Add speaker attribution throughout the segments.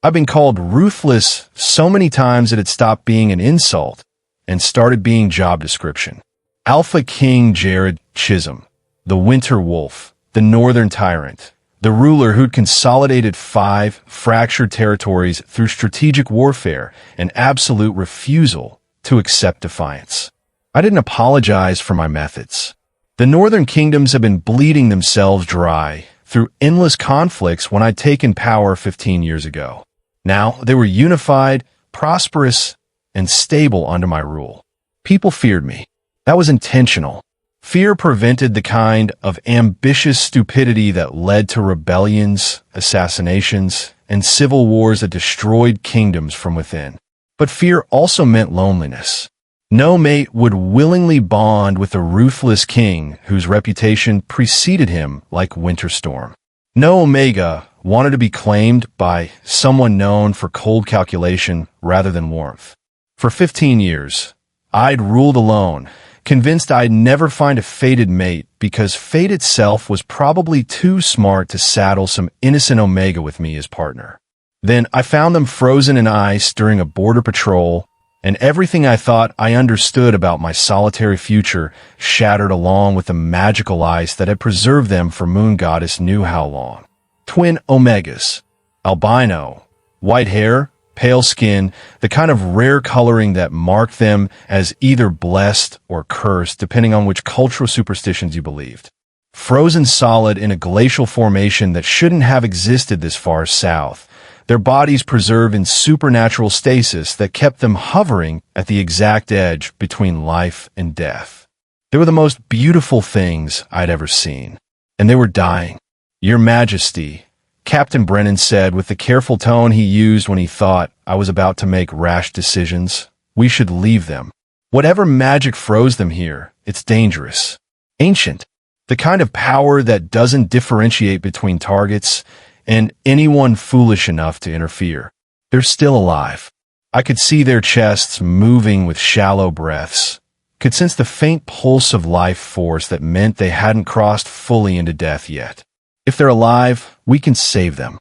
Speaker 1: I've been called ruthless so many times that it stopped being an insult and started being job description. Alpha King Jared Chisholm, the Winter Wolf, the Northern Tyrant, the ruler who'd consolidated 5 fractured territories through strategic warfare and absolute refusal to accept defiance. I didn't apologize for my methods. The Northern Kingdoms have been bleeding themselves dry through endless conflicts when I'd taken power 15 years ago. Now they were unified, prosperous, and stable under my rule. People feared me. That was intentional. Fear prevented the kind of ambitious stupidity that led to rebellions, assassinations, and civil wars that destroyed kingdoms from within. But fear also meant loneliness. No mate would willingly bond with a ruthless king whose reputation preceded him like winter storm. No Omega wanted to be claimed by someone known for cold calculation rather than warmth. For 15 years, I'd ruled alone, convinced I'd never find a fated mate because fate itself was probably too smart to saddle some innocent Omega with me as partner. Then I found them frozen in ice during a border patrol, and everything I thought I understood about my solitary future shattered along with the magical ice that had preserved them for Moon Goddess knew how long. Twin Omegas, albino, white hair, pale skin, the kind of rare coloring that marked them as either blessed or cursed depending on which cultural superstitions you believed. Frozen solid in a glacial formation that shouldn't have existed this far south, their bodies preserved in supernatural stasis that kept them hovering at the exact edge between life and death. They were the most beautiful things I'd ever seen, and they were dying. Your Majesty, Captain Brennan said with the careful tone he used when he thought I was about to make rash decisions, we should leave them. Whatever magic froze them here, it's dangerous. Ancient. The kind of power that doesn't differentiate between targets and anyone foolish enough to interfere. They're still alive. I could see their chests moving with shallow breaths, could sense the faint pulse of life force that meant they hadn't crossed fully into death yet. If they're alive, we can save them.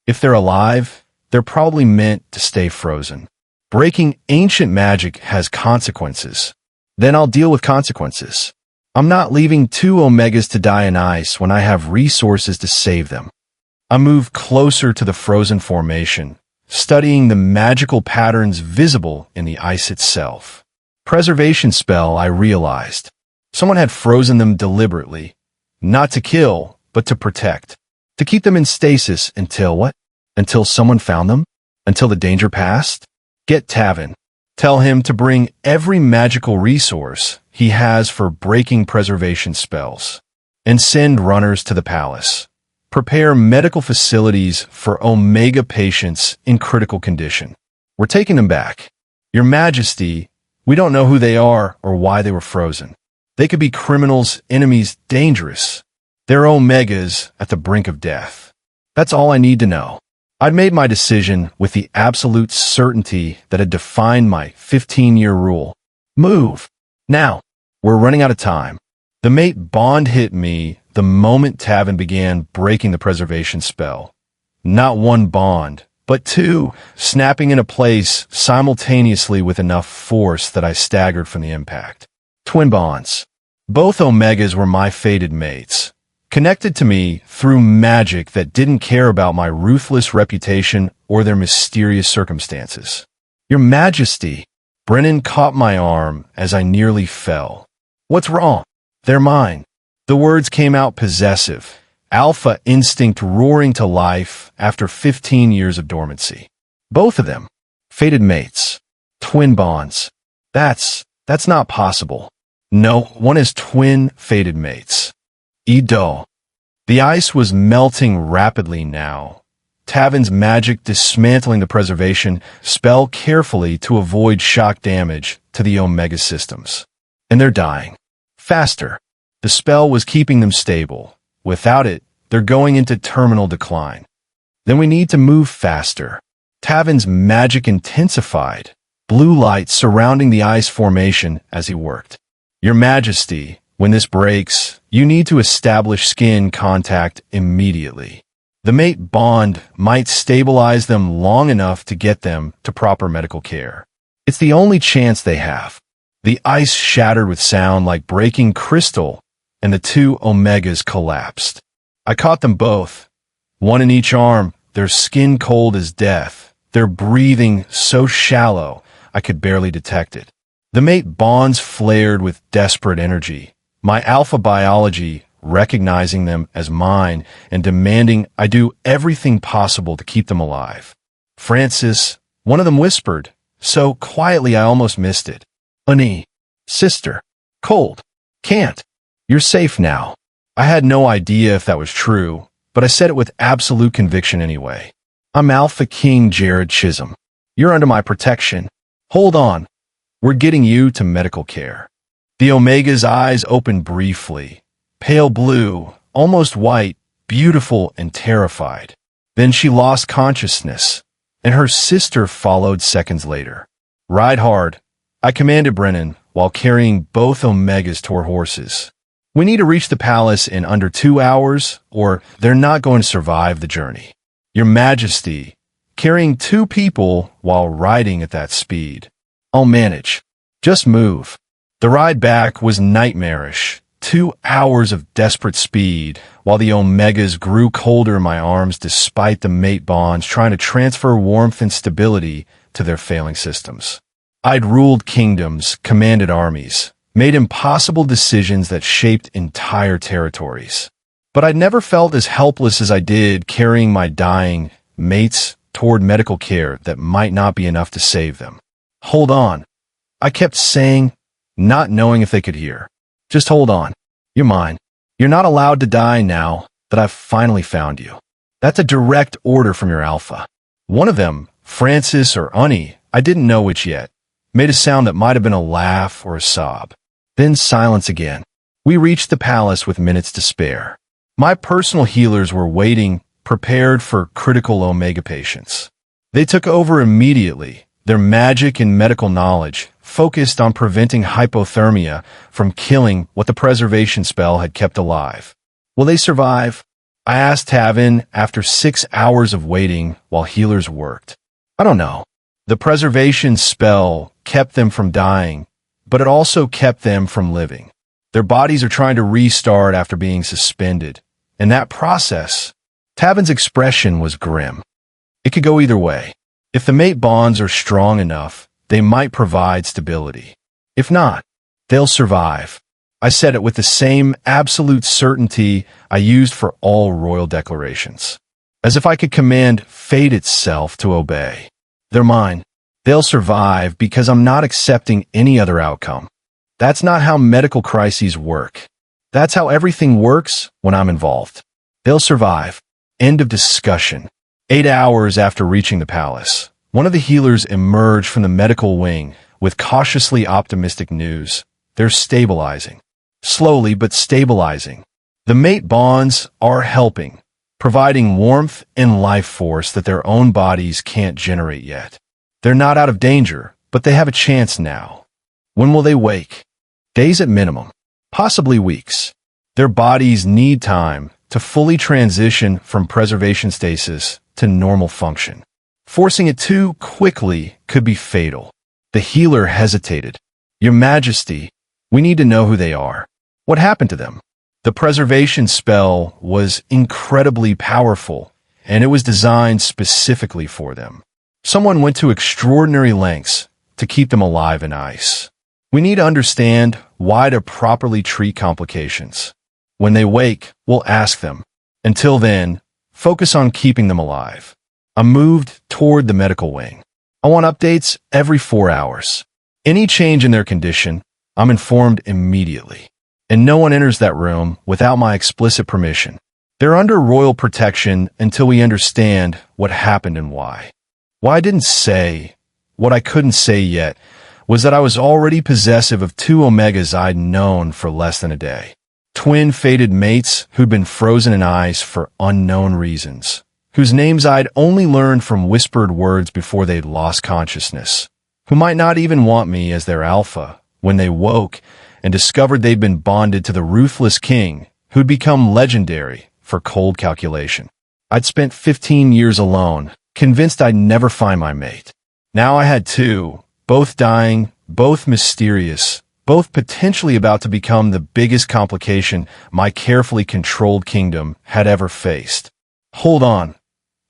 Speaker 1: If they're alive, they're probably meant to stay frozen. Breaking ancient magic has consequences. Then I'll deal with consequences. I'm not leaving 2 Omegas to die in ice when I have resources to save them. I moved closer to the frozen formation, studying the magical patterns visible in the ice itself. Preservation spell, I realized. Someone had frozen them deliberately, not to kill, but to protect. To keep them in stasis until what? Until someone found them? Until the danger passed? Get Tavin. Tell him to bring every magical resource he has for breaking preservation spells. And send runners to the palace. Prepare medical facilities for Omega patients in critical condition. We're taking them back. Your Majesty, we don't know who they are or why they were frozen. They could be criminals, enemies, dangerous. They're Omegas at the brink of death. That's all I need to know. I'd made my decision with the absolute certainty that had defined my 15-year rule. Move. Now. We're running out of time. The mate bond hit me the moment Tavin began breaking the preservation spell. Not 1 bond, but 2, snapping into place simultaneously with enough force that I staggered from the impact. Twin bonds. Both Omegas were my fated mates, connected to me through magic that didn't care about my ruthless reputation or their mysterious circumstances. Your Majesty, Brennan caught my arm as I nearly fell. What's wrong? They're mine. The words came out possessive, alpha instinct roaring to life after 15 years of dormancy. Both of them. Fated mates. Twin bonds. That's not possible. No, one is twin fated mates. Ido. The ice was melting rapidly now. Tavin's magic dismantling the preservation spell carefully to avoid shock damage to the Omega systems. And they're dying. Faster. The spell was keeping them stable. Without it, they're going into terminal decline. Then we need to move faster. Tavin's magic intensified, blue light surrounding the ice formation as he worked. Your Majesty, when this breaks, you need to establish skin contact immediately. The mate bond might stabilize them long enough to get them to proper medical care. It's the only chance they have. The ice shattered with sound like breaking crystal, and the two omegas collapsed. I caught them both, one in each arm, their skin cold as death, their breathing so shallow I could barely detect it. The mate bonds flared with desperate energy, my alpha biology recognizing them as mine and demanding I do everything possible to keep them alive. Francis, one of them whispered, so quietly I almost missed it. Honey, sister, cold, can't. You're safe now. I had no idea if that was true, but I said it with absolute conviction anyway. I'm Alpha King Jared Chisholm. You're under my protection. Hold on. We're getting you to medical care. The Omega's eyes opened briefly, pale blue, almost white, beautiful and terrified. Then she lost consciousness, and her sister followed seconds later. Ride hard, I commanded Brennan while carrying both Omegas to our horses. We need to reach the palace in under 2 hours, or they're not going to survive the journey. Your Majesty, carrying 2 people while riding at that speed. I'll manage. Just move. The ride back was nightmarish. 2 hours of desperate speed, while the Omegas grew colder in my arms despite the mate bonds trying to transfer warmth and stability to their failing systems. I'd ruled kingdoms, commanded armies, made impossible decisions that shaped entire territories. But I'd never felt as helpless as I did carrying my dying mates toward medical care that might not be enough to save them. Hold on, I kept saying, not knowing if they could hear. Just hold on. You're mine. You're not allowed to die now that I've finally found you. That's a direct order from your alpha. One of them, Francis or Unnie, I didn't know which yet, made a sound that might have been a laugh or a sob. Then silence again. We reached the palace with minutes to spare. My personal healers were waiting, prepared for critical Omega patients. They took over immediately, their magic and medical knowledge focused on preventing hypothermia from killing what the preservation spell had kept alive. Will they survive? I asked Tavin after 6 hours of waiting while healers worked. I don't know. The preservation spell kept them from dying, but it also kept them from living. Their bodies are trying to restart after being suspended. In that process, Tavin's expression was grim. It could go either way. If the mate bonds are strong enough, they might provide stability. If not, they'll survive. I said it with the same absolute certainty I used for all royal declarations, as if I could command fate itself to obey. They're mine. They'll survive because I'm not accepting any other outcome. That's not how medical crises work. That's how everything works when I'm involved. They'll survive. End of discussion. 8 hours after reaching the palace, one of the healers emerged from the medical wing with cautiously optimistic news. They're stabilizing. Slowly but stabilizing. The mate bonds are helping, providing warmth and life force that their own bodies can't generate yet. They're not out of danger, but they have a chance now. When will they wake? Days at minimum, possibly weeks. Their bodies need time to fully transition from preservation stasis to normal function. Forcing it too quickly could be fatal. The healer hesitated. Your Majesty, we need to know who they are. What happened to them? The preservation spell was incredibly powerful, and it was designed specifically for them. Someone went to extraordinary lengths to keep them alive in ice. We need to understand why to properly treat complications. When they wake, we'll ask them. Until then, focus on keeping them alive. I moved toward the medical wing. I want updates every 4 hours. Any change in their condition, I'm informed immediately. And no one enters that room without my explicit permission. They're under royal protection until we understand what happened and why. What I didn't say, what I couldn't say yet, was that I was already possessive of 2 Omegas I'd known for less than a day. Twin fated mates who'd been frozen in ice for unknown reasons, whose names I'd only learned from whispered words before they'd lost consciousness, who might not even want me as their alpha when they woke and discovered they'd been bonded to the ruthless king who'd become legendary for cold calculation. I'd spent 15 years alone, convinced I'd never find my mate. Now I had two, both dying, both mysterious, both potentially about to become the biggest complication my carefully controlled kingdom had ever faced. "Hold on,"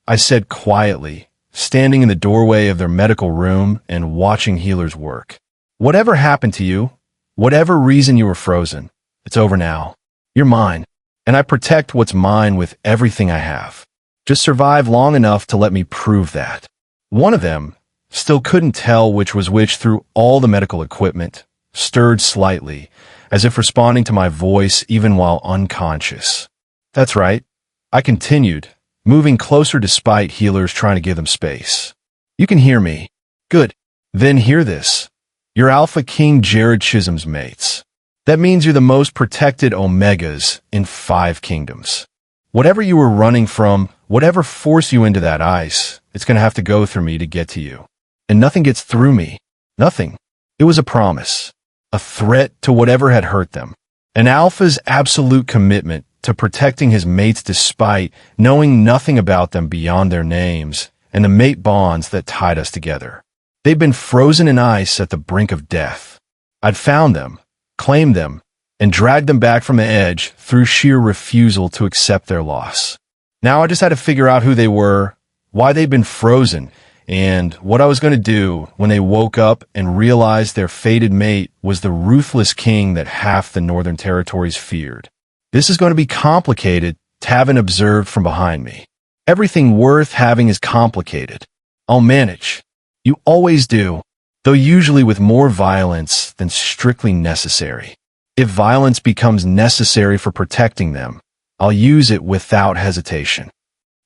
Speaker 1: I said quietly, standing in the doorway of their medical room and watching healers work. "Whatever happened to you, whatever reason you were frozen, it's over now. You're mine, and I protect what's mine with everything I have. Just survive long enough to let me prove that." One of them, still couldn't tell which was which through all the medical equipment, stirred slightly, as if responding to my voice even while unconscious. "That's right," I continued, moving closer despite healers trying to give them space. "You can hear me. Good. Then hear this. You're Alpha King Jared Chisholm's mates. That means you're the most protected Omegas in 5 kingdoms. Whatever you were running from, whatever forced you into that ice, it's going to have to go through me to get to you. And nothing gets through me. Nothing. It was a promise. A threat to whatever had hurt them. An Alpha's absolute commitment to protecting his mates despite knowing nothing about them beyond their names and the mate bonds that tied us together. They'd been frozen in ice at the brink of death. I'd found them, claimed them, and dragged them back from the edge through sheer refusal to accept their loss. Now I just had to figure out who they were, why they'd been frozen, and what I was going to do when they woke up and realized their fated mate was the ruthless king that half the Northern Territories feared. This is going to be complicated, Tavin observed from behind me. Everything worth having is complicated. I'll manage. You always do, though usually with more violence than strictly necessary. If violence becomes necessary for protecting them, I'll use it without hesitation.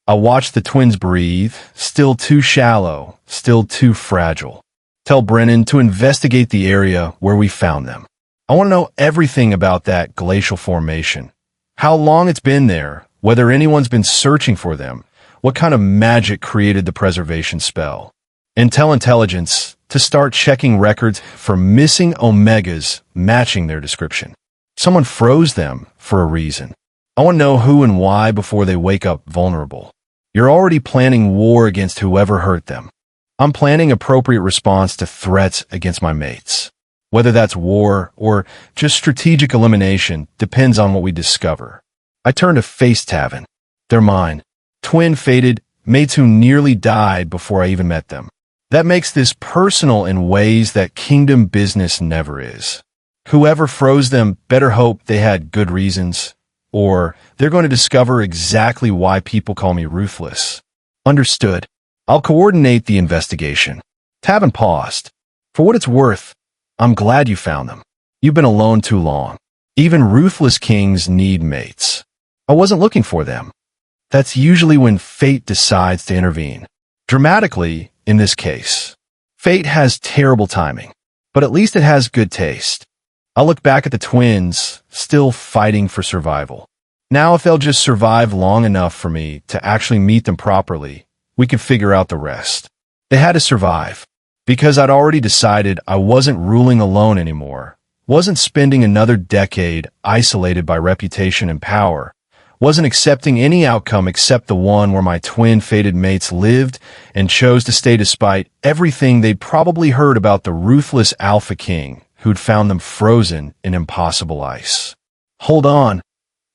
Speaker 1: I watched the twins breathe, still too shallow, still too fragile. Tell Brennan to investigate the area where we found them. I want to know everything about that glacial formation. How long it's been there, whether anyone's been searching for them, what kind of magic created the preservation spell. And tell intelligence to start checking records for missing Omegas matching their description. Someone froze them for a reason. I want to know who and why before they wake up vulnerable. You're already planning war against whoever hurt them. I'm planning appropriate response to threats against my mates. Whether that's war or just strategic elimination depends on what we discover. I turn to face Tavin. They're mine. Twin fated, mates who nearly died before I even met them. That makes this personal in ways that kingdom business never is. Whoever froze them better hope they had good reasons, or they're going to discover exactly why people call me ruthless. Understood. I'll coordinate the investigation. Tavin paused. For what it's worth, I'm glad you found them. You've been alone too long. Even ruthless kings need mates. I wasn't looking for them. That's usually when fate decides to intervene. Dramatically, in this case. Fate has terrible timing, but at least it has good taste. I look back at the twins, still fighting for survival. Now if they'll just survive long enough for me to actually meet them properly, we can figure out the rest. They had to survive, because I'd already decided I wasn't ruling alone anymore, wasn't spending another decade isolated by reputation and power, wasn't accepting any outcome except the one where my twin-fated mates lived and chose to stay despite everything they'd probably heard about the ruthless Alpha King who'd found them frozen in impossible ice. Hold on,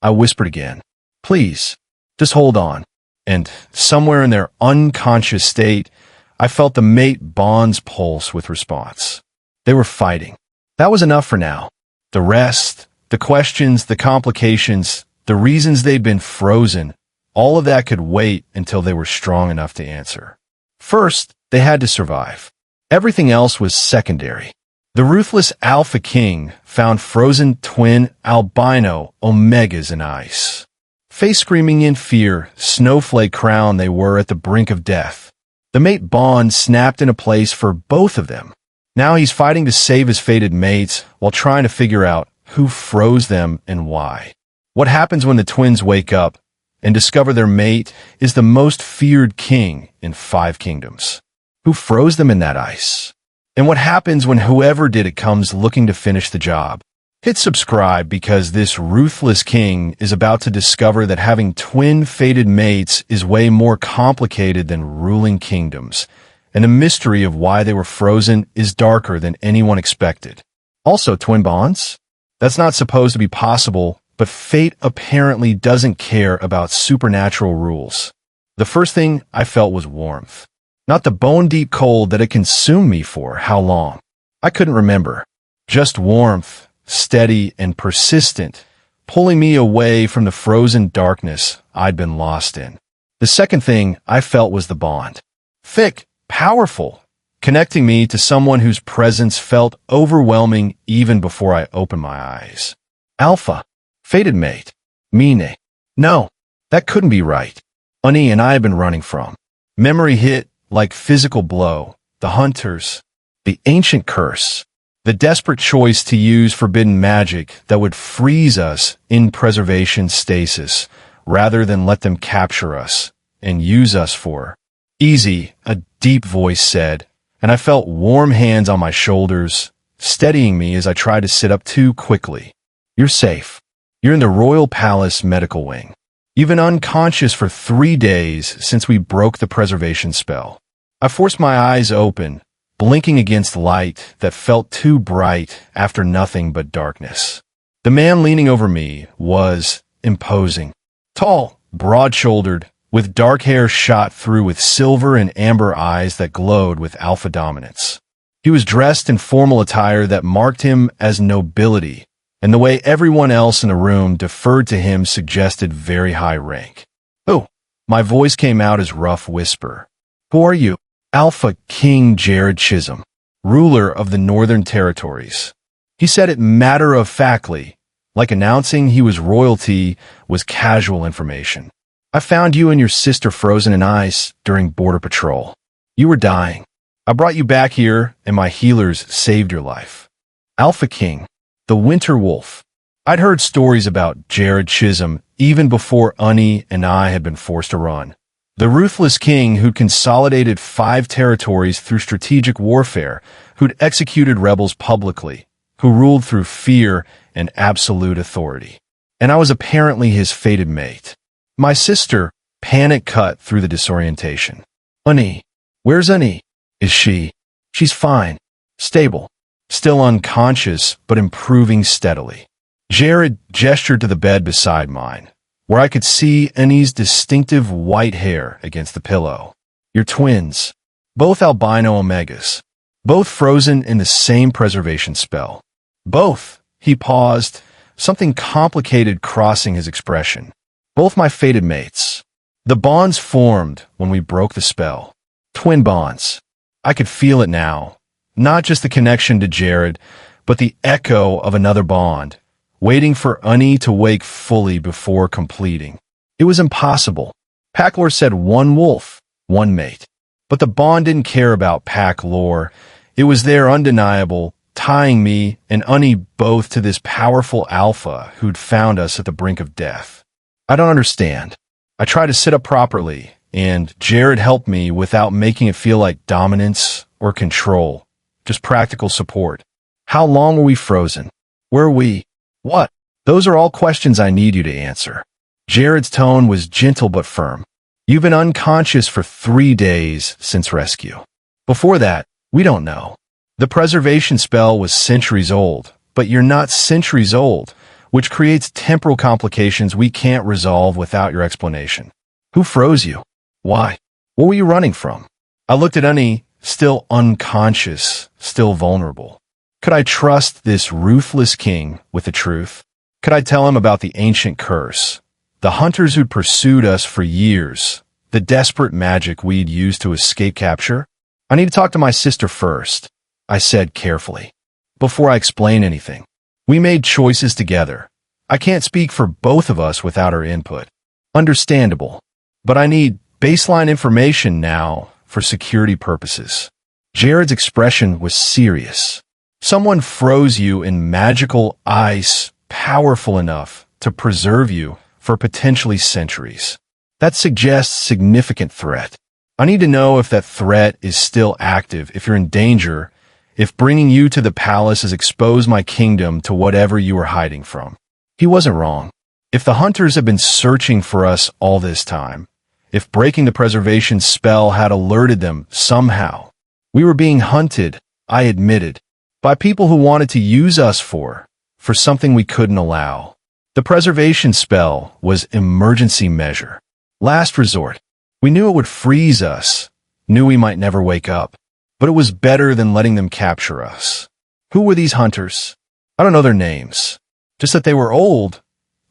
Speaker 1: I whispered again. Please, just hold on. And somewhere in their unconscious state, I felt the mate bond's pulse with response. They were fighting. That was enough for now. The rest, the questions, the complications, the reasons they'd been frozen, all of that could wait until they were strong enough to answer. First, they had to survive. Everything else was secondary. The ruthless Alpha King found frozen twin albino Omegas in ice. Face screaming in fear, snowflake crowned they were at the brink of death. The mate bond snapped into place for both of them. Now he's fighting to save his fated mates while trying to figure out who froze them and why. What happens when the twins wake up and discover their mate is the most feared king in 5 kingdoms? Who froze them in that ice? And what happens when whoever did it comes looking to finish the job? Hit subscribe because this ruthless king is about to discover that having twin fated mates is way more complicated than ruling kingdoms, and the mystery of why they were frozen is darker than anyone expected. Also, twin bonds? That's not supposed to be possible, but fate apparently doesn't care about supernatural rules. The first thing I felt was warmth. Not the bone-deep cold that it consumed me for how long. I couldn't remember. Just warmth, steady and persistent, pulling me away from the frozen darkness I'd been lost in. The second thing I felt was the bond. Thick, powerful, connecting me to someone whose presence felt overwhelming even before I opened my eyes. Alpha, fated mate, Mine. No, that couldn't be right. Ani and I have been running from. Memory hit like physical blow, the hunters, the ancient curse, the desperate choice to use forbidden magic that would freeze us in preservation stasis rather than let them capture us and use us for. Easy, a deep voice said, and I felt warm hands on my shoulders, steadying me as I tried to sit up too quickly. You're safe. You're in the Royal Palace medical wing. You've been unconscious for 3 days since we broke the preservation spell. I forced my eyes open, blinking against light that felt too bright after nothing but darkness. The man leaning over me was imposing. Tall, broad-shouldered, with dark hair shot through with silver and amber eyes that glowed with alpha dominance. He was dressed in formal attire that marked him as nobility, and the way everyone else in the room deferred to him suggested very high rank. Oh, my voice came out as rough whisper. Who are you? Alpha King Jared Chisholm, ruler of the Northern Territories. He said it matter-of-factly, like announcing he was royalty was casual information. I found you and your sister frozen in ice during border patrol. You were dying. I brought you back here, and my healers saved your life. Alpha King, the Winter Wolf. I'd heard stories about Jared Chisholm even before Ani and I had been forced to run. The ruthless king who'd consolidated 5 territories through strategic warfare, who'd executed rebels publicly, who ruled through fear and absolute authority. And I was apparently his fated mate. My sister, panic cut through the disorientation. Ani. Where's Ani? Is she? She's fine. Stable. Still unconscious, but improving steadily. Jared gestured to the bed beside mine, where I could see Ani's distinctive white hair against the pillow. You're twins. Both albino omegas. Both frozen in the same preservation spell. Both. He paused, something complicated crossing his expression. Both my fated mates. The bonds formed when we broke the spell. Twin bonds. I could feel it now. Not just the connection to Jared, but the echo of another bond, waiting for Ani to wake fully before completing. It was impossible. Pack lore said one wolf, one mate. But the bond didn't care about pack lore. It was there undeniable, tying me and Ani both to this powerful alpha who'd found us at the brink of death. I don't understand. I tried to sit up properly, and Jared helped me without making it feel like dominance or control, just practical support. How long were we frozen? Where are we? What? Those are all questions I need you to answer. Jared's tone was gentle but firm. You've been unconscious for 3 days since rescue. Before that, we don't know. The preservation spell was centuries old, but you're not centuries old, which creates temporal complications we can't resolve without your explanation. Who froze you? Why? What were you running from? I looked at Ani, still unconscious, still vulnerable. Could I trust this ruthless king with the truth? Could I tell him about the ancient curse, the hunters who'd pursued us for years, the desperate magic we'd used to escape capture? I need to talk to my sister first, I said carefully, before I explain anything. We made choices together. I can't speak for both of us without her input. Understandable. But I need baseline information now for security purposes. Jared's expression was serious. Someone froze you in magical ice powerful enough to preserve you for potentially centuries. That suggests significant threat. I need to know if that threat is still active, if you're in danger, if bringing you to the palace has exposed my kingdom to whatever you were hiding from. He wasn't wrong. If the hunters have been searching for us all this time, if breaking the preservation spell had alerted them somehow, we were being hunted, I admitted, by people who wanted to use us for something we couldn't allow. The preservation spell was emergency measure. Last resort. We knew it would freeze us, knew we might never wake up, but it was better than letting them capture us. Who were these hunters? I don't know their names, just that they were old,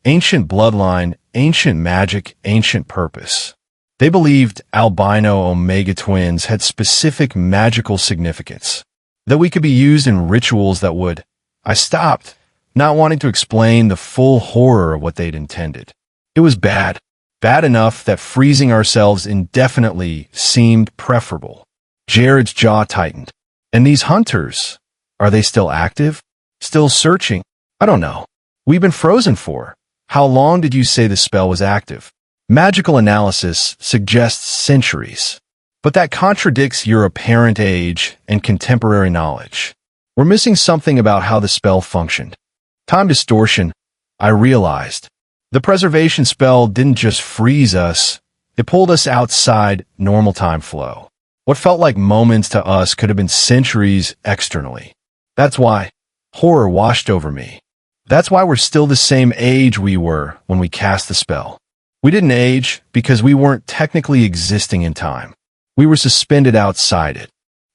Speaker 1: ancient bloodline, ancient magic, ancient purpose. They believed albino omega twins had specific magical significance, that we could be used in rituals that would. I stopped, not wanting to explain the full horror of what they'd intended. It was bad. Bad enough that freezing ourselves indefinitely seemed preferable. Jared's jaw tightened. And these hunters, are they still active? Still searching? I don't know. We've been frozen for. How long did you say the spell was active? Magical analysis suggests centuries. But that contradicts your apparent age and contemporary knowledge. We're missing something about how the spell functioned. Time distortion, I realized. The preservation spell didn't just freeze us, it pulled us outside normal time flow. What felt like moments to us could have been centuries externally. That's why horror washed over me. That's why we're still the same age we were when we cast the spell. We didn't age because we weren't technically existing in time. We were suspended outside it,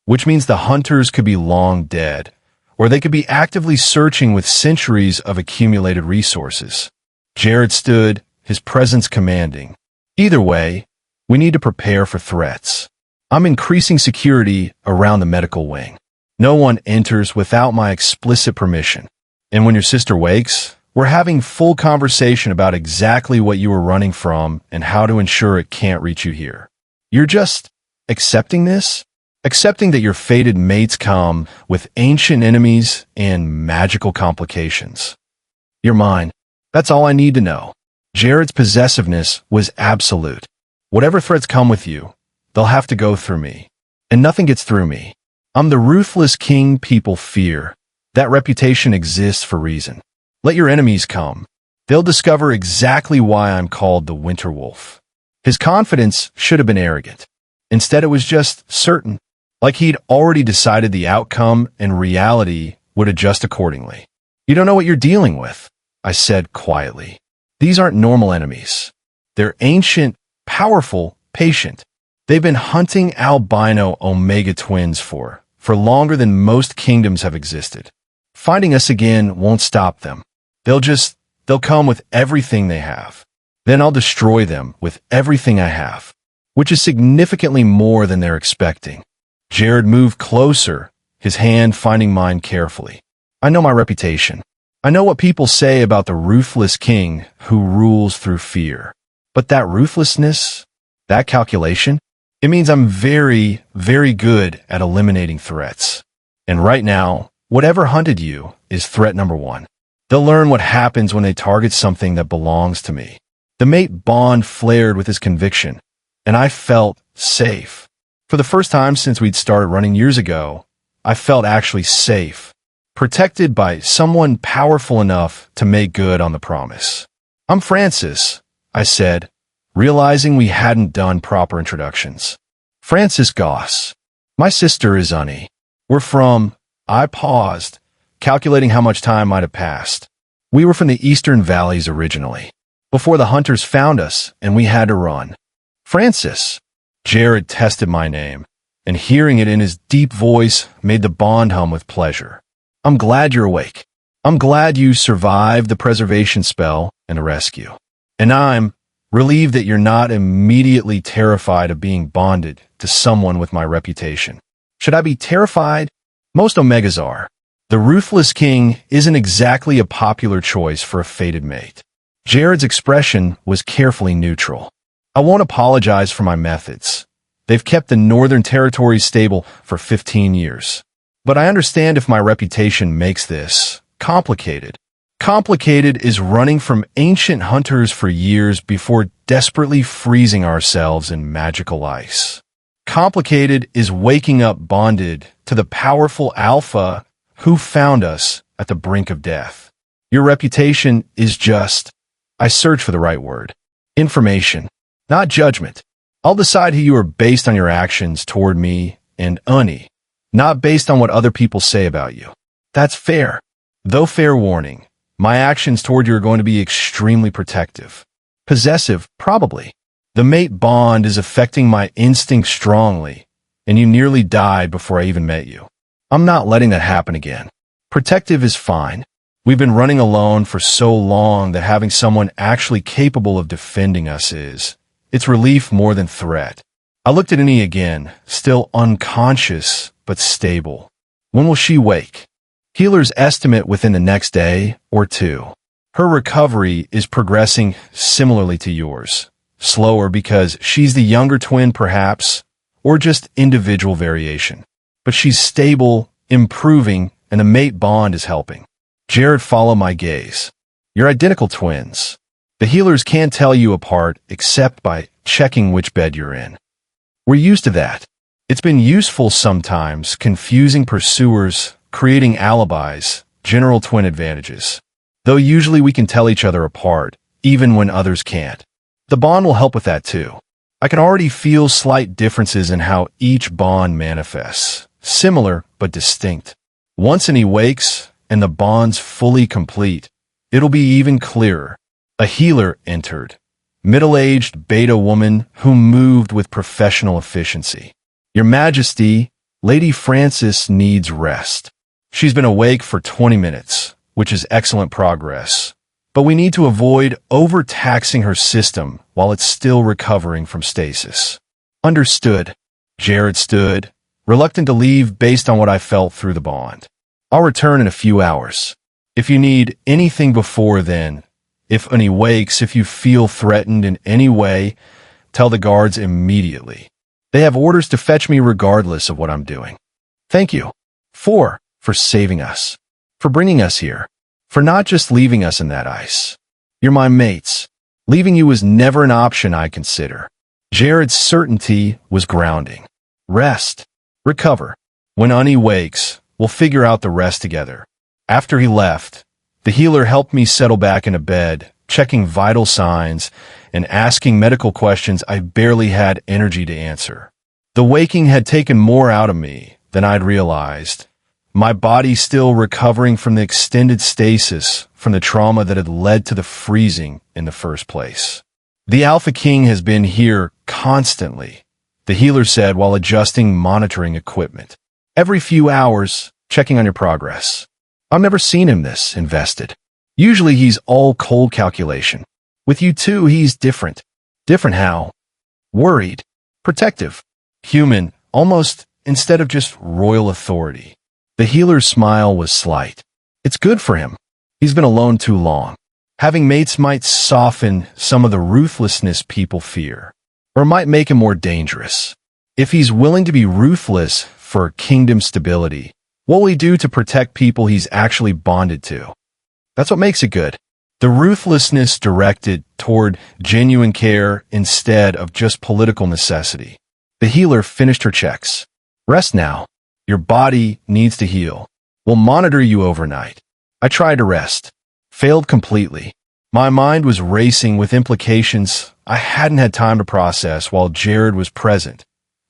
Speaker 1: which means the hunters could be long dead, or they could be actively searching with centuries of accumulated resources. Jared stood, his presence commanding. Either way, we need to prepare for threats. I'm increasing security around the medical wing. No one enters without my explicit permission. And when your sister wakes, we're having full conversation about exactly what you were running from and how to ensure it can't reach you here. You're just accepting this? Accepting that your fated mates come with ancient enemies and magical complications. You're mine. That's all I need to know. Jared's possessiveness was absolute. Whatever threats come with you, they'll have to go through me. And nothing gets through me. I'm the ruthless king people fear. That reputation exists for reason. Let your enemies come. They'll discover exactly why I'm called the Winter Wolf. His confidence should have been arrogant. Instead, it was just certain, like he'd already decided the outcome and reality would adjust accordingly. You don't know what you're dealing with, I said quietly. These aren't normal enemies. They're ancient, powerful, patient. They've been hunting albino omega twins for longer than most kingdoms have existed. Finding us again won't stop them. They'll come with everything they have. Then I'll destroy them with everything I have, which is significantly more than they're expecting. Jared moved closer, his hand finding mine carefully. I know my reputation. I know what people say about the ruthless king who rules through fear. But that ruthlessness, that calculation, it means I'm very, very good at eliminating threats. And right now, whatever hunted you is threat number one. They'll learn what happens when they target something that belongs to me. The mate bond flared with his conviction, and I felt safe. For the first time since we'd started running years ago, I felt actually safe, protected by someone powerful enough to make good on the promise. I'm Francis, I said, realizing we hadn't done proper introductions. Francis Goss. My sister is Unnie. We're from... I paused, calculating how much time might have passed. We were from the Eastern Valleys originally, before the hunters found us and we had to run. Francis. Jared tested my name, and hearing it in his deep voice made the bond hum with pleasure. I'm glad you're awake. I'm glad you survived the preservation spell and the rescue. And I'm relieved that you're not immediately terrified of being bonded to someone with my reputation. Should I be terrified? Most Omegas are. The ruthless king isn't exactly a popular choice for a fated mate. Jared's expression was carefully neutral. I won't apologize for my methods. They've kept the Northern Territory stable for 15 years. But I understand if my reputation makes this complicated. Complicated is running from ancient hunters for years before desperately freezing ourselves in magical ice. Complicated is waking up bonded to the powerful alpha who found us at the brink of death. Your reputation is just, I search for the right word, information, not judgment. I'll decide who you are based on your actions toward me and Unnie, not based on what other people say about you. That's fair. Though fair warning, my actions toward you are going to be extremely protective. Possessive, probably. The mate bond is affecting my instincts strongly, and you nearly died before I even met you. I'm not letting that happen again. Protective is fine. We've been running alone for so long that having someone actually capable of defending us it's relief more than threat. I looked at Annie again, still unconscious, but stable. When will she wake? Healers estimate within the next day or two. Her recovery is progressing similarly to yours. Slower because she's the younger twin perhaps, or just individual variation. But she's stable, improving, and the mate bond is helping. Jared, follow my gaze. You're identical twins. The healers can't tell you apart except by checking which bed you're in. We're used to that. It's been useful sometimes, confusing pursuers, creating alibis, general twin advantages. Though usually we can tell each other apart, even when others can't. The bond will help with that too. I can already feel slight differences in how each bond manifests, similar but distinct. Once Annie wakes and the bond's fully complete, it'll be even clearer. A healer entered, middle-aged beta woman who moved with professional efficiency. Your Majesty, Lady Frances needs rest. She's been awake for 20 minutes, which is excellent progress. But we need to avoid overtaxing her system while it's still recovering from stasis. Understood. Jared stood, reluctant to leave based on what I felt through the bond. I'll return in a few hours. If you need anything before then, if Annie wakes, if you feel threatened in any way, tell the guards immediately. They have orders to fetch me regardless of what I'm doing. Thank you. For saving us. For bringing us here. For not just leaving us in that ice. You're my mates. Leaving you was never an option I consider. Jared's certainty was grounding. Rest. Recover. When Annie wakes, we'll figure out the rest together. After he left, the healer helped me settle back into bed, checking vital signs and asking medical questions I barely had energy to answer. The waking had taken more out of me than I'd realized. My body still recovering from the extended stasis from the trauma that had led to the freezing in the first place. The Alpha King has been here constantly, the healer said while adjusting monitoring equipment. Every few hours, checking on your progress. I've never seen him this invested. Usually he's all cold calculation. With you two, he's different. Different how? Worried. Protective. Human, almost, instead of just royal authority. The healer's smile was slight. It's good for him. He's been alone too long. Having mates might soften some of the ruthlessness people fear, or might make him more dangerous. If he's willing to be ruthless for kingdom stability, what will he do to protect people he's actually bonded to? That's what makes it good. The ruthlessness directed toward genuine care instead of just political necessity. The healer finished her checks. Rest now. Your body needs to heal. We'll monitor you overnight. I tried to rest. Failed completely. My mind was racing with implications I hadn't had time to process while Jared was present.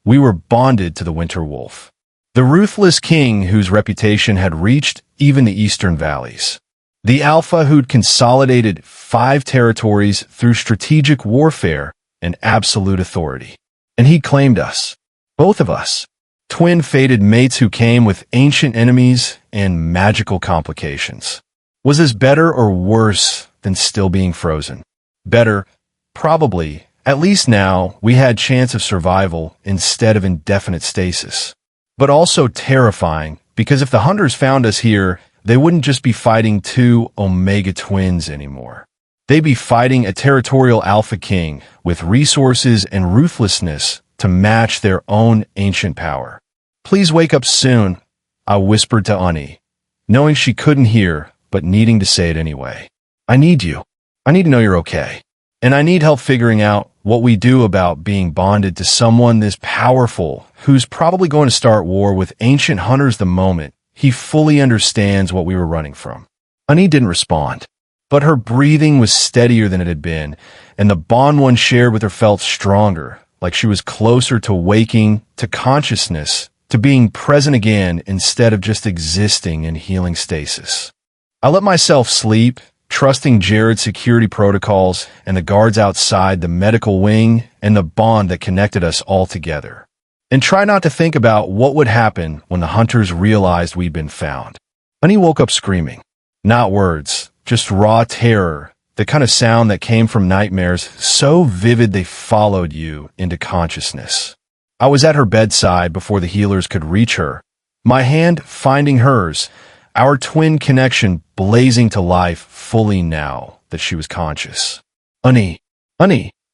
Speaker 1: We were bonded to the Winter Wolf. The ruthless king whose reputation had reached even the eastern valleys. The Alpha who'd consolidated 5 territories through strategic warfare and absolute authority. And he claimed us. Both of us. Twin fated mates who came with ancient enemies and magical complications. Was this better or worse than still being frozen? Better, probably. At least now we had chance of survival instead of indefinite stasis. But also terrifying, because if the hunters found us here, they wouldn't just be fighting 2 Omega twins anymore. They'd be fighting a territorial Alpha King with resources and ruthlessness to match their own ancient power. Please wake up soon, I whispered to Annie, knowing she couldn't hear, but needing to say it anyway. I need you. I need to know you're okay. And I need help figuring out what we do about being bonded to someone this powerful, who's probably going to start war with ancient hunters the moment he fully understands what we were running from. Annie didn't respond, but her breathing was steadier than it had been, and the bond one shared with her felt stronger, like she was closer to waking, to consciousness, to being present again instead of just existing in healing stasis. I let myself sleep, trusting Jared's security protocols and the guards outside the medical wing and the bond that connected us all together. And try not to think about what would happen when the hunters realized we'd been found. Annie woke up screaming. Not words, just raw terror, the kind of sound that came from nightmares so vivid they followed you into consciousness. I was at her bedside before the healers could reach her, my hand finding hers, our twin connection blazing to life fully now that she was conscious. Annie,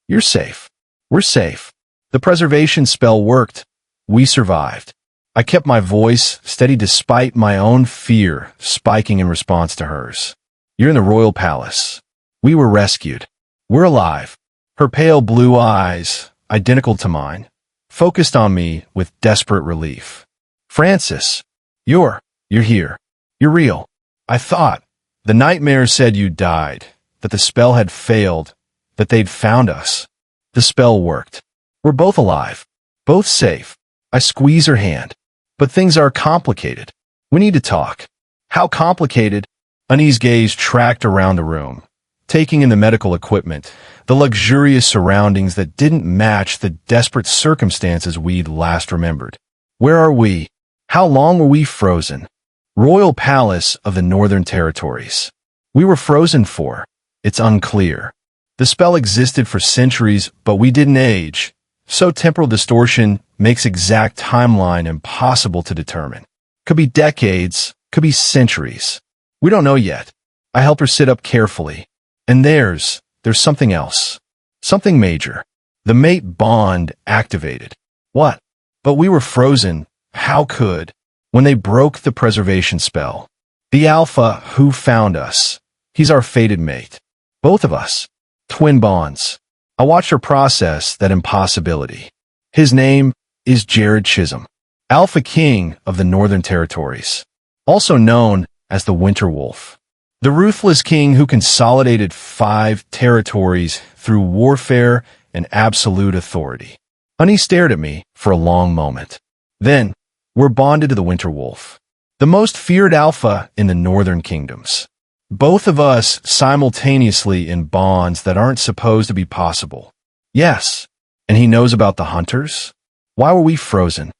Speaker 1: you're safe. We're safe. The preservation spell worked. We survived. I kept my voice steady despite my own fear spiking in response to hers. You're in the royal palace. We were rescued. We're alive. Her pale blue eyes, identical to mine, focused on me with desperate relief. Francis, you're here. You're real. I thought. The nightmare said you died, that the spell had failed, that they'd found us. The spell worked. We're both alive. Both safe. I squeeze her hand. But things are complicated. We need to talk. How complicated? Annie's gaze tracked around the room, taking in the medical equipment, the luxurious surroundings that didn't match the desperate circumstances we'd last remembered. Where are we? How long were we frozen? Royal Palace of the Northern Territories. We were frozen for. It's unclear. The spell existed for centuries, but we didn't age, so temporal distortion makes exact timeline impossible to determine. Could be decades, could be centuries. We don't know yet. I help her sit up carefully. And there's something else. Something major. The mate bond activated. What? But we were frozen. How could? When they broke the preservation spell. The Alpha who found us. He's our fated mate. Both of us. Twin bonds. I watched her process that impossibility. His name is Jared Chisholm, Alpha King of the Northern Territories, also known as the Winter Wolf. The ruthless king who consolidated 5 territories through warfare and absolute authority. Annie stared at me for a long moment. Then, we're bonded to the Winter Wolf, the most feared alpha in the Northern Kingdoms. Both of us simultaneously in bonds that aren't supposed to be possible. Yes, and he knows about the hunters? Why were we frozen?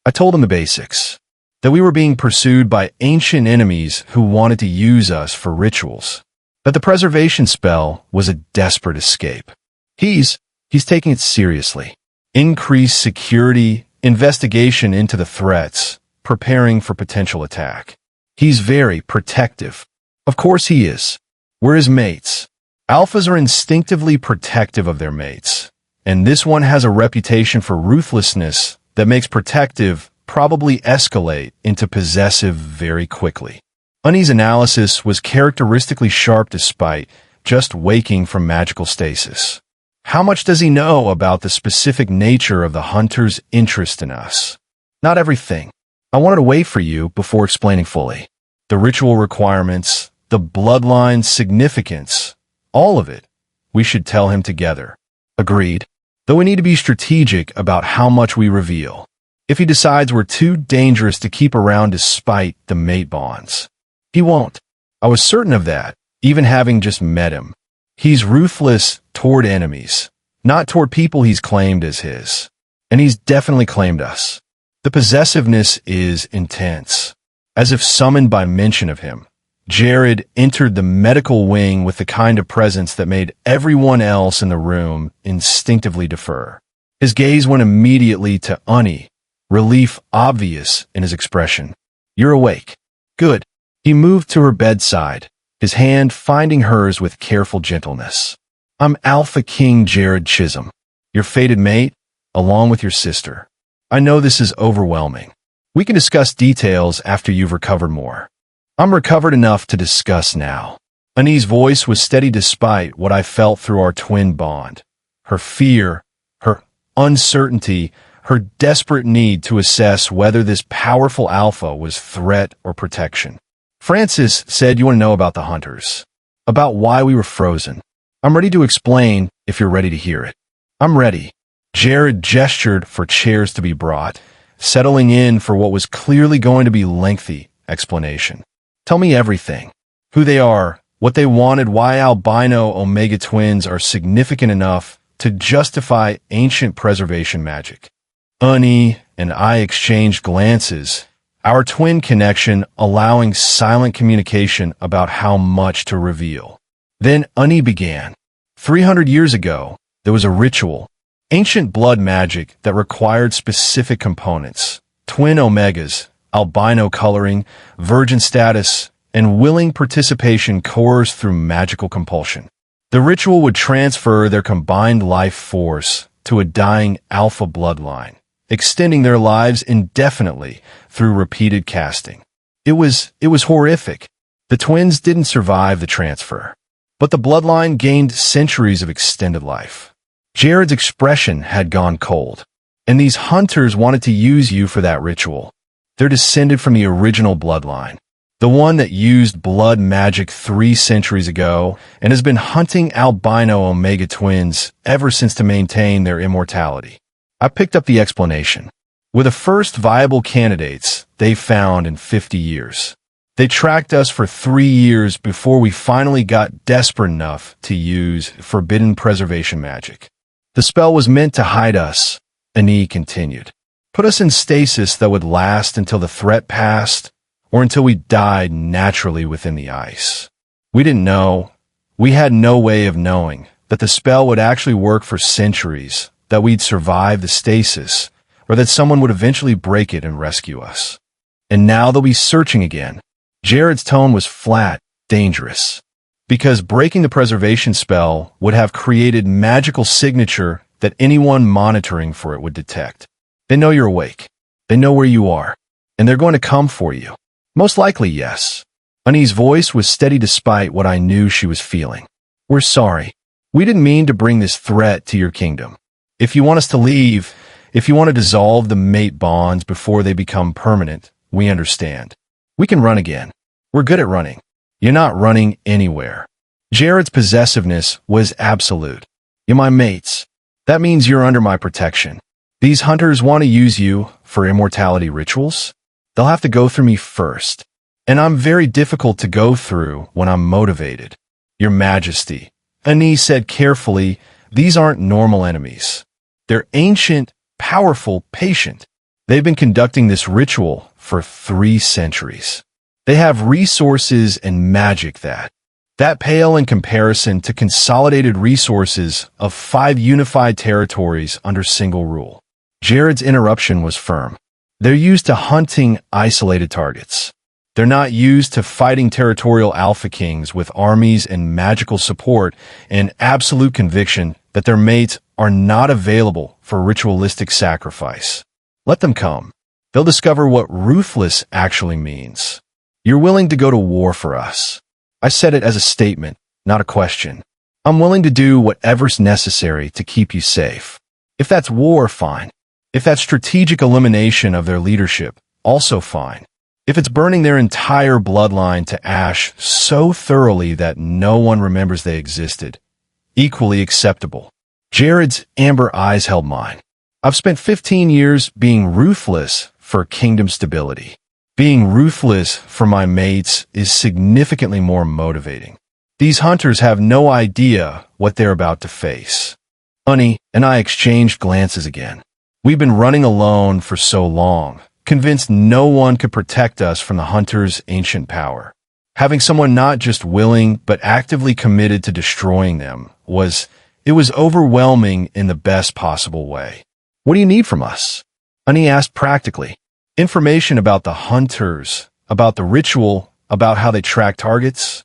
Speaker 1: I told him the basics. That we were being pursued by ancient enemies who wanted to use us for rituals. That the preservation spell was a desperate escape. He's taking it seriously. Increased security, investigation into the threats, preparing for potential attack. He's very protective. Of course he is. We're his mates. Alphas are instinctively protective of their mates. And this one has a reputation for ruthlessness that makes protective probably escalate into possessive very quickly. Annie's analysis was characteristically sharp despite just waking from magical stasis. How much does he know about the specific nature of the hunter's interest in us? Not everything. I wanted to wait for you before explaining fully. The ritual requirements, the bloodline's significance, all of it. We should tell him together. Agreed. Though we need to be strategic about how much we reveal. If he decides we're too dangerous to keep around despite the mate bonds. He won't. I was certain of that, even having just met him. He's ruthless toward enemies, not toward people he's claimed as his. And he's definitely claimed us. The possessiveness is intense. As if summoned by mention of him, Jared entered the medical wing with the kind of presence that made everyone else in the room instinctively defer. His gaze went immediately to Annie, relief obvious in his expression. You're awake. Good. He moved to her bedside, his hand finding hers with careful gentleness. I'm Alpha King Jared Chisholm, your fated mate, along with your sister. I know this is overwhelming. We can discuss details after you've recovered more. I'm recovered enough to discuss now. Annie's voice was steady despite what I felt through our twin bond. her fear, her uncertainty, her desperate need to assess whether this powerful alpha was threat or protection. Francis said, "You want to know about the hunters, about why we were frozen. I'm ready to explain if you're ready to hear it." "I'm ready." Jared gestured for chairs to be brought, settling in for what was clearly going to be lengthy explanation. "Tell me everything. Who they are, what they wanted, why albino omega twins are significant enough to justify ancient preservation magic." Unnie and I exchanged glances, our twin connection allowing silent communication about how much to reveal. Then Unnie began. 300 years ago, there was a ritual, ancient blood magic that required specific components: twin omegas, albino coloring, virgin status, and willing participation coerced through magical compulsion. The ritual would transfer their combined life force to a dying alpha bloodline, extending their lives indefinitely through repeated casting. It was horrific. The twins didn't survive the transfer, but the bloodline gained centuries of extended life. Jared's expression had gone cold, and these hunters wanted to use you for that ritual. They're descended from the original bloodline, the one that used blood magic 3 centuries ago and has been hunting albino omega twins ever since to maintain their immortality. I picked up the explanation. We're the first viable candidates they found in 50 years. They tracked us for 3 years before we finally got desperate enough to use forbidden preservation magic. The spell was meant to hide us, Annie continued. Put us in stasis that would last until the threat passed, or until we died naturally within the ice. We didn't know. We had no way of knowing that the spell would actually work for centuries, that we'd survive the stasis, or that someone would eventually break it and rescue us. And now they'll be searching again. Jared's tone was flat, dangerous, because breaking the preservation spell would have created magical signature that anyone monitoring for it would detect. They know you're awake. They know where you are, and they're going to come for you. Most likely, yes. Annie's voice was steady despite what I knew she was feeling. We're sorry. We didn't mean to bring this threat to your kingdom. If you want us to leave, if you want to dissolve the mate bonds before they become permanent, we understand. We can run again. We're good at running. You're not running anywhere. Jared's possessiveness was absolute. You're my mates. That means you're under my protection. These hunters want to use you for immortality rituals. They'll have to go through me first. And I'm very difficult to go through when I'm motivated. Your Majesty, Annie said carefully, these aren't normal enemies. They're ancient, powerful, patient. They've been conducting this ritual for 3 centuries. They have resources and magic that pale in comparison to consolidated resources of 5 unified territories under single rule. Jared's interruption was firm. They're used to hunting isolated targets. They're not used to fighting territorial alpha kings with armies and magical support and absolute conviction that their mates are not available for ritualistic sacrifice. Let them come. They'll discover what ruthless actually means. You're willing to go to war for us. I said it as a statement, not a question. I'm willing to do whatever's necessary to keep you safe. If that's war, fine. If that's strategic elimination of their leadership, also fine. If it's burning their entire bloodline to ash so thoroughly that no one remembers they existed, equally acceptable. Jared's amber eyes held mine. I've spent 15 years being ruthless for kingdom stability. Being ruthless for my mates is significantly more motivating. These hunters have no idea what they're about to face. Annie and I exchanged glances again. We've been running alone for so long, convinced no one could protect us from the hunters' ancient power. Having someone not just willing but actively committed to destroying them was overwhelming in the best possible way. What do you need from us? Annie asked practically. Information about the hunters, about the ritual, about how they track targets?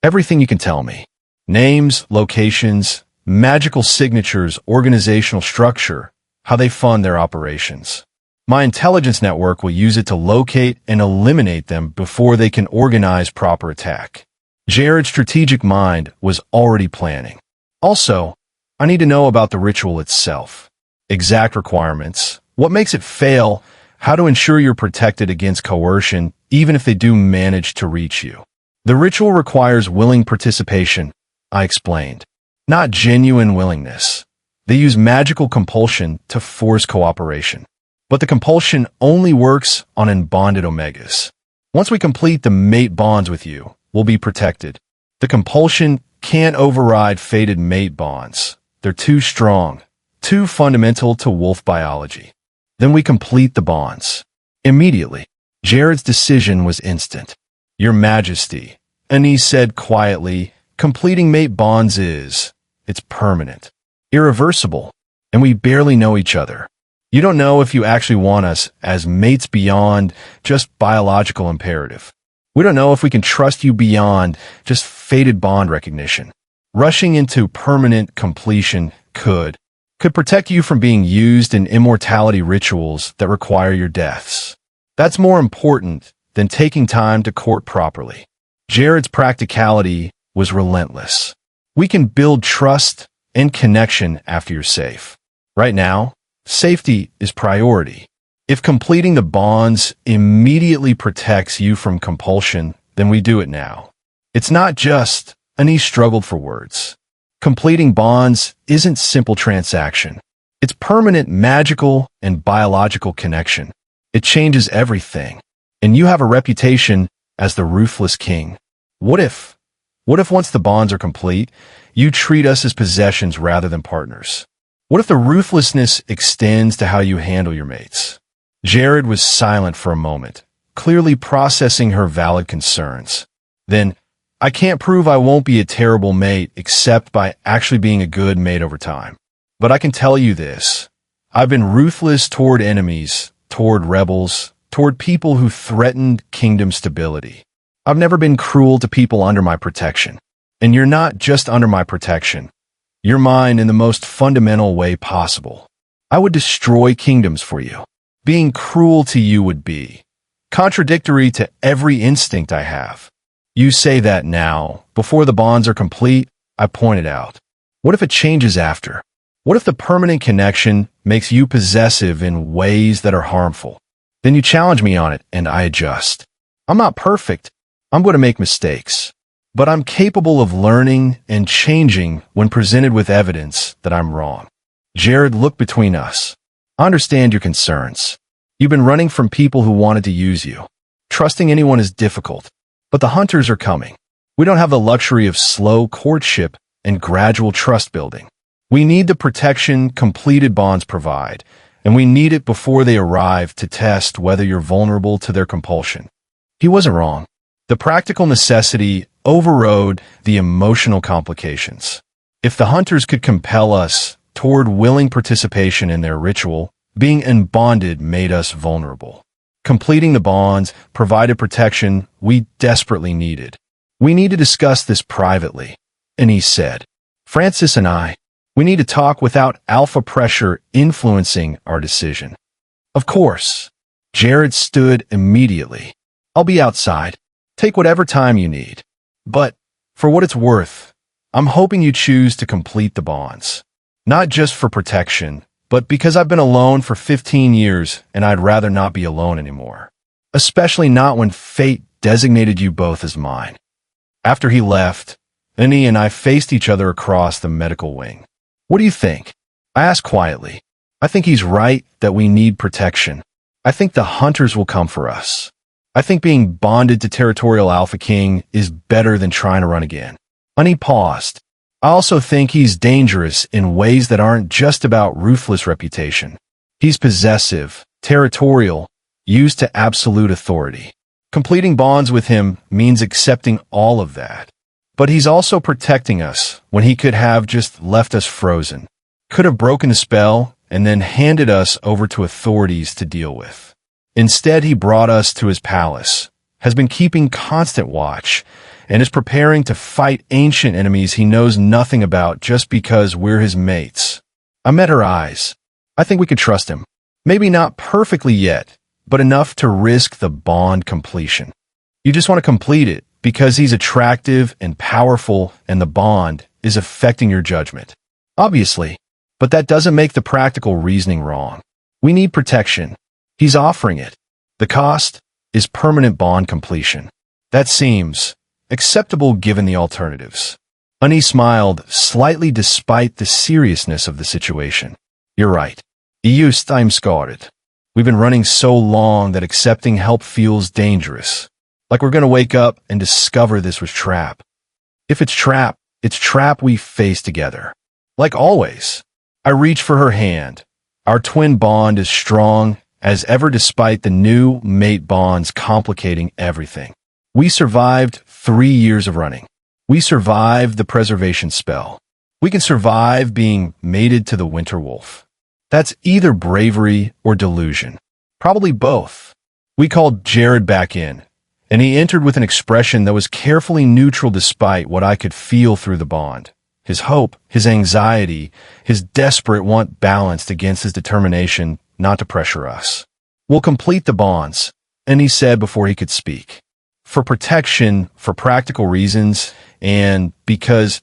Speaker 1: Everything you can tell me. Names, locations, magical signatures, organizational structure, how they fund their operations. My intelligence network will use it to locate and eliminate them before they can organize proper attack. Jared's strategic mind was already planning. Also, I need to know about the ritual itself. Exact requirements, what makes it fail, how to ensure you're protected against coercion, even if they do manage to reach you. The ritual requires willing participation, I explained, not genuine willingness. They use magical compulsion to force cooperation. But the compulsion only works on unbonded omegas. Once we complete the mate bonds with you, we'll be protected. The compulsion can't override fated mate bonds. They're too strong, too fundamental to wolf biology. Then we complete the bonds. Immediately, Jared's decision was instant. Your Majesty, Anise said quietly, completing mate bonds it's permanent, irreversible, and we barely know each other. You don't know if you actually want us as mates beyond just biological imperative. We don't know if we can trust you beyond just fated bond recognition. Rushing into permanent completion could protect you from being used in immortality rituals that require your deaths. That's more important than taking time to court properly. Jared's practicality was relentless. We can build trust and connection after you're safe. Right now, safety is priority. If completing the bonds immediately protects you from compulsion, then we do it now. It's not just, Anise struggled for words. Completing bonds isn't simple transaction. It's permanent magical and biological connection. It changes everything. And you have a reputation as the ruthless king. What if once the bonds are complete, you treat us as possessions rather than partners? What if the ruthlessness extends to how you handle your mates? Jared was silent for a moment, clearly processing her valid concerns. Then, I can't prove I won't be a terrible mate except by actually being a good mate over time. But I can tell you this. I've been ruthless toward enemies, toward rebels, toward people who threatened kingdom stability. I've never been cruel to people under my protection. And you're not just under my protection. You're mine in the most fundamental way possible. I would destroy kingdoms for you. Being cruel to you would be contradictory to every instinct I have. You say that now, before the bonds are complete, I pointed out. What if it changes after? What if the permanent connection makes you possessive in ways that are harmful? Then you challenge me on it, and I adjust. I'm not perfect. I'm going to make mistakes. But I'm capable of learning and changing when presented with evidence that I'm wrong. Jared looked between us. I understand your concerns. You've been running from people who wanted to use you. Trusting anyone is difficult. But the hunters are coming. We don't have the luxury of slow courtship and gradual trust building. We need the protection completed bonds provide, and we need it before they arrive to test whether you're vulnerable to their compulsion. He wasn't wrong. The practical necessity overrode the emotional complications. If the hunters could compel us toward willing participation in their ritual, being unbonded made us vulnerable. Completing the bonds provided protection we desperately needed. We need to discuss this privately, Anise said. Francis and I, we need to talk without alpha pressure influencing our decision. Of course. Jared stood immediately. I'll be outside. Take whatever time you need. But, for what it's worth, I'm hoping you choose to complete the bonds. Not just for protection, but because I've been alone for 15 years and I'd rather not be alone anymore. Especially not when fate designated you both as mine. After he left, Annie and I faced each other across the medical wing. What do you think? I asked quietly. I think he's right that we need protection. I think the hunters will come for us. I think being bonded to Territorial Alpha King is better than trying to run again. Annie paused. I also think he's dangerous in ways that aren't just about ruthless reputation. He's possessive, territorial, used to absolute authority. Completing bonds with him means accepting all of that. But he's also protecting us when he could have just left us frozen. Could have broken the spell and then handed us over to authorities to deal with. Instead, he brought us to his palace, has been keeping constant watch, and is preparing to fight ancient enemies he knows nothing about just because we're his mates. I met her eyes. I think we could trust him. Maybe not perfectly yet, but enough to risk the bond completion. You just want to complete it because he's attractive and powerful and the bond is affecting your judgment. Obviously. But that doesn't make the practical reasoning wrong. We need protection. He's offering it. The cost is permanent bond completion. That seems acceptable given the alternatives. Ani smiled slightly despite the seriousness of the situation. You're right. I'm scarred. We've been running so long that accepting help feels dangerous. Like we're going to wake up and discover this was trap. If it's trap we face together. Like always. I reach for her hand. Our twin bond is strong as ever despite the new mate bonds complicating everything. We survived 3 years of running. We survived the preservation spell. We can survive being mated to the winter wolf. That's either bravery or delusion. Probably both. We called Jared back in, and he entered with an expression that was carefully neutral despite what I could feel through the bond. His hope, his anxiety, his desperate want balanced against his determination not to pressure us. We'll complete the bonds, and he said before he could speak. For protection, for practical reasons, and because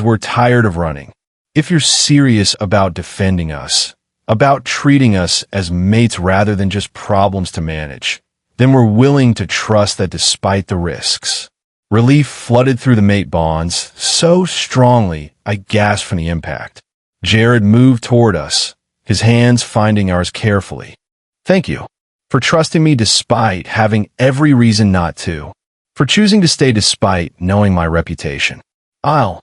Speaker 1: we're tired of running. If you're serious about defending us, about treating us as mates rather than just problems to manage, then we're willing to trust that despite the risks. Relief flooded through the mate bonds so strongly I gasped from the impact. Jared moved toward us, his hands finding ours carefully. Thank you for trusting me despite having every reason not to, for choosing to stay despite knowing my reputation. I'll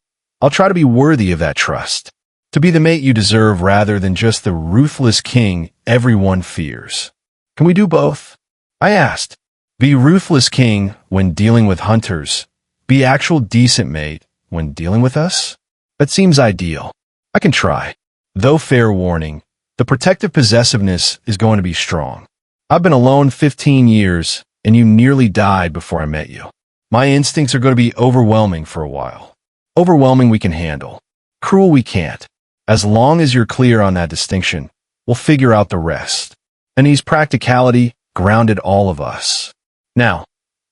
Speaker 1: try to be worthy of that trust, to be the mate you deserve rather than just the ruthless king everyone fears. Can we do both? I asked. Be ruthless king when dealing with hunters. Be actual decent mate when dealing with us? That seems ideal. I can try. Though fair warning, the protective possessiveness is going to be strong. I've been alone 15 years, and you nearly died before I met you. My instincts are going to be overwhelming for a while. Overwhelming we can handle. Cruel we can't. As long as you're clear on that distinction, we'll figure out the rest. Ani's practicality grounded all of us. Now,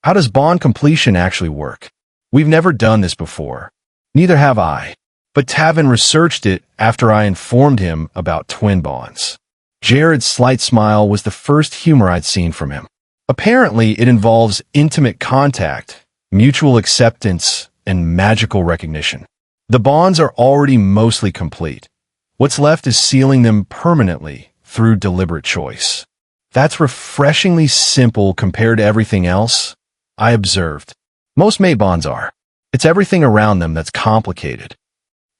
Speaker 1: how does bond completion actually work? We've never done this before. Neither have I. But Tavin researched it after I informed him about twin bonds. Jared's slight smile was the first humor I'd seen from him. Apparently, it involves intimate contact, mutual acceptance, and magical recognition. The bonds are already mostly complete. What's left is sealing them permanently through deliberate choice. That's refreshingly simple compared to everything else, I observed. Most mate bonds are. It's everything around them that's complicated.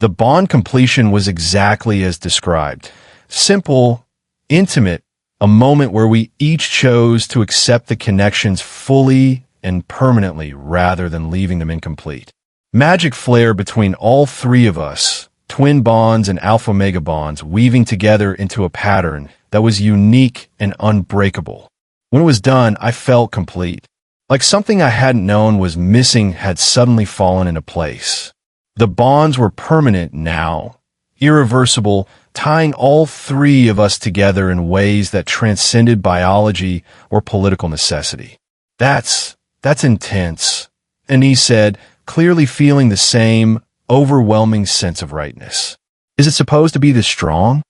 Speaker 1: The bond completion was exactly as described. Simple, intimate, a moment where we each chose to accept the connections fully and permanently rather than leaving them incomplete. Magic flared between all three of us, twin bonds and alpha-mega bonds weaving together into a pattern that was unique and unbreakable. When it was done, I felt complete. Like something I hadn't known was missing had suddenly fallen into place. The bonds were permanent now, irreversible, tying all three of us together in ways that transcended biology or political necessity. That's intense, Anise said, clearly feeling the same overwhelming sense of rightness. Is it supposed to be this strong?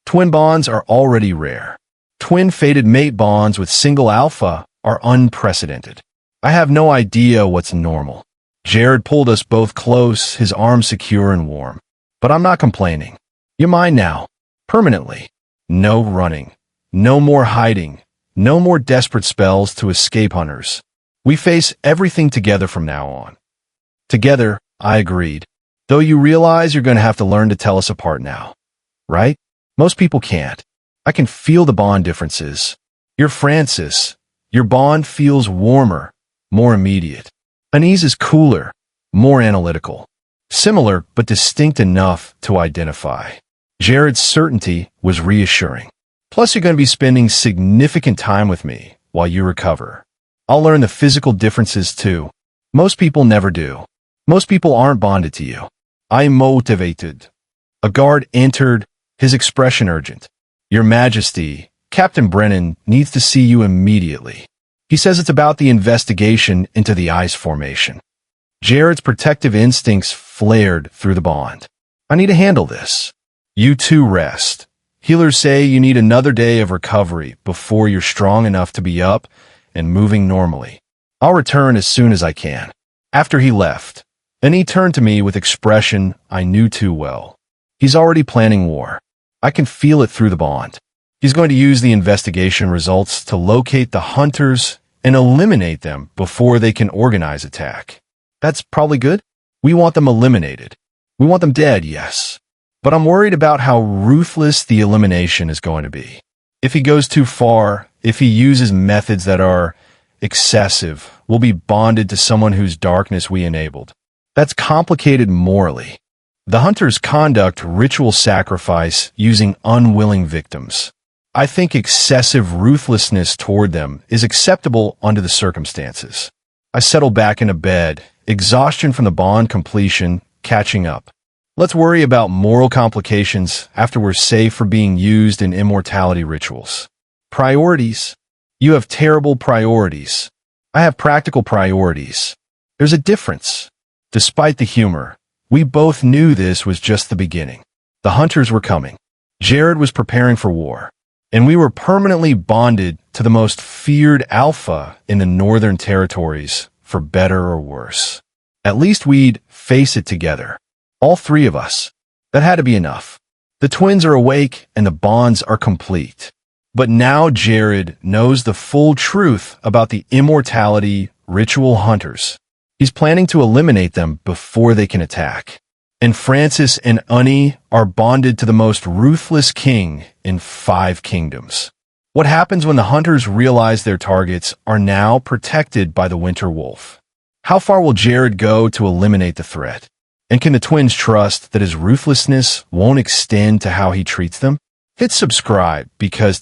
Speaker 1: Twin bonds are already rare. Twin fated mate bonds with single alpha are unprecedented. I have no idea what's normal. Jared pulled us both close, his arms secure and warm. But I'm not complaining. You're mine now. Permanently. No running. No more hiding. No more desperate spells to escape hunters. We face everything together from now on. Together, I agreed. Though you realize you're going to have to learn to tell us apart now. Right? Most people can't. I can feel the bond differences. You're Francis. Your bond feels warmer, more immediate. Anise is cooler, more analytical. Similar, but distinct enough to identify. Jared's certainty was reassuring. Plus, you're going to be spending significant time with me while you recover. I'll learn the physical differences too. Most people never do. Most people aren't bonded to you. I'm motivated. A guard entered, his expression urgent. Your Majesty, Captain Brennan needs to see you immediately. He says it's about the investigation into the ice formation. Jared's protective instincts flared through the bond. I need to handle this. You too rest. Healers say you need another day of recovery before you're strong enough to be up and moving normally. I'll return as soon as I can." After he left, and he turned to me with expression I knew too well. He's already planning war. I can feel it through the bond. He's going to use the investigation results to locate the hunters and eliminate them before they can organize attack. That's probably good. We want them eliminated. We want them dead, yes. But I'm worried about how ruthless the elimination is going to be. If he goes too far, if he uses methods that are excessive, we'll be bonded to someone whose darkness we enabled. That's complicated morally. The hunters conduct ritual sacrifice using unwilling victims. I think excessive ruthlessness toward them is acceptable under the circumstances. I settle back into bed, exhaustion from the bond completion catching up. Let's worry about moral complications after we're safe for being used in immortality rituals. Priorities. You have terrible priorities. I have practical priorities. There's a difference. Despite the humor, we both knew this was just the beginning. The hunters were coming. Jared was preparing for war. And we were permanently bonded to the most feared alpha in the Northern Territories, for better or worse. At least we'd face it together. All three of us. That had to be enough. The twins are awake and the bonds are complete. But now Jared knows the full truth about the immortality ritual hunters. He's planning to eliminate them before they can attack. And Francis and Unnie are bonded to the most ruthless king in 5 kingdoms. What happens when the hunters realize their targets are now protected by the winter wolf? How far will Jared go to eliminate the threat? And can the twins trust that his ruthlessness won't extend to how he treats them? Hit subscribe because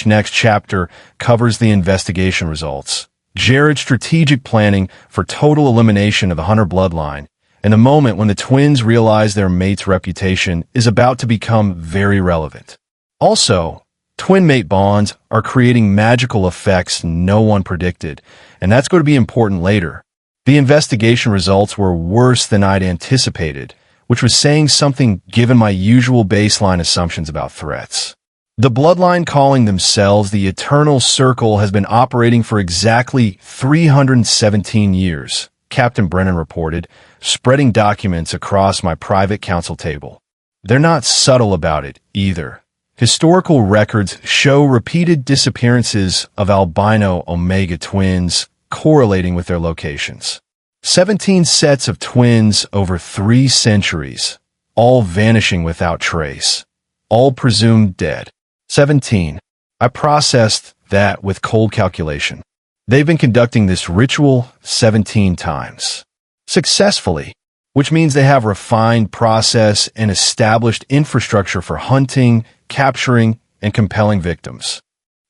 Speaker 1: next chapter covers the investigation results, Jared's strategic planning for total elimination of the hunter bloodline, and the moment when the twins realize their mate's reputation is about to become very relevant. Also, twin mate bonds are creating magical effects no one predicted, and that's going to be important later. The investigation results were worse than I'd anticipated, which was saying something given my usual baseline assumptions about threats. The bloodline calling themselves the Eternal Circle has been operating for exactly 317 years, Captain Brennan reported, spreading documents across my private council table. They're not subtle about it, either. Historical records show repeated disappearances of albino Omega twins correlating with their locations. 17 sets of twins over 3 centuries, all vanishing without trace, all presumed dead. 17. I processed that with cold calculation. They've been conducting this ritual 17 times. Successfully, which means they have refined process and established infrastructure for hunting, capturing, and compelling victims.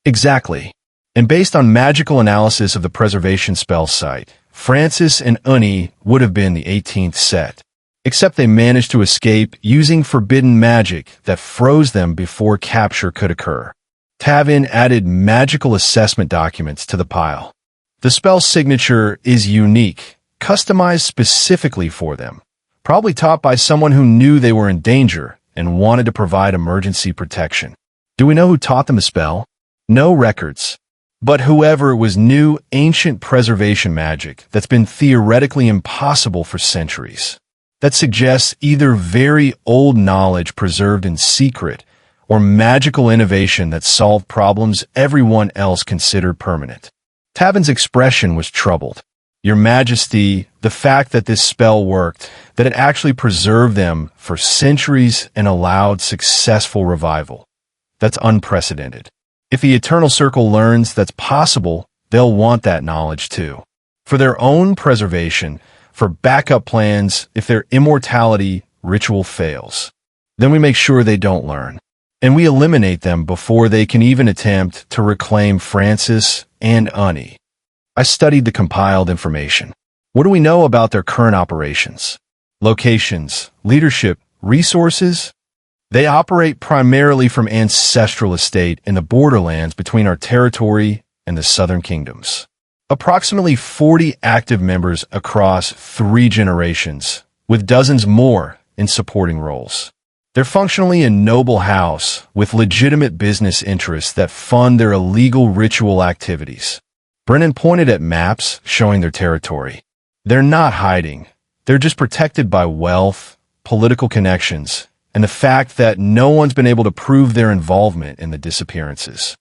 Speaker 1: Exactly. And based on magical analysis of the preservation spell site, Francis and Unnie would have been the 18th set, except they managed to escape using forbidden magic that froze them before capture could occur. Tavin added magical assessment documents to the pile. The spell signature is unique, customized specifically for them, probably taught by someone who knew they were in danger and wanted to provide emergency protection. Do we know who taught them the spell? No records. But whoever was knew ancient preservation magic that's been theoretically impossible for centuries. That suggests either very old knowledge preserved in secret or magical innovation that solved problems everyone else considered permanent. Tavin's expression was troubled. Your Majesty, the fact that this spell worked, that it actually preserved them for centuries and allowed successful revival. That's unprecedented. If the Eternal Circle learns that's possible, they'll want that knowledge too. For their own preservation, for backup plans if their immortality ritual fails. Then we make sure they don't learn. And we eliminate them before they can even attempt to reclaim Francis and Unnie. I studied the compiled information. What do we know about their current operations? Locations, leadership, resources? They operate primarily from ancestral estate in the borderlands between our territory and the southern kingdoms. Approximately 40 active members across 3 generations, with dozens more in supporting roles. They're functionally a noble house with legitimate business interests that fund their illegal ritual activities. Brennan pointed at maps showing their territory. They're not hiding. They're just protected by wealth, political connections, and the fact that no one's been able to prove their involvement in the disappearances.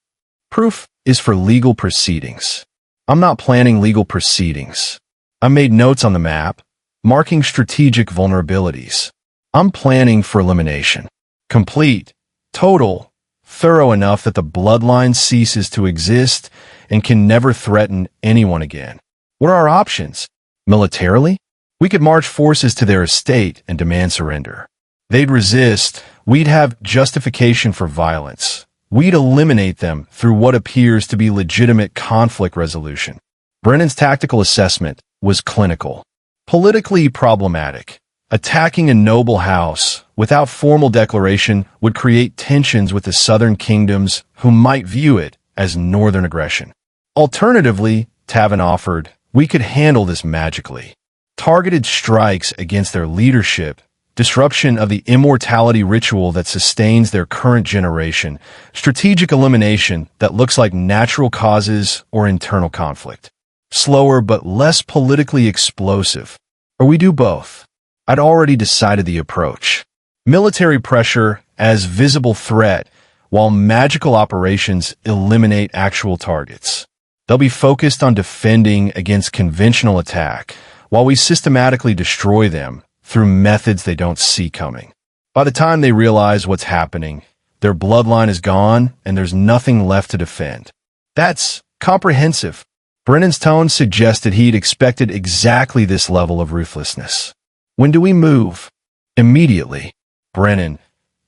Speaker 1: Proof is for legal proceedings. I'm not planning legal proceedings. I made notes on the map, marking strategic vulnerabilities. I'm planning for elimination. Complete, total, thorough enough that the bloodline ceases to exist and can never threaten anyone again. What are our options? Militarily? We could march forces to their estate and demand surrender. They'd resist. We'd have justification for violence. We'd eliminate them through what appears to be legitimate conflict resolution. Brennan's tactical assessment was clinical. Politically problematic. Attacking a noble house without formal declaration would create tensions with the southern kingdoms who might view it as northern aggression. Alternatively, Tavin offered, we could handle this magically. Targeted strikes against their leadership, disruption of the immortality ritual that sustains their current generation, strategic elimination that looks like natural causes or internal conflict. Slower but less politically explosive. Or we do both. I'd already decided the approach. Military pressure as visible threat, while magical operations eliminate actual targets. They'll be focused on defending against conventional attack, while we systematically destroy them through methods they don't see coming. By the time they realize what's happening, their bloodline is gone and there's nothing left to defend. That's comprehensive. Brennan's tone suggested he'd expected exactly this level of ruthlessness. When do we move? Immediately. Brennan,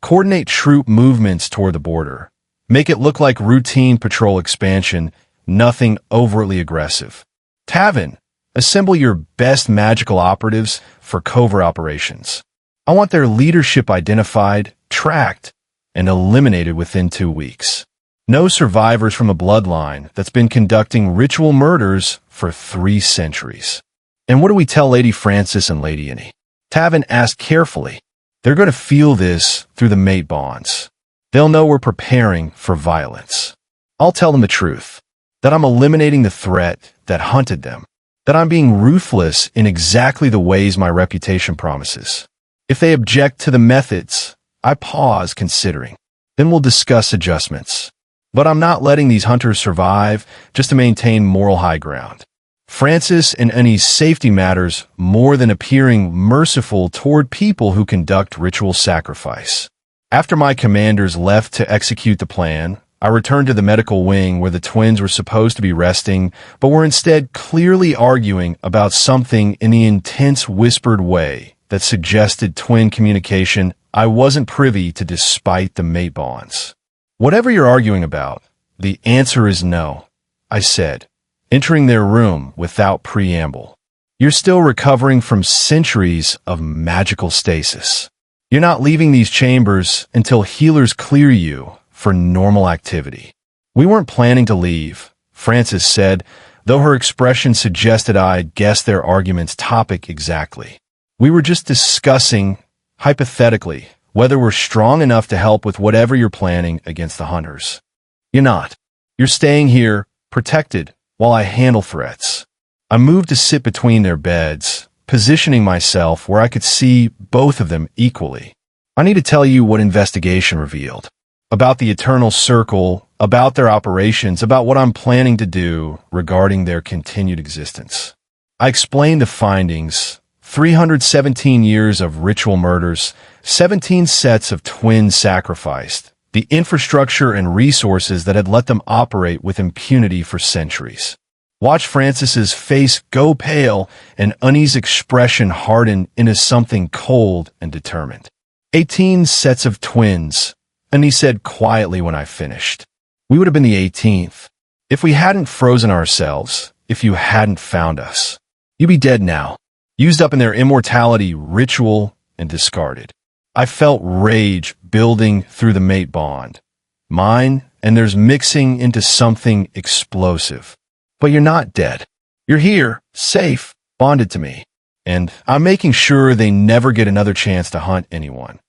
Speaker 1: coordinate troop movements toward the border. Make it look like routine patrol expansion, nothing overtly aggressive. Tavin, assemble your best magical operatives for covert operations. I want their leadership identified, tracked, and eliminated within 2 weeks. No survivors from a bloodline that's been conducting ritual murders for 3 centuries. And what do we tell Lady Frances and Lady Annie? Tavin asked carefully. They're going to feel this through the mate bonds. They'll know we're preparing for violence. I'll tell them the truth, that I'm eliminating the threat that hunted them, that I'm being ruthless in exactly the ways my reputation promises. If they object to the methods, I pause considering. Then we'll discuss adjustments. But I'm not letting these hunters survive just to maintain moral high ground. Francis and Annie's safety matters more than appearing merciful toward people who conduct ritual sacrifice. After my commanders left to execute the plan, I returned to the medical wing where the twins were supposed to be resting, but were instead clearly arguing about something in the intense whispered way that suggested twin communication I wasn't privy to despite the mate bonds. Whatever you're arguing about, the answer is no, I said, entering their room without preamble. You're still recovering from centuries of magical stasis. You're not leaving these chambers until healers clear you for normal activity. We weren't planning to leave, Frances said, though her expression suggested I'd guessed their argument's topic exactly. We were just discussing, hypothetically, whether we're strong enough to help with whatever you're planning against the hunters. You're not. You're staying here, protected, while I handle threats. I moved to sit between their beds, positioning myself where I could see both of them equally. I need to tell you what investigation revealed. About the Eternal Circle, about their operations, about what I'm planning to do regarding their continued existence. I explained the findings: 317 years of ritual murders, 17 sets of twins sacrificed, the infrastructure and resources that had let them operate with impunity for centuries. Watch Francis's face go pale and Annie's expression harden into something cold and determined. 18 sets of twins, Annie said quietly when I finished. We would have been the 18th. If we hadn't frozen ourselves, if you hadn't found us, you'd be dead now, used up in their immortality ritual and discarded. I felt rage building through the mate bond. Mine and theirs mixing into something explosive. But you're not dead. You're here, safe, bonded to me. and I'm making sure they never get another chance to hunt anyone.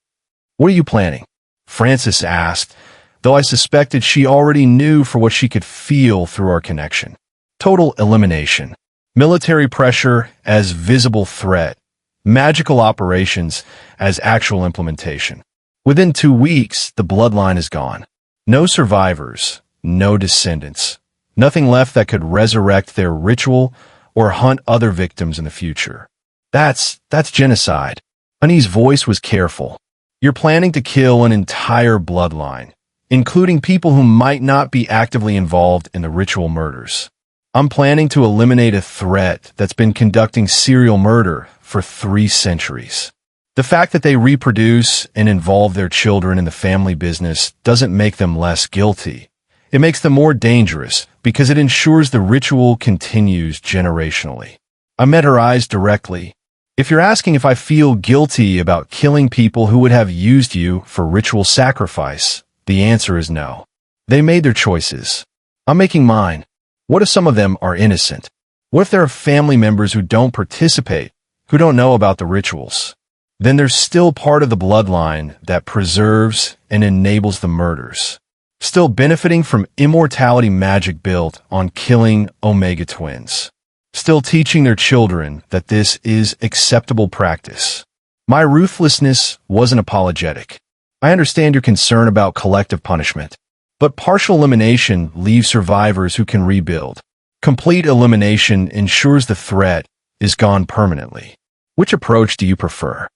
Speaker 1: What are you planning? Frances asked, though I suspected she already knew for what she could feel through our connection. Total elimination. Military pressure as visible threat. Magical operations as actual implementation. Within 2 weeks, the bloodline is gone. No survivors, no descendants. Nothing left that could resurrect their ritual or hunt other victims in the future. That's genocide. Honey's voice was careful. You're planning to kill an entire bloodline, including people who might not be actively involved in the ritual murders. I'm planning to eliminate a threat that's been conducting serial murder for 3 centuries. The fact that they reproduce and involve their children in the family business doesn't make them less guilty. It makes them more dangerous because it ensures the ritual continues generationally. I met her eyes directly. If you're asking if I feel guilty about killing people who would have used you for ritual sacrifice, the answer is no. They made their choices. I'm making mine. What if some of them are innocent? What if there are family members who don't participate, who don't know about the rituals? Then there's still part of the bloodline that preserves and enables the murders, still benefiting from immortality magic built on killing Omega twins, still teaching their children that this is acceptable practice. My ruthlessness wasn't apologetic. I understand your concern about collective punishment, but partial elimination leaves survivors who can rebuild. Complete elimination ensures the threat is gone permanently. Which approach do you prefer?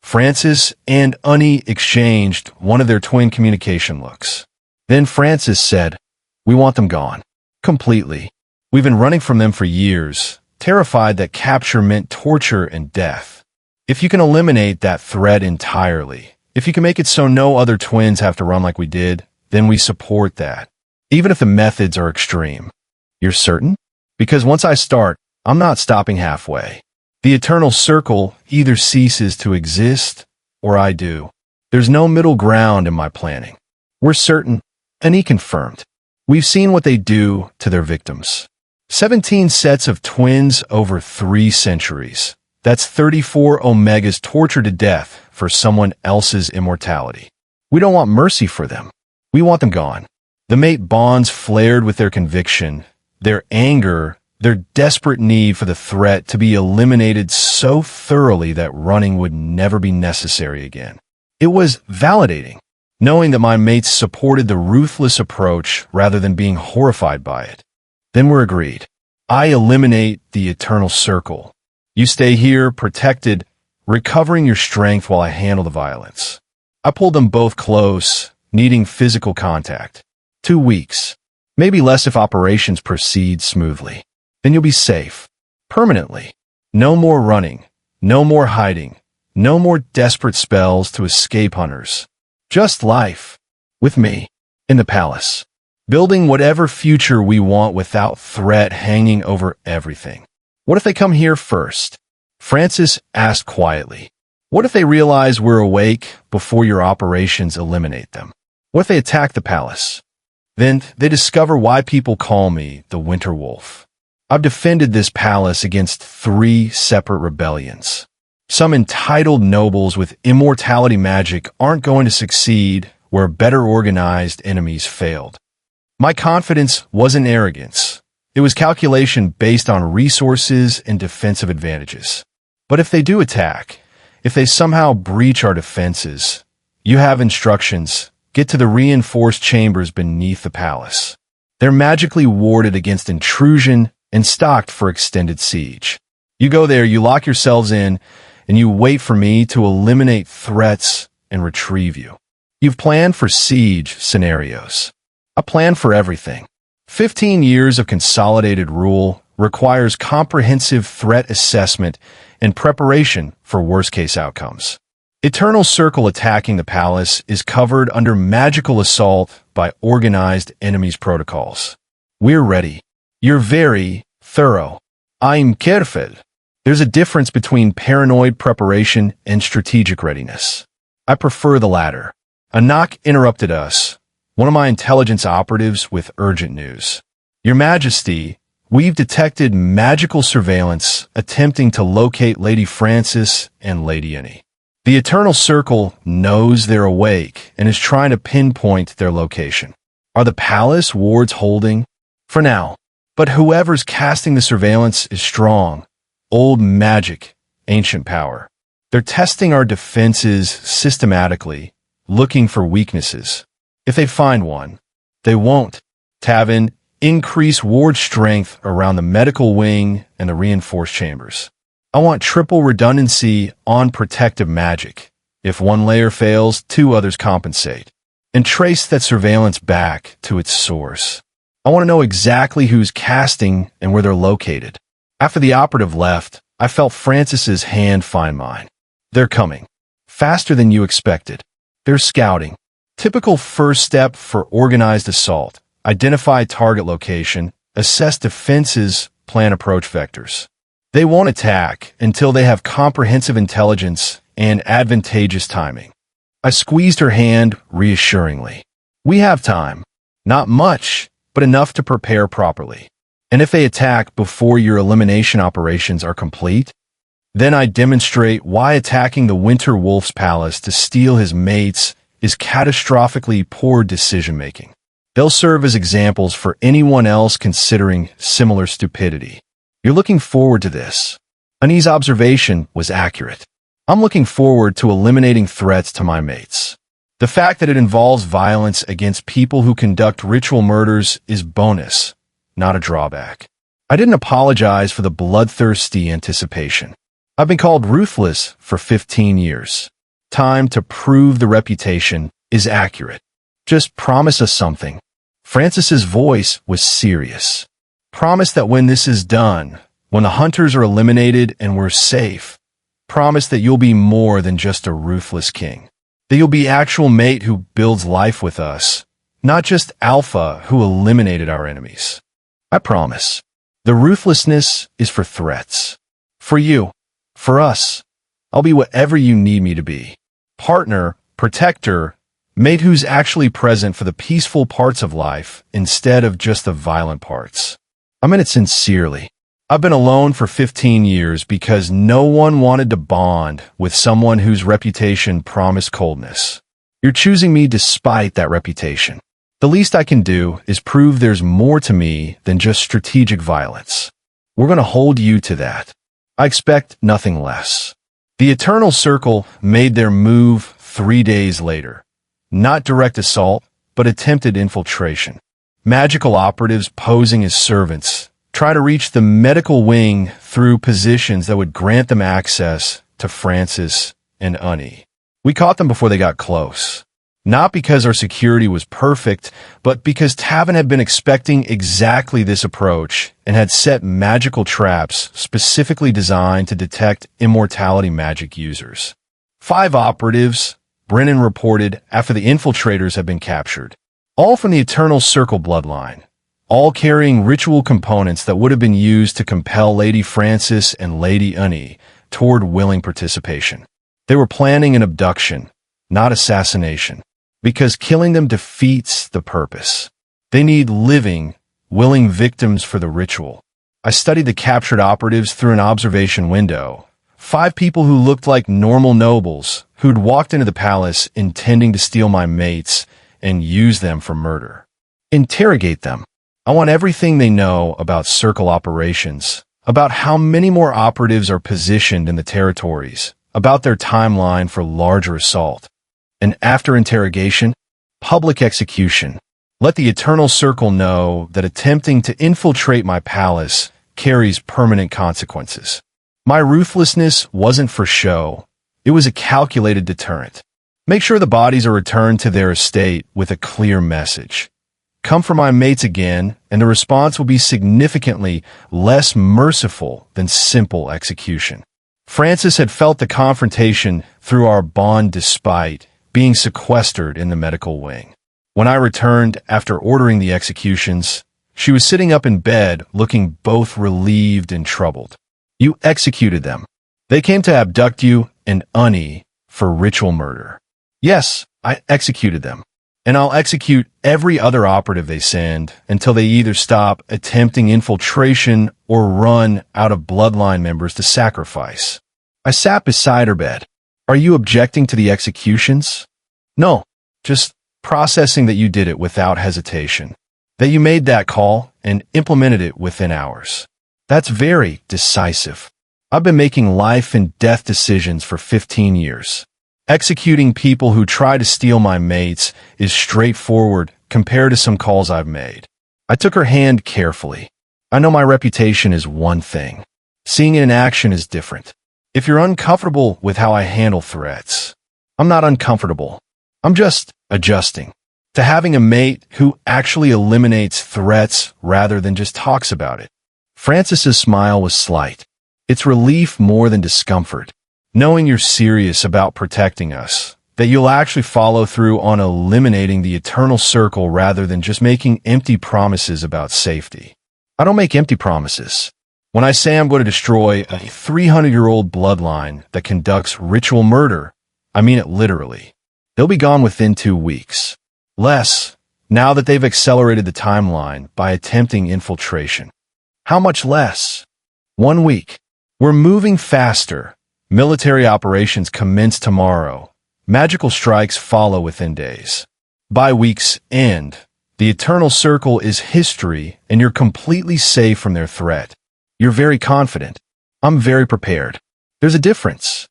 Speaker 1: Frances and Honey exchanged one of their twin communication looks. Then Frances said, "We want them gone. Completely. We've been running from them for years, terrified that capture meant torture and death. If you can eliminate that threat entirely, if you can make it so no other twins have to run like we did, then we support that, even if the methods are extreme." You're certain? Because once I start, I'm not stopping halfway. The eternal circle either ceases to exist, or I do. There's no middle ground in my planning. We're certain, and he confirmed. We've seen what they do to their victims. 17 sets of twins over 3 centuries. That's 34 Omegas tortured to death for someone else's immortality. We don't want mercy for them. We want them gone. The mate bonds flared with their conviction, their anger, their desperate need for the threat to be eliminated so thoroughly that running would never be necessary again. It was validating, knowing that my mates supported the ruthless approach rather than being horrified by it. Then we're agreed. I eliminate the eternal circle. You stay here, protected, recovering your strength while I handle the violence. I pulled them both close, needing physical contact. 2 weeks. Maybe less if operations proceed smoothly. Then you'll be safe. Permanently. No more running. No more hiding. No more desperate spells to escape hunters. Just life. With me. In the palace. Building whatever future we want without threat hanging over everything. What if they come here first? Frances asked quietly. What if they realize we're awake before your operations eliminate them? What if they attack the palace? Then they discover why people call me the Winter Wolf. I've defended this palace against 3 separate rebellions. Some entitled nobles with immortality magic aren't going to succeed where better organized enemies failed. My confidence wasn't arrogance. It was calculation based on resources and defensive advantages. But if they do attack, if they somehow breach our defenses, you have instructions. Get to the reinforced chambers beneath the palace. They're magically warded against intrusion and stocked for extended siege. You go there, you lock yourselves in, and you wait for me to eliminate threats and retrieve you. You've planned for siege scenarios. I plan for everything. 15 years of consolidated rule requires comprehensive threat assessment and preparation for worst-case outcomes. Eternal Circle attacking the palace is covered under magical assault by organized enemies protocols. We're ready. You're very thorough. I'm careful. There's a difference between paranoid preparation and strategic readiness. I prefer the latter. A knock interrupted us, one of my intelligence operatives with urgent news. Your Majesty, We've detected magical surveillance attempting to locate Lady Francis and Lady Annie. The Eternal Circle knows they're awake and is trying to pinpoint their location. Are the palace wards holding? For now. But whoever's casting the surveillance is strong. Old magic, ancient power. They're testing our defenses systematically, looking for weaknesses. If they find one, they won't. Tavin, increase ward strength around the medical wing and the reinforced chambers. I want triple redundancy on protective magic. If one layer fails, two others compensate. And trace that surveillance back to its source. I want to know exactly who's casting and where they're located. After the operative left, I felt Francis's hand find mine. They're coming. Faster than you expected. They're scouting. Typical first step for organized assault. Identify target location, assess defenses, plan approach vectors. They won't attack until they have comprehensive intelligence and advantageous timing. I squeezed her hand reassuringly. We have time. Not much, but enough to prepare properly. And if they attack before your elimination operations are complete, then I demonstrate why attacking the Winter Wolf's palace to steal his mates is catastrophically poor decision-making. They'll serve as examples for anyone else considering similar stupidity. You're looking forward to this. Annie's observation was accurate. I'm looking forward to eliminating threats to my mates. The fact that it involves violence against people who conduct ritual murders is bonus, not a drawback. I didn't apologize for the bloodthirsty anticipation. I've been called ruthless for 15 years. Time to prove the reputation is accurate. Just promise us something. Francis's voice was serious. Promise that when this is done, when the hunters are eliminated and we're safe, promise that you'll be more than just a ruthless king. That you'll be actual mate who builds life with us, not just alpha who eliminated our enemies. I promise. The ruthlessness is for threats. For you. For us. I'll be whatever you need me to be. Partner, protector, mate who's actually present for the peaceful parts of life instead of just the violent parts. I meant it sincerely. I've been alone for 15 years because no one wanted to bond with someone whose reputation promised coldness. You're choosing me despite that reputation. The least I can do is prove there's more to me than just strategic violence. We're going to hold you to that. I expect nothing less. The Eternal Circle made their move 3 days later. Not direct assault, but attempted infiltration. Magical operatives posing as servants try to reach the medical wing through positions that would grant them access to Francis and Annie. We caught them before they got close. Not because our security was perfect, but because Tavin had been expecting exactly this approach and had set magical traps specifically designed to detect immortality magic users. 5 operatives, Brennan reported after the infiltrators had been captured. All from the Eternal Circle bloodline. All carrying ritual components that would have been used to compel Lady Francis and Lady Annie toward willing participation. They were planning an abduction, not assassination, because killing them defeats the purpose. They need living, willing victims for the ritual. I studied the captured operatives through an observation window. 5 people who looked like normal nobles who'd walked into the palace intending to steal my mates and use them for murder. Interrogate them. I want everything they know about circle operations, about how many more operatives are positioned in the territories, about their timeline for larger assault. And after interrogation, public execution. Let the Eternal Circle know that attempting to infiltrate my palace carries permanent consequences. My ruthlessness wasn't for show. It was a calculated deterrent. Make sure the bodies are returned to their estate with a clear message. Come for my mates again, and the response will be significantly less merciful than simple execution. Francis had felt the confrontation through our bond despite being sequestered in the medical wing. When I returned after ordering the executions, she was sitting up in bed looking both relieved and troubled. You executed them. They came to abduct you and Annie for ritual murder. Yes, I executed them. and I'll execute every other operative they send until they either stop attempting infiltration or run out of bloodline members to sacrifice. I sat beside her bed. Are you objecting to the executions? No, just processing that you did it without hesitation. That you made that call and implemented it within hours. That's very decisive. I've been making life and death decisions for 15 years. Executing people who try to steal my mates is straightforward compared to some calls I've made. I took her hand carefully. I know my reputation is one thing. Seeing it in action is different. If you're uncomfortable with how I handle threats, I'm not uncomfortable. I'm just adjusting to having a mate who actually eliminates threats rather than just talks about it. Francis's smile was slight. It's relief more than discomfort. Knowing you're serious about protecting us, that you'll actually follow through on eliminating the eternal circle rather than just making empty promises about safety. I don't make empty promises. When I say I'm going to destroy a 300-year-old bloodline that conducts ritual murder, I mean it literally. They'll be gone within 2 weeks. Less, now that they've accelerated the timeline by attempting infiltration. How much less? 1 week. We're moving faster. Military operations commence tomorrow. Magical strikes follow within days. By week's end, the Eternal Circle is history and you're completely safe from their threat. You're very confident. I'm very prepared. There's a difference.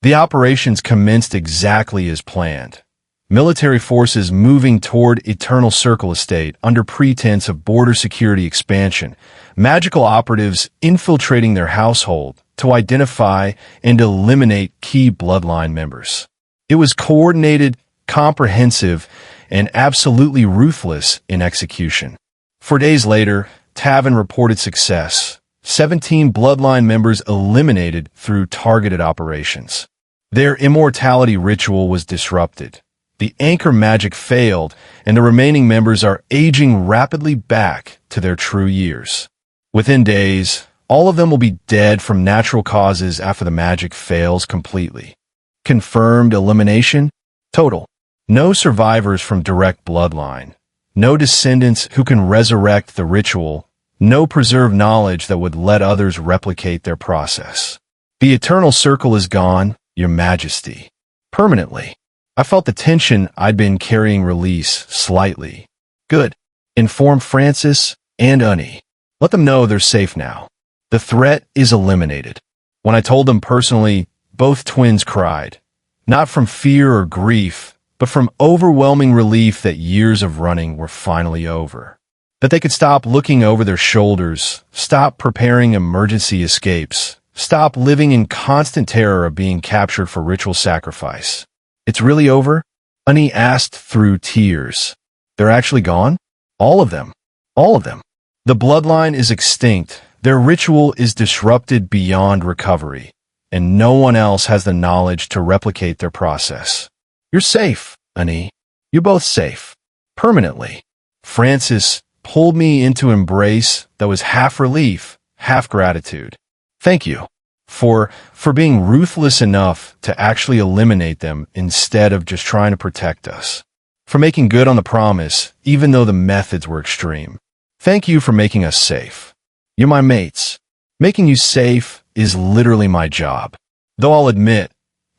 Speaker 1: The operations commenced exactly as planned. Military forces moving toward Eternal Circle Estate under pretense of border security expansion. Magical operatives infiltrating their household to identify and eliminate key bloodline members. It was coordinated, comprehensive, and absolutely ruthless in execution. 4 days later, Tavin reported success. 17 bloodline members eliminated through targeted operations. Their immortality ritual was disrupted. The anchor magic failed, and the remaining members are aging rapidly back to their true years. Within days, all of them will be dead from natural causes after the magic fails completely. Confirmed elimination? Total. No survivors from direct bloodline. No descendants who can resurrect the ritual. No preserved knowledge that would let others replicate their process. The Eternal Circle is gone, Your Majesty. Permanently. I felt the tension I'd been carrying release slightly. Good. Inform Francis and Unnie. Let them know they're safe now. The threat is eliminated. When I told them personally, both twins cried. Not from fear or grief, but from overwhelming relief that years of running were finally over. That they could stop looking over their shoulders, stop preparing emergency escapes, stop living in constant terror of being captured for ritual sacrifice. It's really over? Unnie asked through tears. They're actually gone? All of them. All of them. The bloodline is extinct. Their ritual is disrupted beyond recovery, and no one else has the knowledge to replicate their process. You're safe, Unnie. You're both safe. Permanently. Francis pulled me into an embrace that was half relief, half gratitude. Thank you. For being ruthless enough to actually eliminate them instead of just trying to protect us. For making good on the promise, even though the methods were extreme. Thank you for making us safe. You're my mates. Making you safe is literally my job. Though I'll admit,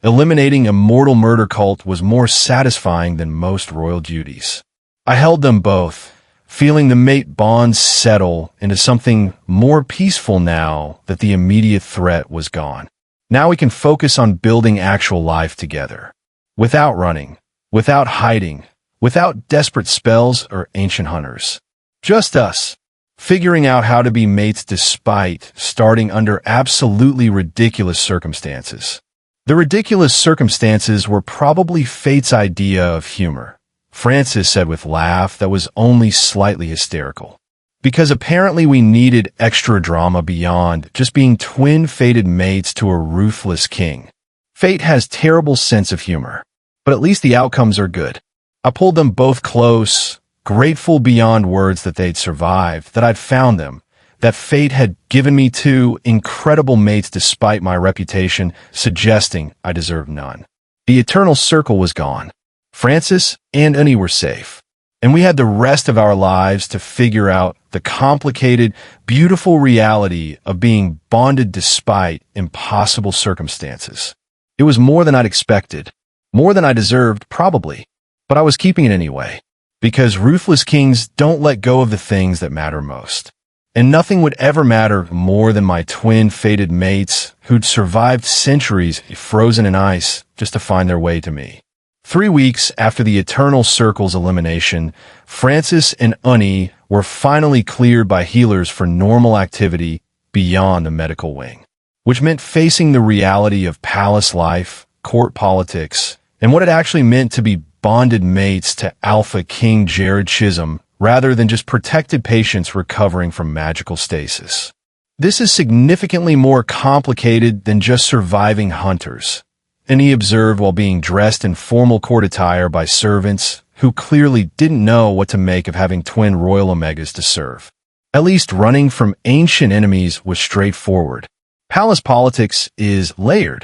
Speaker 1: eliminating a mortal murder cult was more satisfying than most royal duties. I held them both, feeling the mate bonds settle into something more peaceful now that the immediate threat was gone. Now we can focus on building actual life together. Without running, without hiding, without desperate spells or ancient hunters. Just us, figuring out how to be mates despite starting under absolutely ridiculous circumstances. The ridiculous circumstances were probably fate's idea of humor. Francis said with a laugh that was only slightly hysterical. Because apparently we needed extra drama beyond just being twin-fated mates to a ruthless king. Fate has terrible sense of humor, but at least the outcomes are good. I pulled them both close, grateful beyond words that they'd survived, that I'd found them, that fate had given me two incredible mates despite my reputation suggesting I deserved none. The Eternal Circle was gone. Francis and Annie were safe, and we had the rest of our lives to figure out the complicated, beautiful reality of being bonded despite impossible circumstances. It was more than I'd expected, more than I deserved, probably, but I was keeping it anyway, because ruthless kings don't let go of the things that matter most. And nothing would ever matter more than my twin fated mates who'd survived centuries frozen in ice just to find their way to me. 3 weeks after the Eternal Circle's elimination, Francis and Annie were finally cleared by healers for normal activity beyond the medical wing, which meant facing the reality of palace life, court politics, and what it actually meant to be bonded mates to Alpha King Jared Chisholm rather than just protected patients recovering from magical stasis. This is significantly more complicated than just surviving hunters, and he observed while being dressed in formal court attire by servants who clearly didn't know what to make of having twin royal omegas to serve. At least running from ancient enemies was straightforward. Palace politics is layered.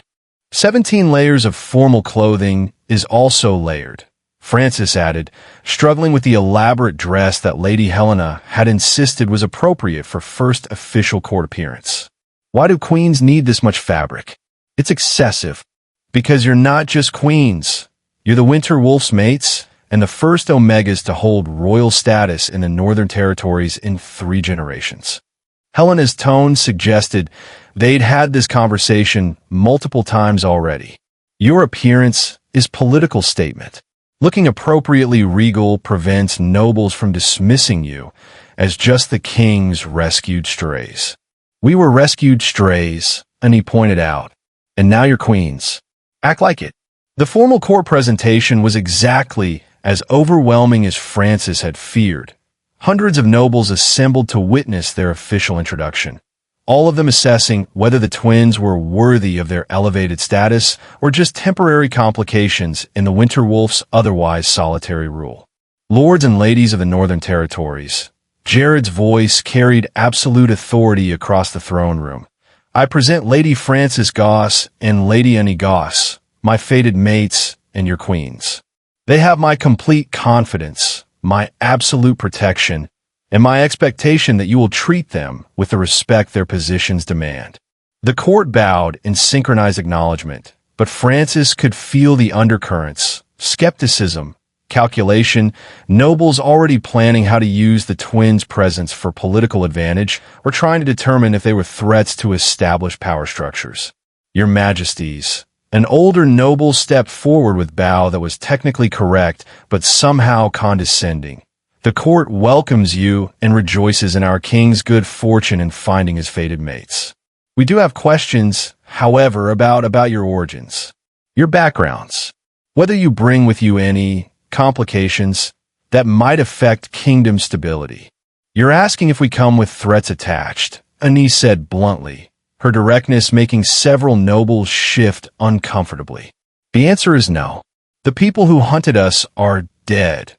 Speaker 1: 17 layers of formal clothing is also layered, Francis added, struggling with the elaborate dress that Lady Helena had insisted was appropriate for first official court appearance. Why do queens need this much fabric? It's excessive. Because you're not just queens. You're the Winter Wolf's mates and the first Omegas to hold royal status in the Northern Territories in 3 generations. Helena's tone suggested they'd had this conversation multiple times already. Your appearance is political statement. Looking appropriately regal prevents nobles from dismissing you as just the king's rescued strays. We were rescued strays, and he pointed out, and now you're queens. Act like it. The formal court presentation was exactly as overwhelming as Francis had feared. Hundreds of nobles assembled to witness their official introduction, all of them assessing whether the twins were worthy of their elevated status or just temporary complications in the Winter Wolf's otherwise solitary rule. Lords and ladies of the Northern Territories, Jared's voice carried absolute authority across the throne room. I present Lady Frances Goss and Lady Annie Goss, my fated mates and your queens. They have my complete confidence, my absolute protection, and my expectation that you will treat them with the respect their positions demand. The court bowed in synchronized acknowledgement, but Francis could feel the undercurrents, skepticism, calculation, nobles already planning how to use the twins' presence for political advantage or trying to determine if they were threats to established power structures. Your Majesties, an older noble stepped forward with bow that was technically correct but somehow condescending. The court welcomes you and rejoices in our king's good fortune in finding his fated mates. We do have questions, however, about your origins, your backgrounds, whether you bring with you any complications that might affect kingdom stability. You're asking if we come with threats attached, Annie said bluntly, her directness making several nobles shift uncomfortably. The answer is no. The people who hunted us are dead,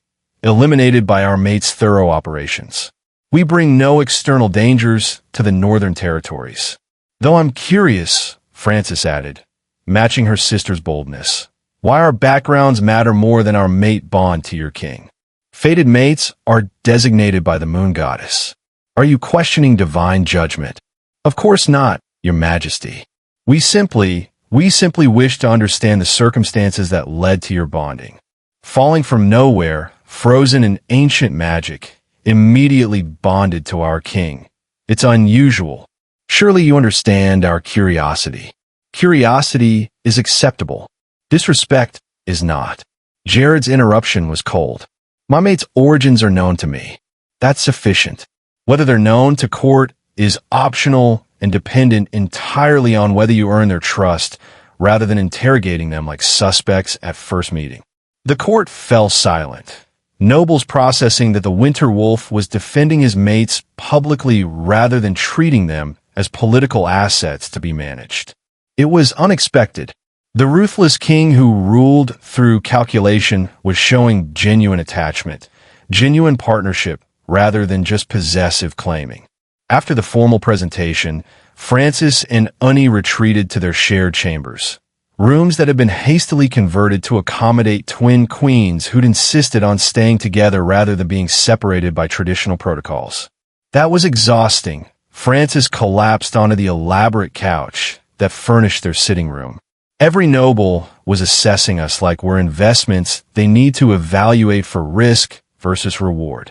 Speaker 1: eliminated by our mates' thorough operations. We bring no external dangers to the Northern Territories. Though I'm curious, Francis added, matching her sister's boldness, why our backgrounds matter more than our mate bond to your king. Fated mates are designated by the moon goddess. Are you questioning divine judgment? Of course not, your majesty. We simply wish to understand the circumstances that led to your bonding. Falling from nowhere, frozen in ancient magic, immediately bonded to our king. It's unusual. Surely you understand our curiosity. Curiosity is acceptable. Disrespect is not. Jared's interruption was cold. My mate's origins are known to me. That's sufficient. Whether they're known to court is optional and dependent entirely on whether you earn their trust rather than interrogating them like suspects at first meeting. The court fell silent. Nobles processing that the Winter Wolf was defending his mates publicly rather than treating them as political assets to be managed. It was unexpected. The ruthless king who ruled through calculation was showing genuine attachment, genuine partnership, rather than just possessive claiming. After the formal presentation, Francis and Annie retreated to their shared chambers, rooms that had been hastily converted to accommodate twin queens who'd insisted on staying together rather than being separated by traditional protocols. That was exhausting. Frances collapsed onto the elaborate couch that furnished their sitting room. Every noble was assessing us like we're investments they need to evaluate for risk versus reward.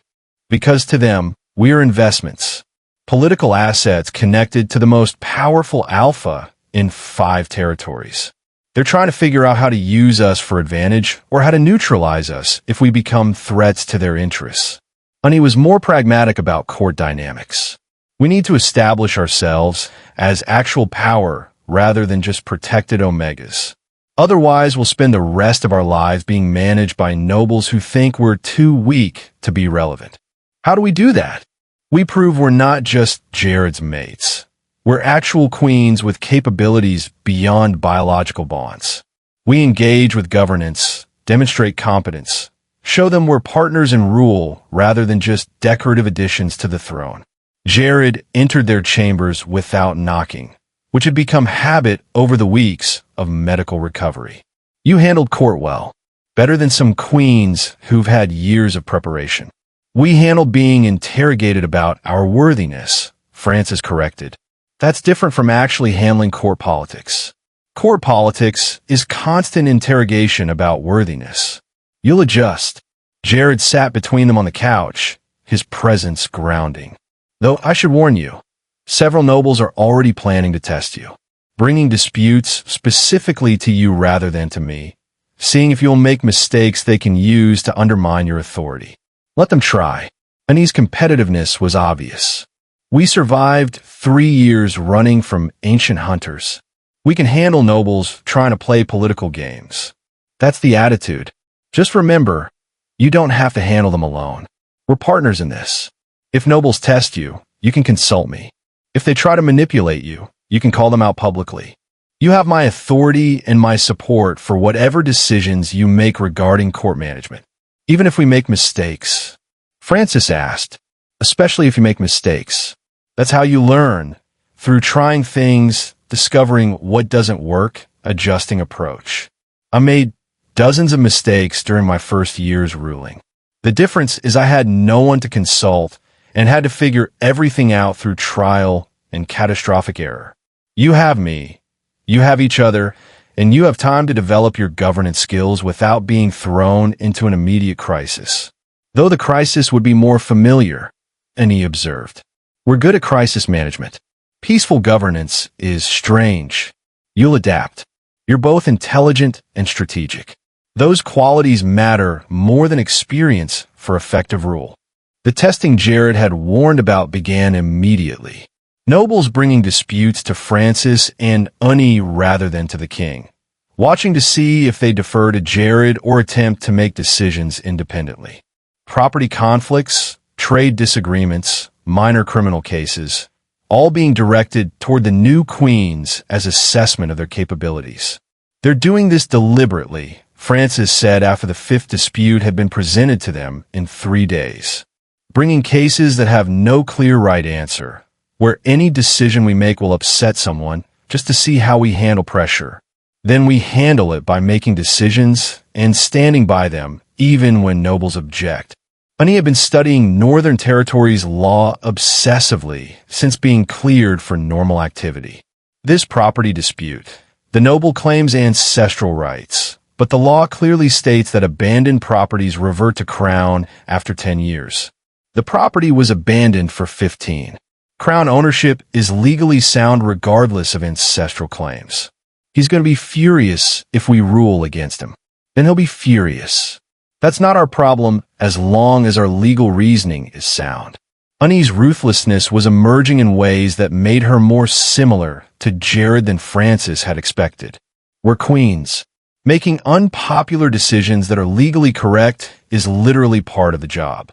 Speaker 1: Because to them, we are investments, political assets connected to the most powerful alpha in 5 territories. They're trying to figure out how to use us for advantage or how to neutralize us if we become threats to their interests. And he was more pragmatic about court dynamics. We need to establish ourselves as actual power rather than just protected omegas. Otherwise, we'll spend the rest of our lives being managed by nobles who think we're too weak to be relevant. How do we do that? We prove we're not just Jared's mates. We're actual queens with capabilities beyond biological bonds. We engage with governance, demonstrate competence, show them we're partners in rule rather than just decorative additions to the throne. Jared entered their chambers without knocking, which had become habit over the weeks of medical recovery. You handled court well, better than some queens who've had years of preparation. We handled being interrogated about our worthiness, Frances corrected. That's different from actually handling court politics. Court politics is constant interrogation about worthiness. You'll adjust. Jared sat between them on the couch, his presence grounding. Though I should warn you, several nobles are already planning to test you, bringing disputes specifically to you rather than to me, seeing if you'll make mistakes they can use to undermine your authority. Let them try. Annie's competitiveness was obvious. We survived 3 years running from ancient hunters. We can handle nobles trying to play political games. That's the attitude. Just remember, you don't have to handle them alone. We're partners in this. If nobles test you, you can consult me. If they try to manipulate you, you can call them out publicly. You have my authority and my support for whatever decisions you make regarding court management. Even if we make mistakes. Frances asked, especially if you make mistakes. That's how you learn, through trying things, discovering what doesn't work, adjusting approach. I made dozens of mistakes during my first year's ruling. The difference is I had no one to consult and had to figure everything out through trial and catastrophic error. You have me, you have each other, and you have time to develop your governance skills without being thrown into an immediate crisis. Though the crisis would be more familiar, and he observed. We're good at crisis management. Peaceful governance is strange. You'll adapt. You're both intelligent and strategic. Those qualities matter more than experience for effective rule. The testing Jared had warned about began immediately. Nobles bringing disputes to Frances and Unnie rather than to the king, watching to see if they defer to Jared or attempt to make decisions independently. Property conflicts, trade disagreements, minor criminal cases, all being directed toward the new queens as assessment of their capabilities. They're doing this deliberately, Frances said after the 5th dispute had been presented to them in 3 days. Bringing cases that have no clear right answer, where any decision we make will upset someone, just to see how we handle pressure. Then we handle it by making decisions and standing by them, even when nobles object. Unnie had been studying Northern Territory's law obsessively since being cleared for normal activity. This property dispute, the noble claims ancestral rights, but the law clearly states that abandoned properties revert to Crown after 10 years. The property was abandoned for 15. Crown ownership is legally sound regardless of ancestral claims. He's going to be furious if we rule against him. Then he'll be furious. That's not our problem as long as our legal reasoning is sound. Unnie's ruthlessness was emerging in ways that made her more similar to Jared than Frances had expected. We're queens. Making unpopular decisions that are legally correct is literally part of the job.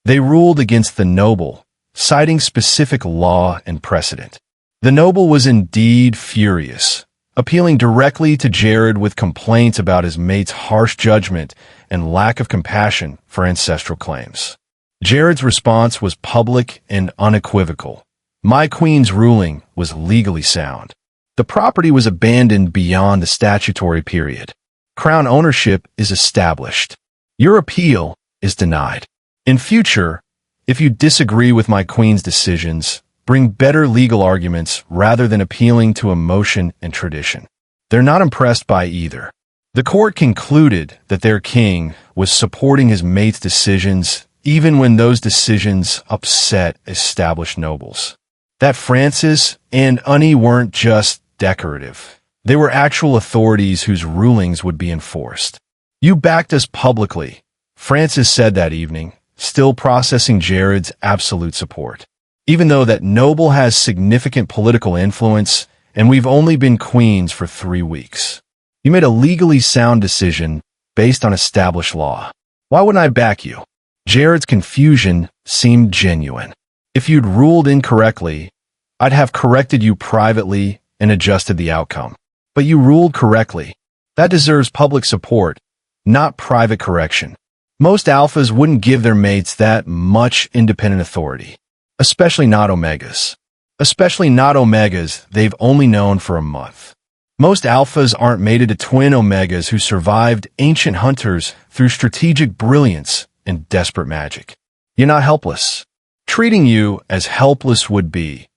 Speaker 1: They ruled against the noble, citing specific law and precedent. The noble was indeed furious, appealing directly to Jared with complaints about his mate's harsh judgment and lack of compassion for ancestral claims. Jared's response was public and unequivocal. My queen's ruling was legally sound. The property was abandoned beyond the statutory period. Crown ownership is established. Your appeal is denied. In future, if you disagree with my queen's decisions, bring better legal arguments rather than appealing to emotion and tradition. They're not impressed by either. The court concluded that their king was supporting his mate's decisions even when those decisions upset established nobles. That Francis and Annie weren't just decorative. They were actual authorities whose rulings would be enforced. You backed us publicly, Francis said that evening, still processing Jared's absolute support. Even though that noble has significant political influence and we've only been queens for 3 weeks. You made a legally sound decision based on established law. Why wouldn't I back you? Jared's confusion seemed genuine. If you'd ruled incorrectly, I'd have corrected you privately and adjusted the outcome. But you ruled correctly. That deserves public support, not private correction. Most alphas wouldn't give their mates that much independent authority. Especially not omegas. Especially not omegas they've only known for a month. Most alphas aren't mated to twin omegas who survived ancient hunters through strategic brilliance and desperate magic. You're not helpless. Treating you as helpless would be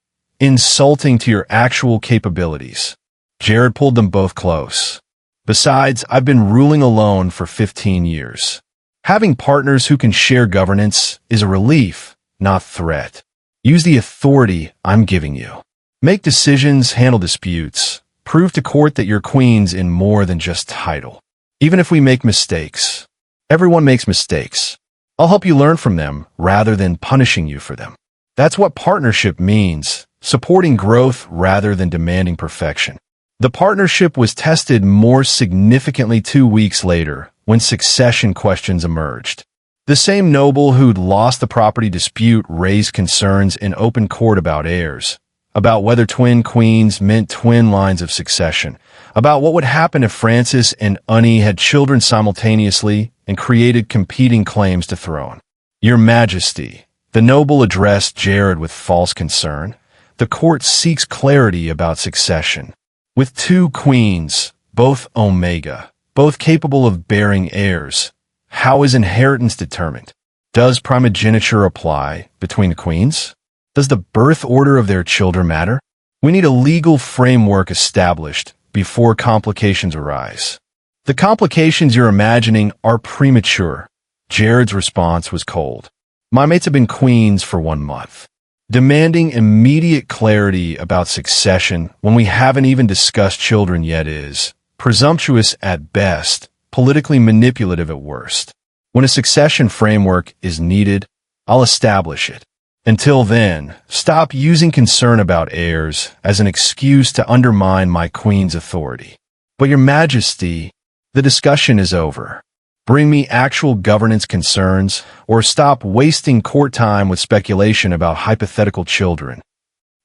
Speaker 1: insulting to your actual capabilities. Jared pulled them both close. Besides, I've been ruling alone for 15 years. Having partners who can share governance is a relief, not threat. Use the authority I'm giving you. Make decisions, handle disputes. Prove to court that you're queens in more than just title. Even if we make mistakes. Everyone makes mistakes. I'll help you learn from them rather than punishing you for them. That's what partnership means, supporting growth rather than demanding perfection. The partnership was tested more significantly 2 weeks later when succession questions emerged. The same noble who'd lost the property dispute raised concerns in open court about heirs, about whether twin queens meant twin lines of succession, about what would happen if Francis and Annie had children simultaneously and created competing claims to throne. Your Majesty, the noble addressed Jared with false concern. The court seeks clarity about succession. With 2 queens, both omega, both capable of bearing heirs, how is inheritance determined? Does primogeniture apply between the queens? Does the birth order of their children matter? We need a legal framework established before complications arise. The complications you're imagining are premature. Jared's response was cold. My mates have been queens for 1 month. Demanding immediate clarity about succession when we haven't even discussed children yet is presumptuous at best, politically manipulative at worst. When a succession framework is needed, I'll establish it. Until then, stop using concern about heirs as an excuse to undermine my queen's authority. But Your Majesty, the discussion is over. Bring me actual governance concerns, or stop wasting court time with speculation about hypothetical children.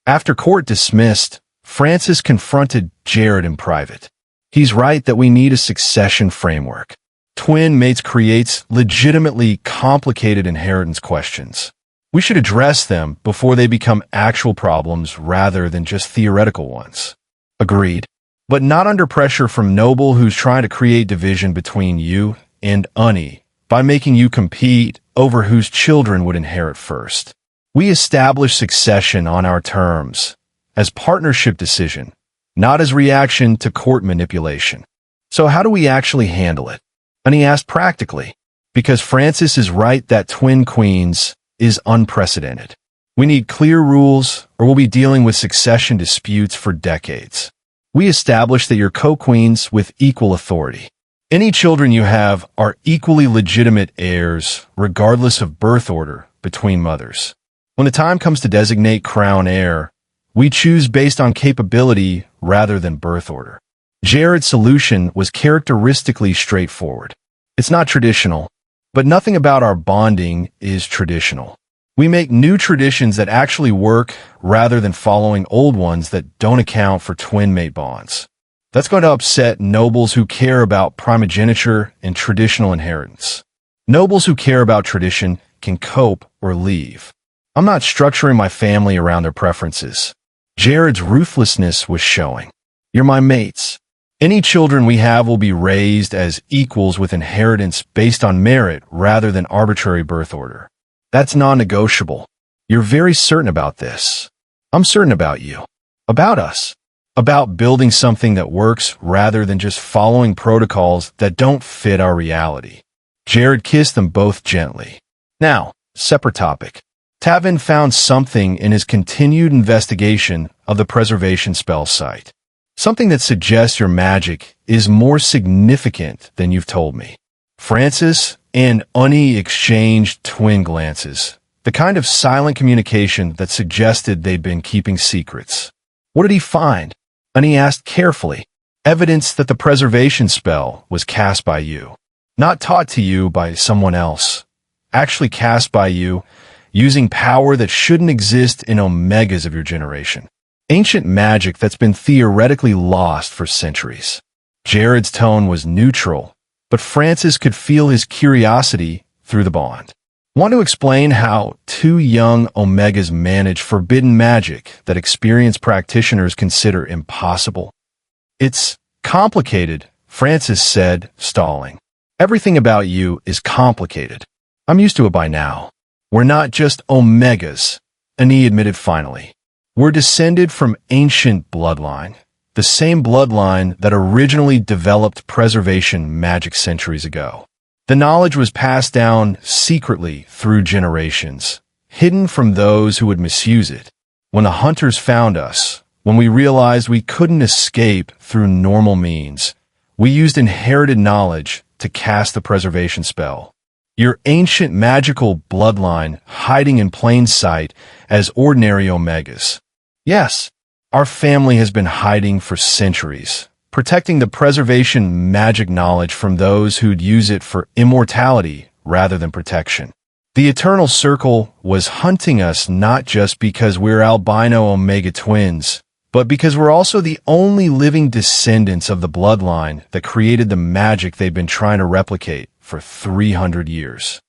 Speaker 1: After court dismissed, Francis confronted Jared in private. He's right that we need a succession framework. Twin mates creates legitimately complicated inheritance questions. We should address them before they become actual problems rather than just theoretical ones. Agreed. But not under pressure from Noble, who's trying to create division between you and Annie by making you compete over whose children would inherit first. We establish succession on our terms, as partnership decision, not as reaction to court manipulation. So how do we actually handle it? Annie asked practically, because Francis is right that twin queens is unprecedented. We need clear rules or we'll be dealing with succession disputes for decades. We establish that you're co-queens with equal authority. Any children you have are equally legitimate heirs, regardless of birth order between mothers. When the time comes to designate crown heir, we choose based on capability rather than birth order. Jared's solution was characteristically straightforward. It's not traditional, but nothing about our bonding is traditional. We make new traditions that actually work rather than following old ones that don't account for twin mate bonds. That's going to upset nobles who care about primogeniture and traditional inheritance. Nobles who care about tradition can cope or leave. I'm not structuring my family around their preferences. Jared's ruthlessness was showing. You're my mates. Any children we have will be raised as equals with inheritance based on merit rather than arbitrary birth order. That's non-negotiable. You're very certain about this. I'm certain about you. About us. About building something that works rather than just following protocols that don't fit our reality. Jared kissed them both gently. Now, separate topic. Tavin found something in his continued investigation of the preservation spell site. Something that suggests your magic is more significant than you've told me. Francis and Unnie exchanged twin glances, the kind of silent communication that suggested they'd been keeping secrets. What did he find? Unnie asked carefully. Evidence that the preservation spell was cast by you. Not taught to you by someone else. Actually cast by you, using power that shouldn't exist in omegas of your generation. Ancient magic that's been theoretically lost for centuries. Jared's tone was neutral, but Francis could feel his curiosity through the bond. Want to explain how two young omegas manage forbidden magic that experienced practitioners consider impossible? It's complicated, Francis said, stalling. Everything about you is complicated. I'm used to it by now. We're not just omegas, Annie admitted finally. We're descended from ancient bloodline, the same bloodline that originally developed preservation magic centuries ago. The knowledge was passed down secretly through generations, hidden from those who would misuse it. When the hunters found us, when we realized we couldn't escape through normal means, we used inherited knowledge to cast the preservation spell. Your ancient magical bloodline hiding in plain sight as ordinary omegas. Yes, our family has been hiding for centuries, protecting the preservation magic knowledge from those who'd use it for immortality rather than protection. The Eternal Circle was hunting us not just because we're albino omega twins, but because we're also the only living descendants of the bloodline that created the magic they've been trying to replicate for 300 years.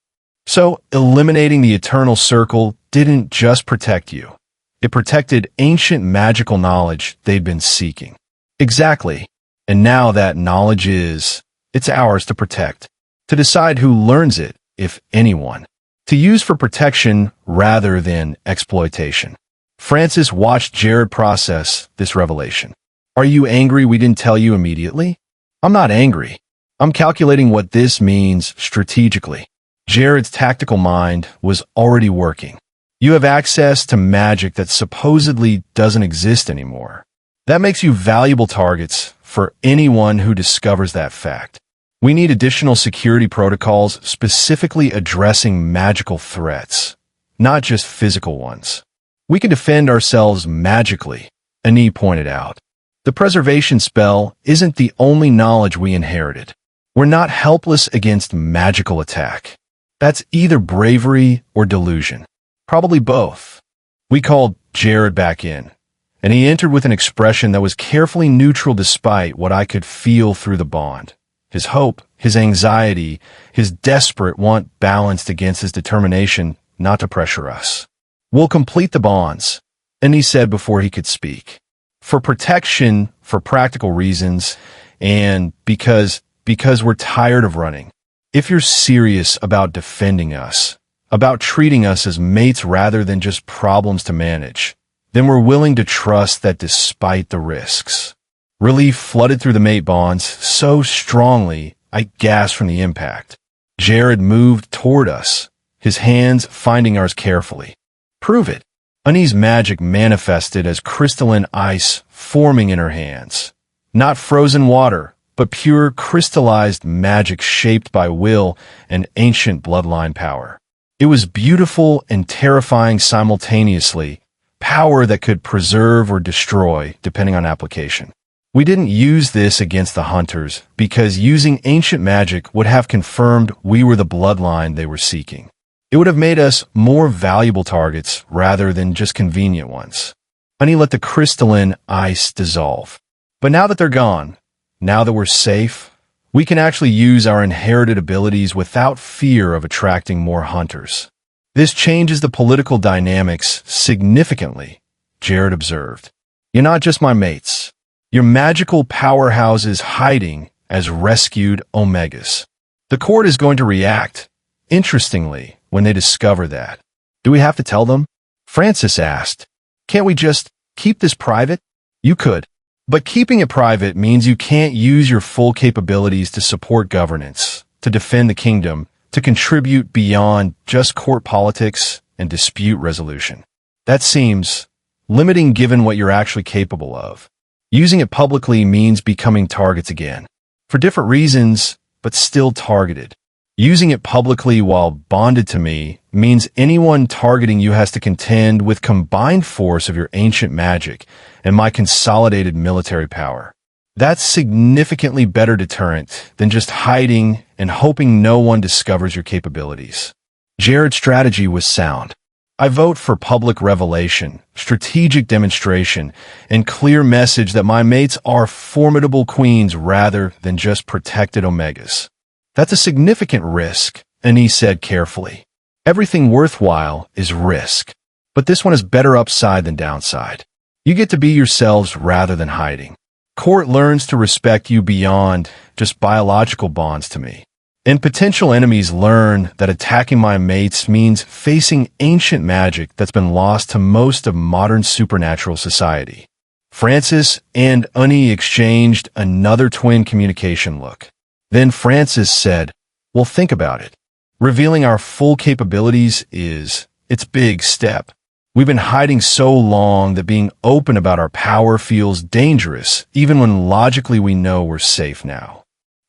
Speaker 1: So, eliminating the Eternal Circle didn't just protect you. It protected ancient magical knowledge they'd been seeking. Exactly. And now that knowledge it's ours to protect. To decide who learns it, if anyone. To use for protection rather than exploitation. Francis watched Jared process this revelation. Are you angry we didn't tell you immediately? I'm not angry. I'm calculating what this means strategically. Jared's tactical mind was already working. You have access to magic that supposedly doesn't exist anymore. That makes you valuable targets for anyone who discovers that fact. We need additional security protocols specifically addressing magical threats, not just physical ones. We can defend ourselves magically, Annie pointed out. The preservation spell isn't the only knowledge we inherited. We're not helpless against magical attack. That's either bravery or delusion. Probably both. We called Jared back in, and he entered with an expression that was carefully neutral despite what I could feel through the bond. His hope, his anxiety, his desperate want balanced against his determination not to pressure us. We'll complete the bonds, and he said before he could speak. For protection, for practical reasons, and because we're tired of running. If you're serious about defending us, about treating us as mates rather than just problems to manage, then we're willing to trust that despite the risks. Relief flooded through the mate bonds so strongly I gasped from the impact. Jared moved toward us, his hands finding ours carefully. Prove it. Annie's magic manifested as crystalline ice forming in her hands. Not frozen water, but pure crystallized magic shaped by will and ancient bloodline power. It was beautiful and terrifying simultaneously, power that could preserve or destroy depending on application. We didn't use this against the hunters because using ancient magic would have confirmed we were the bloodline they were seeking. It would have made us more valuable targets rather than just convenient ones. Annie let the crystalline ice dissolve. But now that they're gone, now that we're safe, we can actually use our inherited abilities without fear of attracting more hunters. This changes the political dynamics significantly, Jared observed. You're not just my mates. Your magical powerhouse is hiding as rescued Omegas. The court is going to react, interestingly, when they discover that. Do we have to tell them? Francis asked. Can't we just keep this private? You could. But keeping it private means you can't use your full capabilities to support governance, to defend the kingdom, to contribute beyond just court politics and dispute resolution. That seems limiting given what you're actually capable of. Using it publicly means becoming targets again. For different reasons, but still targeted. Using it publicly while bonded to me means anyone targeting you has to contend with combined force of your ancient magic and my consolidated military power. That's significantly better deterrent than just hiding and hoping no one discovers your capabilities. Jared's strategy was sound. I vote for public revelation, strategic demonstration, and clear message that my mates are formidable queens rather than just protected Omegas. That's a significant risk, Annie said carefully. Everything worthwhile is risk, but this one is better upside than downside. You get to be yourselves rather than hiding. Court learns to respect you beyond just biological bonds to me. And potential enemies learn that attacking my mates means facing ancient magic that's been lost to most of modern supernatural society. Francis and Annie exchanged another twin communication look. Then Francis said, well, think about it. Revealing our full capabilities it's big step. We've been hiding so long that being open about our power feels dangerous, even when logically we know we're safe now.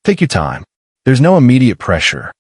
Speaker 1: Take your time. There's no immediate pressure.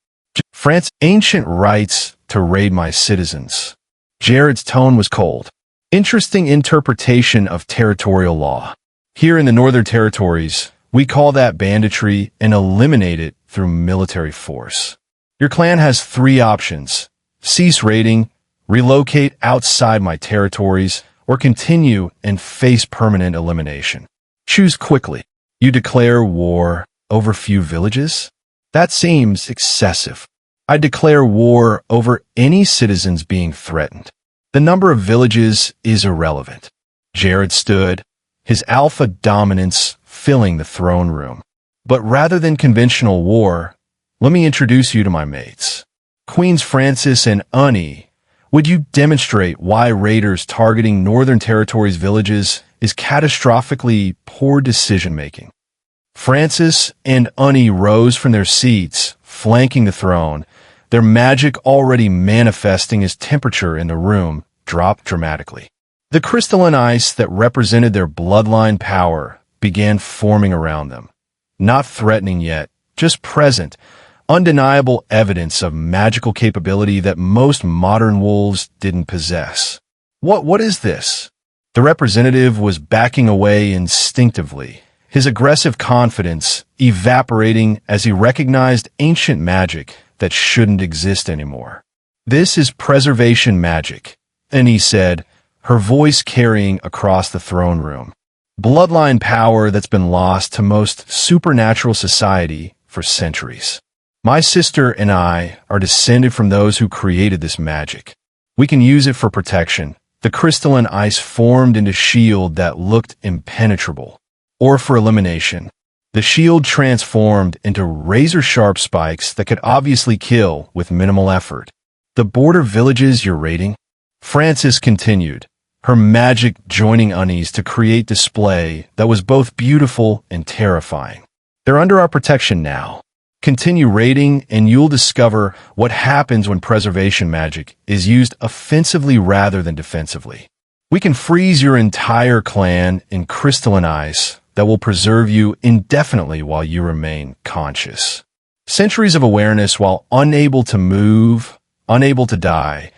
Speaker 1: France ancient rights to raid my citizens. Jared's tone was cold. Interesting interpretation of territorial law. Here in the Northern Territories, we call that banditry and eliminate it through military force. Your clan has 3 options. Cease raiding, relocate outside my territories, or continue and face permanent elimination. Choose quickly. You declare war over few villages? That seems excessive. I declare war over any citizens being threatened. The number of villages is irrelevant. Jared stood, his alpha dominance filling the throne room. But rather than conventional war, let me introduce you to my mates. Queens Francis and Annie, would you demonstrate why raiders targeting Northern Territories villages is catastrophically poor decision-making? Francis and Annie rose from their seats, flanking the throne, their magic already manifesting as temperature in the room dropped dramatically. The crystalline ice that represented their bloodline power began forming around them. Not threatening yet, just present, undeniable evidence of magical capability that most modern wolves didn't possess. What is this? The representative was backing away instinctively, his aggressive confidence evaporating as he recognized ancient magic that shouldn't exist anymore. This is preservation magic, Annie said, her voice carrying across the throne room. Bloodline power that's been lost to most supernatural society for centuries. My sister and I are descended from those who created this magic. We can use it for protection. The crystalline ice formed into shield that looked impenetrable. Or for elimination. The shield transformed into razor-sharp spikes that could obviously kill with minimal effort. The border villages you're raiding? Francis continued, her magic joining Annie's to create display that was both beautiful and terrifying. They're under our protection now. Continue raiding and you'll discover what happens when preservation magic is used offensively rather than defensively. We can freeze your entire clan in crystalline ice that will preserve you indefinitely while you remain conscious. Centuries of awareness while unable to move, unable to die,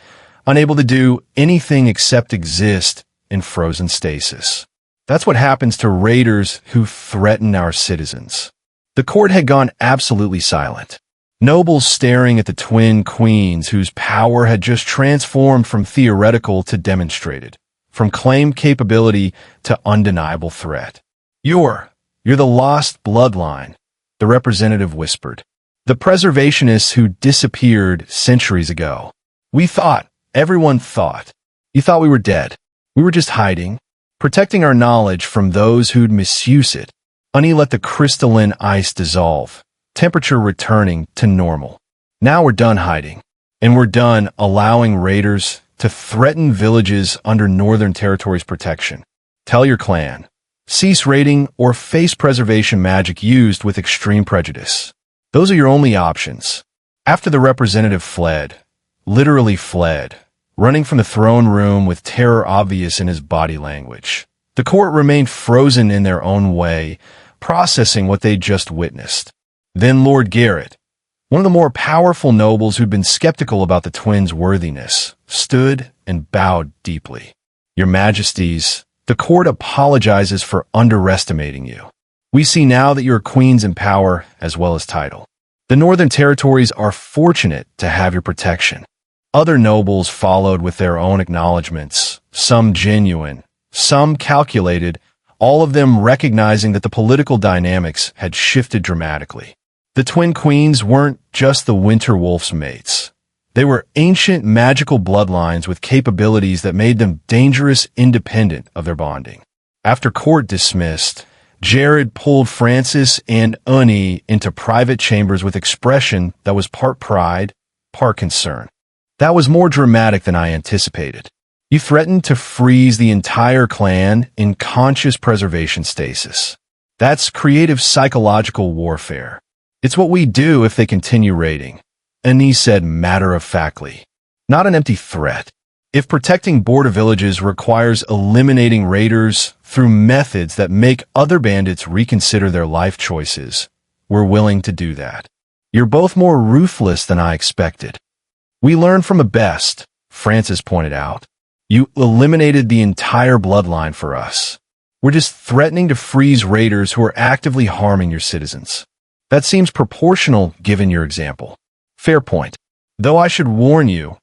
Speaker 1: unable to do anything except exist in frozen stasis. That's what happens to raiders who threaten our citizens. The court had gone absolutely silent. Nobles staring at the twin queens whose power had just transformed from theoretical to demonstrated, from claimed capability to undeniable threat. You're the lost bloodline, the representative whispered. The preservationists who disappeared centuries ago. We thought, everyone thought. You thought we were dead. We were just hiding, protecting our knowledge from those who'd misuse it. Ani let the crystalline ice dissolve, temperature returning to normal. Now we're done hiding, and we're done allowing raiders to threaten villages under Northern Territory's protection. Tell your clan. Cease raiding or face preservation magic used with extreme prejudice. Those are your only options. After the representative fled, literally fled, running from the throne room with terror obvious in his body language, the court remained frozen in their own way, processing what they'd just witnessed. Then Lord Garrett, one of the more powerful nobles who'd been skeptical about the twins' worthiness, stood and bowed deeply. Your Majesties, the court apologizes for underestimating you. We see now that you are queens in power as well as title. The Northern Territories are fortunate to have your protection. Other nobles followed with their own acknowledgments, some genuine, some calculated, all of them recognizing that the political dynamics had shifted dramatically. The twin queens weren't just the Winter Wolf's mates. They were ancient magical bloodlines with capabilities that made them dangerous independent of their bonding. After court dismissed, Jared pulled Francis and Ani into private chambers with expression that was part pride, part concern. That was more dramatic than I anticipated. You threatened to freeze the entire clan in conscious preservation stasis. That's creative psychological warfare. It's what we do if they continue raiding. Ani said matter-of-factly. Not an empty threat. If protecting border villages requires eliminating raiders through methods that make other bandits reconsider their life choices, we're willing to do that. You're both more ruthless than I expected. We learn from the best, Francis pointed out. You eliminated the entire bloodline for us. We're just threatening to freeze raiders who are actively harming your citizens. That seems proportional given your example. Fair point. Though I should warn you,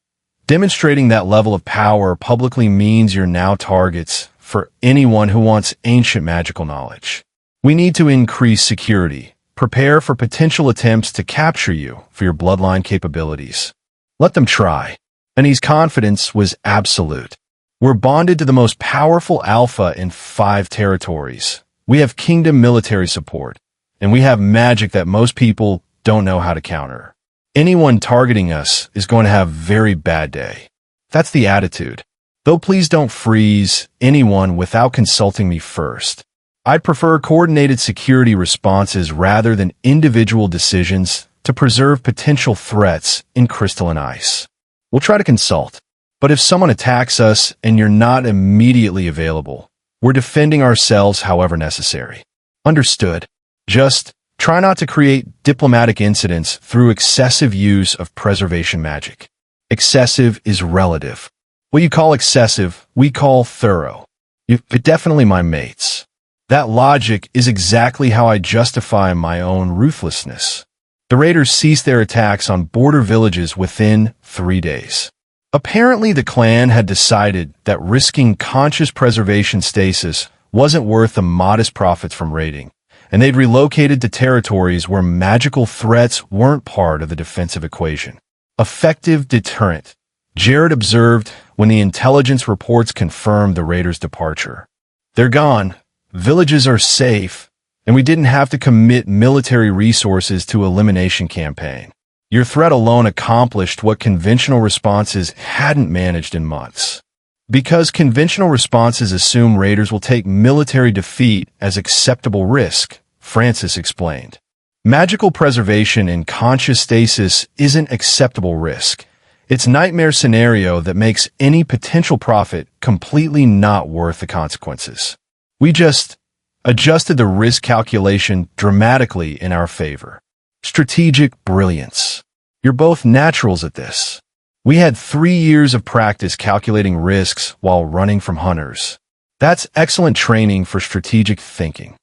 Speaker 1: demonstrating that level of power publicly means you're now targets for anyone who wants ancient magical knowledge. We need to increase security, prepare for potential attempts to capture you for your bloodline capabilities. Let them try. Ani's confidence was absolute. We're bonded to the most powerful alpha in 5 territories. We have kingdom military support, and we have magic that most people don't know how to counter. Anyone targeting us is going to have a very bad day. That's the attitude. Though please don't freeze anyone without consulting me first. I'd prefer coordinated security responses rather than individual decisions to preserve potential threats in crystalline ice. We'll try to consult, but if someone attacks us and you're not immediately available, we're defending ourselves however necessary. Understood. Just try not to create diplomatic incidents through excessive use of preservation magic. Excessive is relative. What you call excessive, we call thorough. You're definitely my mates. That logic is exactly how I justify my own ruthlessness. The raiders ceased their attacks on border villages within 3 days. Apparently, the clan had decided that risking conscious preservation stasis wasn't worth the modest profits from raiding, and they'd relocated to territories where magical threats weren't part of the defensive equation. Effective deterrent, Jared observed when the intelligence reports confirmed the raiders' departure. They're gone, villages are safe, and we didn't have to commit military resources to elimination campaign. Your threat alone accomplished what conventional responses hadn't managed in months. Because conventional responses assume raiders will take military defeat as acceptable risk, Francis explained. Magical preservation in conscious stasis isn't acceptable risk. It's a nightmare scenario that makes any potential profit completely not worth the consequences. We just adjusted the risk calculation dramatically in our favor. Strategic brilliance. You're both naturals at this. We had 3 years of practice calculating risks while running from hunters. That's excellent training for strategic thinking.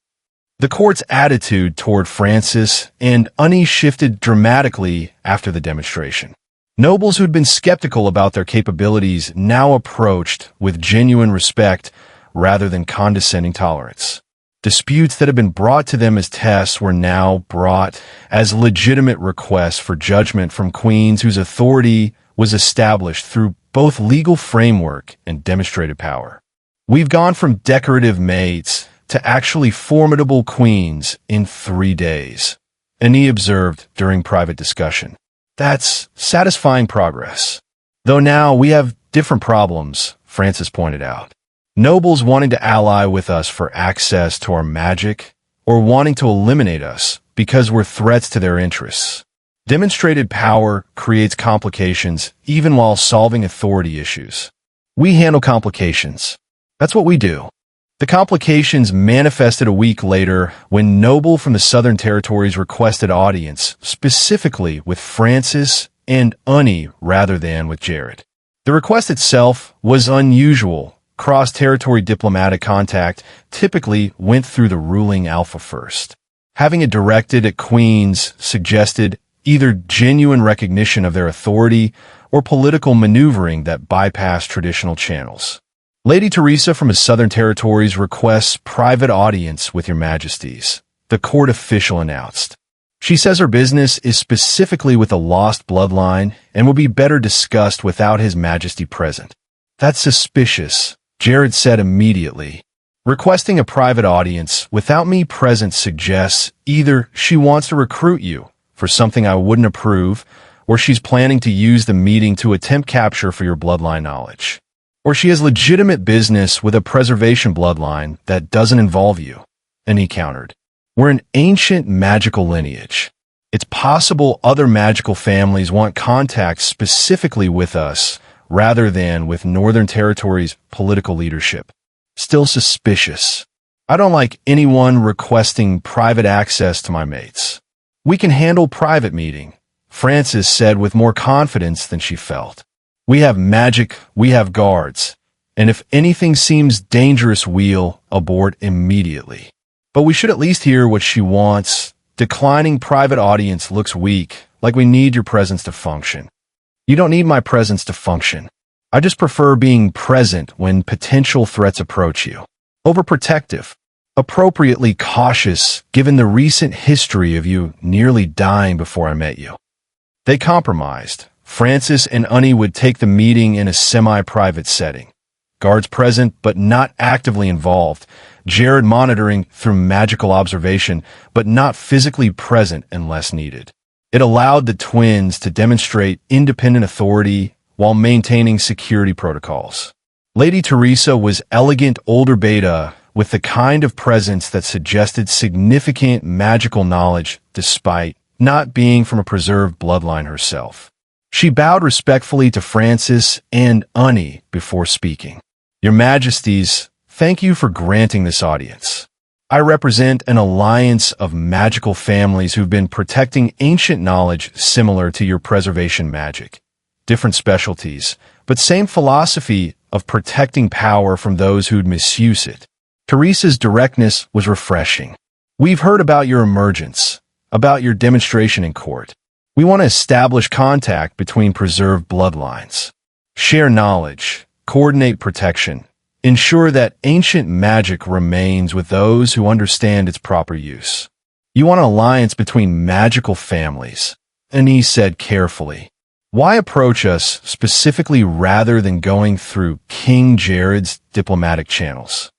Speaker 1: The court's attitude toward Francis and Ani shifted dramatically after the demonstration. Nobles who'd been skeptical about their capabilities now approached with genuine respect rather than condescending tolerance. Disputes that had been brought to them as tests were now brought as legitimate requests for judgment from queens whose authority was established through both legal framework and demonstrated power. We've gone from decorative mates to actually formidable queens in 3 days, Annie observed during private discussion. That's satisfying progress. Though now we have different problems, Francis pointed out. Nobles wanting to ally with us for access to our magic, or wanting to eliminate us because we're threats to their interests. Demonstrated power creates complications even while solving authority issues. We handle complications. That's what we do. The complications manifested a week later when Noble from the Southern Territories requested audience, specifically with Francis and Annie rather than with Jared. The request itself was unusual. Cross-territory diplomatic contact typically went through the ruling alpha first. Having it directed at queens suggested either genuine recognition of their authority or political maneuvering that bypassed traditional channels. Lady Teresa from the Southern Territories requests private audience with your majesties, the court official announced. She says her business is specifically with a lost bloodline and will be better discussed without His Majesty present. That's suspicious, Jared said immediately. Requesting a private audience without me present suggests either she wants to recruit you for something I wouldn't approve, or she's planning to use the meeting to attempt capture for your bloodline knowledge. Or she has legitimate business with a preservation bloodline that doesn't involve you, and he countered. We're an ancient magical lineage. It's possible other magical families want contact specifically with us rather than with Northern Territories' political leadership. Still suspicious. I don't like anyone requesting private access to my mates. We can handle private meeting, Francis said with more confidence than she felt. We have magic, we have guards, and if anything seems dangerous, we'll abort immediately. But we should at least hear what she wants. Declining private audience looks weak, like we need your presence to function. You don't need my presence to function. I just prefer being present when potential threats approach you. Overprotective. Appropriately cautious, given the recent history of you nearly dying before I met you. They compromised. Francis and Annie would take the meeting in a semi-private setting. Guards present, but not actively involved. Jared monitoring through magical observation, but not physically present unless needed. It allowed the twins to demonstrate independent authority while maintaining security protocols. Lady Teresa was elegant older beta with the kind of presence that suggested significant magical knowledge despite not being from a preserved bloodline herself. She bowed respectfully to Francis and Annie before speaking. Your Majesties, thank you for granting this audience. I represent an alliance of magical families who've been protecting ancient knowledge similar to your preservation magic. Different specialties, but same philosophy of protecting power from those who'd misuse it. Teresa's directness was refreshing. We've heard about your emergence, about your demonstration in court. We want to establish contact between preserved bloodlines, share knowledge, coordinate protection, ensure that ancient magic remains with those who understand its proper use. You want an alliance between magical families, Annie said carefully. Why approach us specifically rather than going through King Jared's diplomatic channels?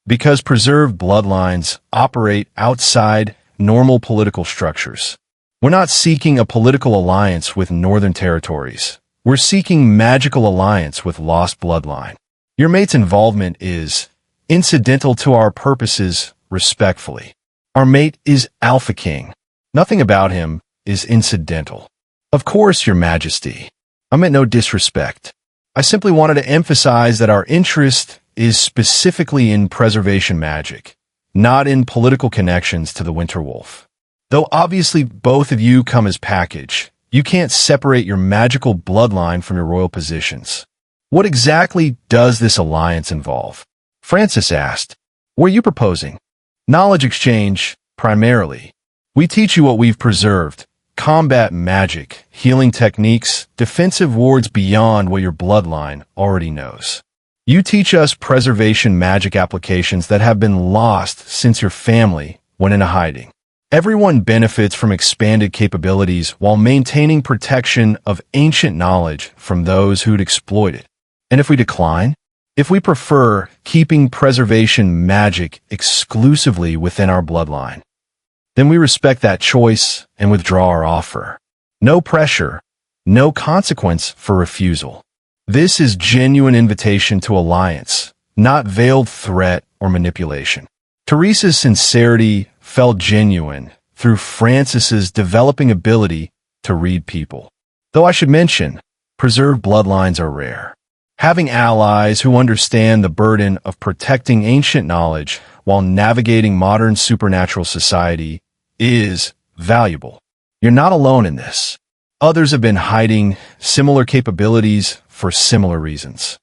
Speaker 1: Because preserved bloodlines operate outside normal political structures. We're not seeking a political alliance with Northern Territories. We're seeking magical alliance with Lost Bloodline. Your mate's involvement is incidental to our purposes, respectfully. Our mate is Alpha King. Nothing about him is incidental. Of course, Your Majesty. I meant no disrespect. I simply wanted to emphasize that our interest is specifically in preservation magic, not in political connections to the Winter Wolf. Though obviously both of you come as package, you can't separate your magical bloodline from your royal positions. What exactly does this alliance involve? Francis asked. What are you proposing? Knowledge exchange, primarily. We teach you what we've preserved. Combat magic, healing techniques, defensive wards beyond what your bloodline already knows. You teach us preservation magic applications that have been lost since your family went into hiding. Everyone benefits from expanded capabilities while maintaining protection of ancient knowledge from those who'd exploit it. And if we decline, If we prefer keeping preservation magic exclusively within our bloodline, then we respect that choice and withdraw our offer. No pressure, no consequence for refusal. This is genuine invitation to alliance, not veiled threat or manipulation. Teresa's sincerity felt genuine through Francis's developing ability to read people. Though I should mention, preserved bloodlines are rare. Having allies who understand the burden of protecting ancient knowledge while navigating modern supernatural society is valuable. You're not alone in this. Others have been hiding similar capabilities for similar reasons.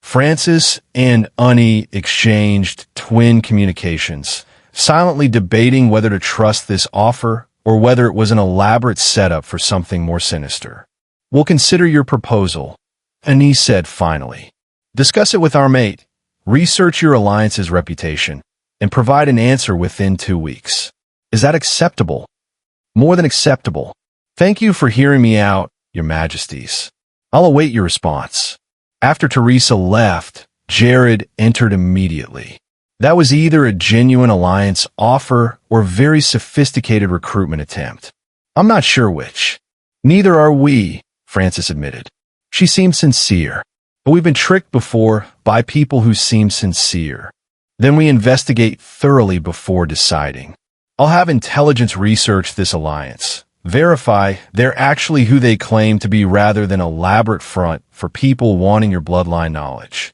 Speaker 1: Francis and Unnie exchanged twin communications, silently debating whether to trust this offer or whether it was an elaborate setup for something more sinister. "We'll consider your proposal," Unnie said finally. "Discuss it with our mate, research your alliance's reputation, and provide an answer within 2 weeks. Is that acceptable?" "More than acceptable. Thank you for hearing me out, Your Majesties. I'll await your response." After Teresa left, Jared entered immediately. That was either a genuine alliance offer or very sophisticated recruitment attempt. "I'm not sure which." "Neither are we," Francis admitted. She seemed sincere. But we've been tricked before by people who seem sincere. Then we investigate thoroughly before deciding. I'll have intelligence research this alliance, verify they're actually who they claim to be rather than elaborate front for people wanting your bloodline knowledge.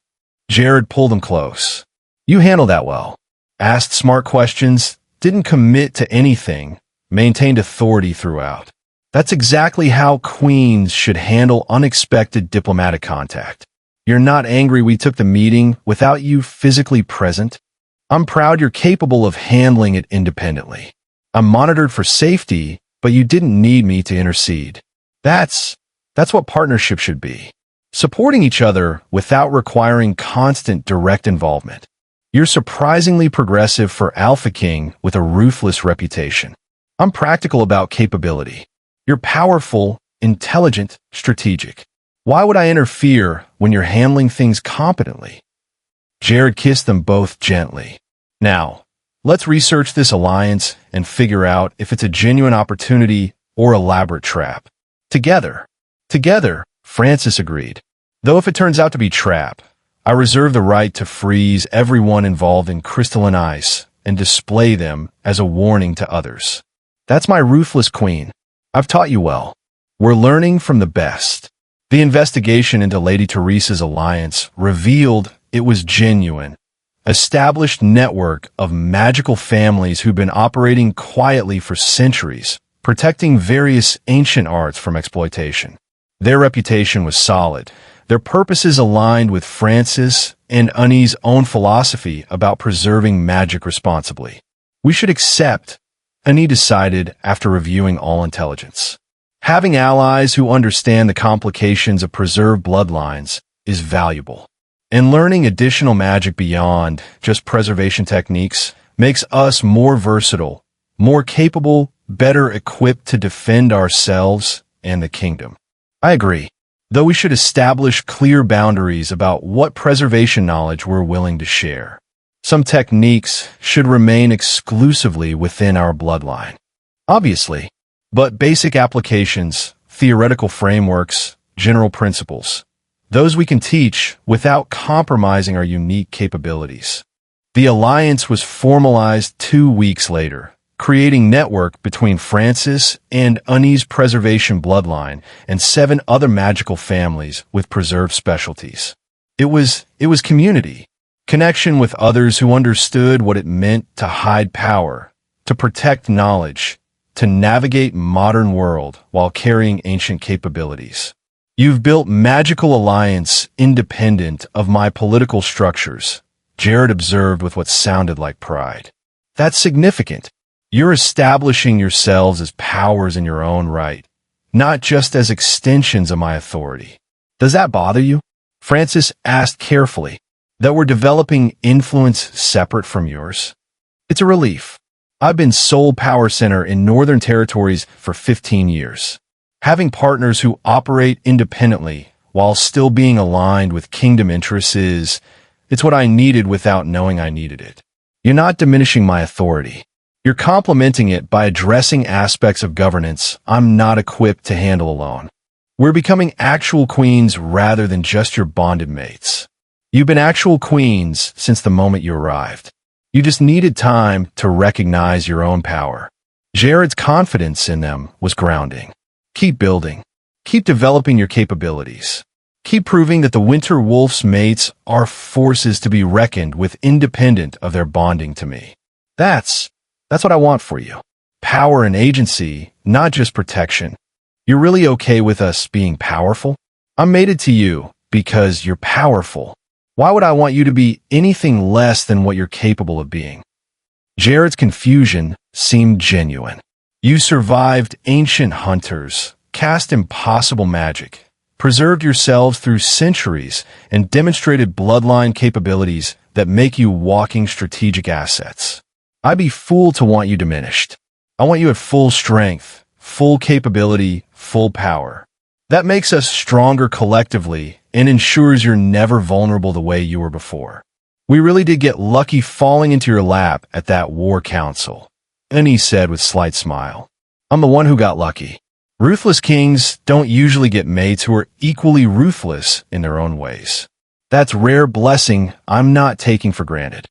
Speaker 1: Jared pulled him close. "You handled that well. Asked smart questions, didn't commit to anything, maintained authority throughout. That's exactly how queens should handle unexpected diplomatic contact. You're not angry we took the meeting without you physically present? I'm proud you're capable of handling it independently. I'm monitored for safety, but you didn't need me to intercede. That's what partnership should be. Supporting each other without requiring constant direct involvement. You're surprisingly progressive for Alpha King with a ruthless reputation. I'm practical about capability. You're powerful, intelligent, strategic. Why would I interfere when you're handling things competently?" Jared kissed them both gently. "Now, let's research this alliance and figure out if it's a genuine opportunity or elaborate trap. Together, Francis agreed. Though if it turns out to be trap, I reserve the right to freeze everyone involved in crystalline ice and display them as a warning to others. That's my ruthless queen. I've taught you well. We're learning from the best." The investigation into Lady Teresa's alliance revealed it was genuine. Established network of magical families who've been operating quietly for centuries, protecting various ancient arts from exploitation. Their reputation was solid. Their purposes aligned with Francis and Unnie's own philosophy about preserving magic responsibly. "We should accept," Unnie decided after reviewing all intelligence. Having allies who understand the complications of preserved bloodlines is valuable. And learning additional magic beyond just preservation techniques makes us more versatile, more capable, better equipped to defend ourselves and the kingdom. I agree, though we should establish clear boundaries about what preservation knowledge we're willing to share. Some techniques should remain exclusively within our bloodline. Obviously, but basic applications, theoretical frameworks, general principles, those we can teach without compromising our unique capabilities. The alliance was formalized 2 weeks later, creating network between Francis and Unnie's preservation bloodline and 7 other magical families with preserved specialties. It was community. Connection with others who understood what it meant to hide power, to protect knowledge, to navigate modern world while carrying ancient capabilities. You've built magical alliance independent of my political structures, Jared observed with what sounded like pride. That's significant. You're establishing yourselves as powers in your own right, not just as extensions of my authority. Does that bother you? Francis asked carefully. That we're developing influence separate from yours? It's a relief. I've been sole power center in Northern Territories for 15 years. Having partners who operate independently while still being aligned with kingdom interests is It's what I needed without knowing I needed it. You're not diminishing my authority. You're complementing it by addressing aspects of governance I'm not equipped to handle alone. We're becoming actual queens rather than just your bonded mates. You've been actual queens since the moment you arrived. You just needed time to recognize your own power. Jared's confidence in them was grounding. Keep building. Keep developing your capabilities. Keep proving that the Winter Wolf's mates are forces to be reckoned with independent of their bonding to me. That's what I want for you. Power and agency, not just protection. You're really okay with us being powerful? I'm mated to you because you're powerful. Why would I want you to be anything less than what you're capable of being? Jared's confusion seemed genuine. You survived ancient hunters, cast impossible magic, preserved yourselves through centuries, and demonstrated bloodline capabilities that make you walking strategic assets. I'd be fooled to want you diminished. I want you at full strength, full capability, full power. That makes us stronger collectively and ensures you're never vulnerable the way you were before. We really did get lucky falling into your lap at that war council. And he said with a slight smile, I'm the one who got lucky. Ruthless kings don't usually get mates who are equally ruthless in their own ways. That's rare blessing I'm not taking for granted.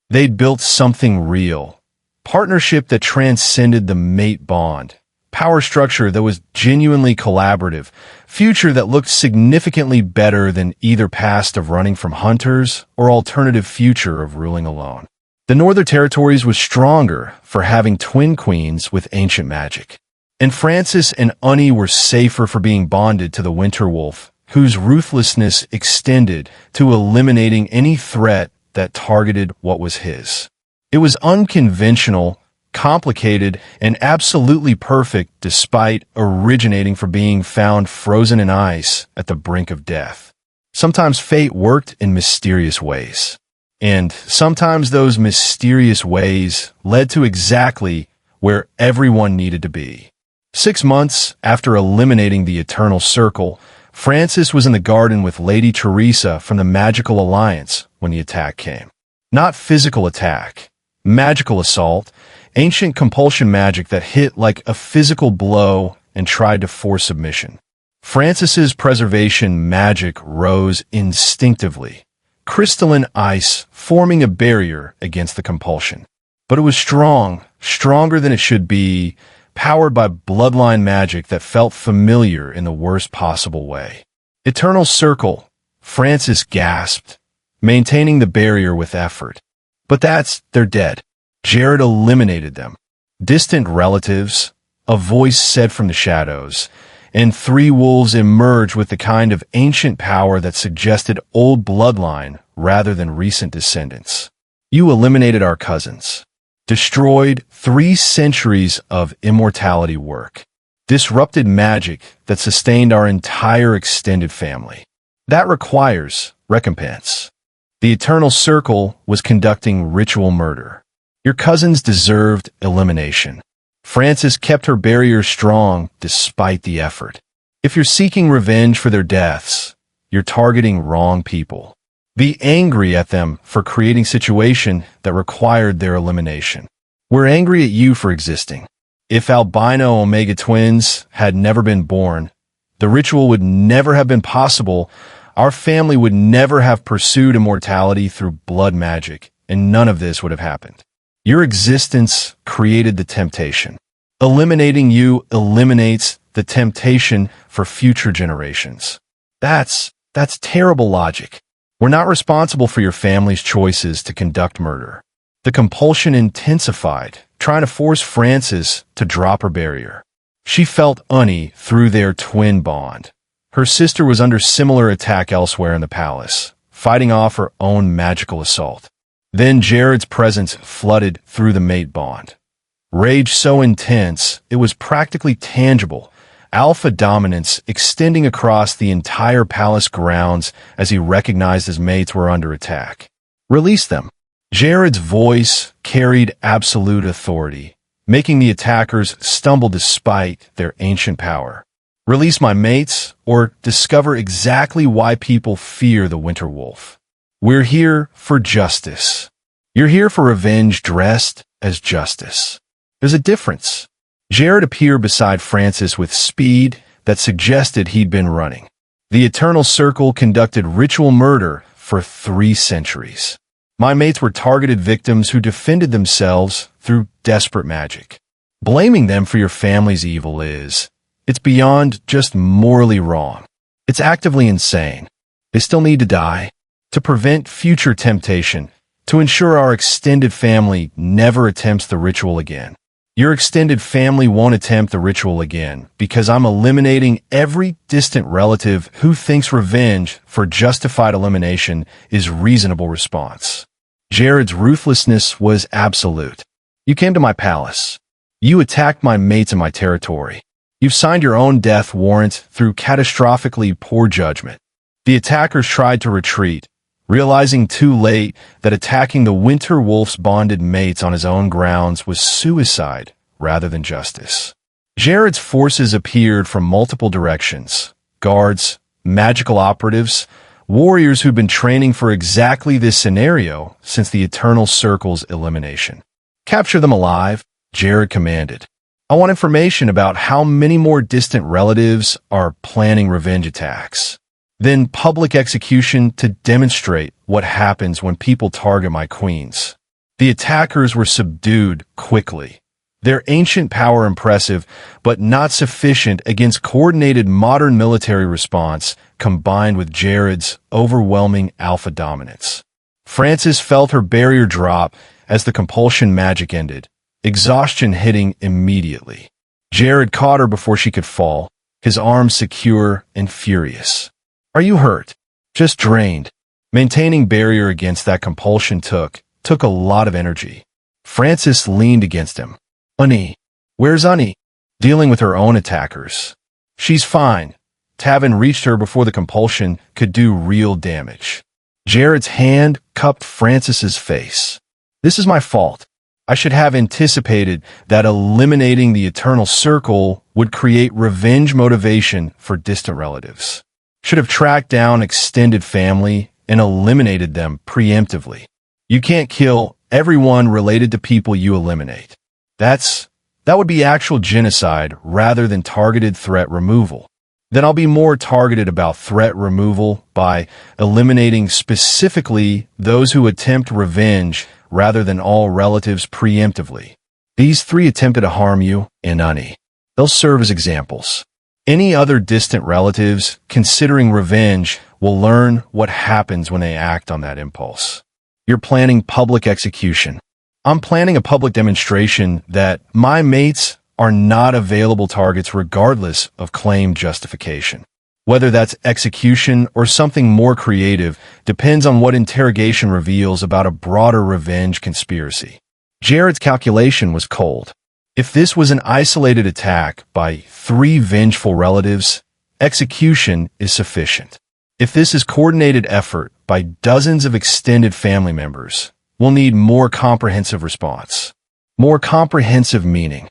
Speaker 1: They'd built something real. Partnership that transcended the mate bond. Power structure that was genuinely collaborative. Future that looked significantly better than either past of running from hunters or alternative future of ruling alone. The Northern Territories was stronger for having twin queens with ancient magic. And Francis and Unnie were safer for being bonded to the Winter Wolf, whose ruthlessness extended to eliminating any threat that targeted what was his. It was unconventional, complicated, and absolutely perfect despite originating from being found frozen in ice at the brink of death. Sometimes fate worked in mysterious ways. And sometimes those mysterious ways led to exactly where everyone needed to be. 6 months after eliminating the Eternal Circle, Francis was in the garden with Lady Teresa from the Magical Alliance when the attack came. Not physical attack, magical assault, ancient compulsion magic that hit like a physical blow and tried to force submission. Francis's preservation magic rose instinctively, crystalline ice forming a barrier against the compulsion. But it was strong, stronger than it should be, powered by bloodline magic that felt familiar in the worst possible way. Eternal Circle, Francis gasped, maintaining the barrier with effort. But they're dead. Jared eliminated them. Distant relatives, a voice said from the shadows, and 3 wolves emerged with the kind of ancient power that suggested old bloodline rather than recent descendants. You eliminated our cousins. Destroyed 3 centuries of immortality work. Disrupted magic that sustained our entire extended family. That requires recompense. The Eternal Circle was conducting ritual murder. Your cousins deserved elimination. Francis kept her barrier strong despite the effort. If you're seeking revenge for their deaths, you're targeting wrong people. Be angry at them for creating situation that required their elimination. We're angry at you for existing. If albino Omega twins had never been born, the ritual would never have been possible. Our family would never have pursued immortality through blood magic, and none of this would have happened. Your existence created the temptation. Eliminating you eliminates the temptation for future generations. That's terrible logic. We're not responsible for your family's choices to conduct murder. The compulsion intensified, trying to force Francis to drop her barrier. She felt Unnie through their twin bond. Her sister was under similar attack elsewhere in the palace, fighting off her own magical assault. Then Jared's presence flooded through the mate bond. Rage so intense, it was practically tangible. Alpha dominance extending across the entire palace grounds as he recognized his mates were under attack. Release them. Jared's voice carried absolute authority, making the attackers stumble despite their ancient power. Release my mates, or discover exactly why people fear the Winter Wolf. We're here for justice. You're here for revenge dressed as justice. There's a difference. Jared appeared beside Francis with speed that suggested he'd been running. The Eternal Circle conducted ritual murder for 3 centuries. My mates were targeted victims who defended themselves through desperate magic. Blaming them for your family's evil it's beyond just morally wrong. It's actively insane. They still need to die to prevent future temptation, to ensure our extended family never attempts the ritual again. Your extended family won't attempt the ritual again because I'm eliminating every distant relative who thinks revenge for justified elimination is reasonable response. Jared's ruthlessness was absolute. You came to my palace. You attacked my mates in my territory. You've signed your own death warrant through catastrophically poor judgment. The attackers tried to retreat, realizing too late that attacking the Winter Wolf's bonded mates on his own grounds was suicide rather than justice. Jared's forces appeared from multiple directions: guards, magical operatives, warriors who'd been training for exactly this scenario since the Eternal Circle's elimination. Capture them alive, Jared commanded. I want information about how many more distant relatives are planning revenge attacks. Then public execution to demonstrate what happens when people target my queens. The attackers were subdued quickly. Their ancient power impressive, but not sufficient against coordinated modern military response combined with Jared's overwhelming alpha dominance. Francis felt her barrier drop as the compulsion magic ended, exhaustion hitting immediately. Jared caught her before she could fall, his arms secure and furious. Are you hurt? Just drained. Maintaining barrier against that compulsion took a lot of energy. Francis leaned against him. Unnie. Where's Unnie? Dealing with her own attackers. She's fine. Tavin reached her before the compulsion could do real damage. Jared's hand cupped Francis's face. This is my fault. I should have anticipated that eliminating the Eternal Circle would create revenge motivation for distant relatives. Should have tracked down extended family and eliminated them preemptively. You can't kill everyone related to people you eliminate. That would be actual genocide rather than targeted threat removal. Then I'll be more targeted about threat removal by eliminating specifically those who attempt revenge rather than all relatives preemptively. These 3 attempted to harm you and Unnie. They'll serve as examples. Any other distant relatives considering revenge will learn what happens when they act on that impulse. You're planning public execution. I'm planning a public demonstration that my mates are not available targets regardless of claimed justification. Whether that's execution or something more creative depends on what interrogation reveals about a broader revenge conspiracy. Jared's calculation was cold. If this was an isolated attack by 3 vengeful relatives, execution is sufficient. If this is coordinated effort by dozens of extended family members, we'll need more comprehensive response. More comprehensive meaning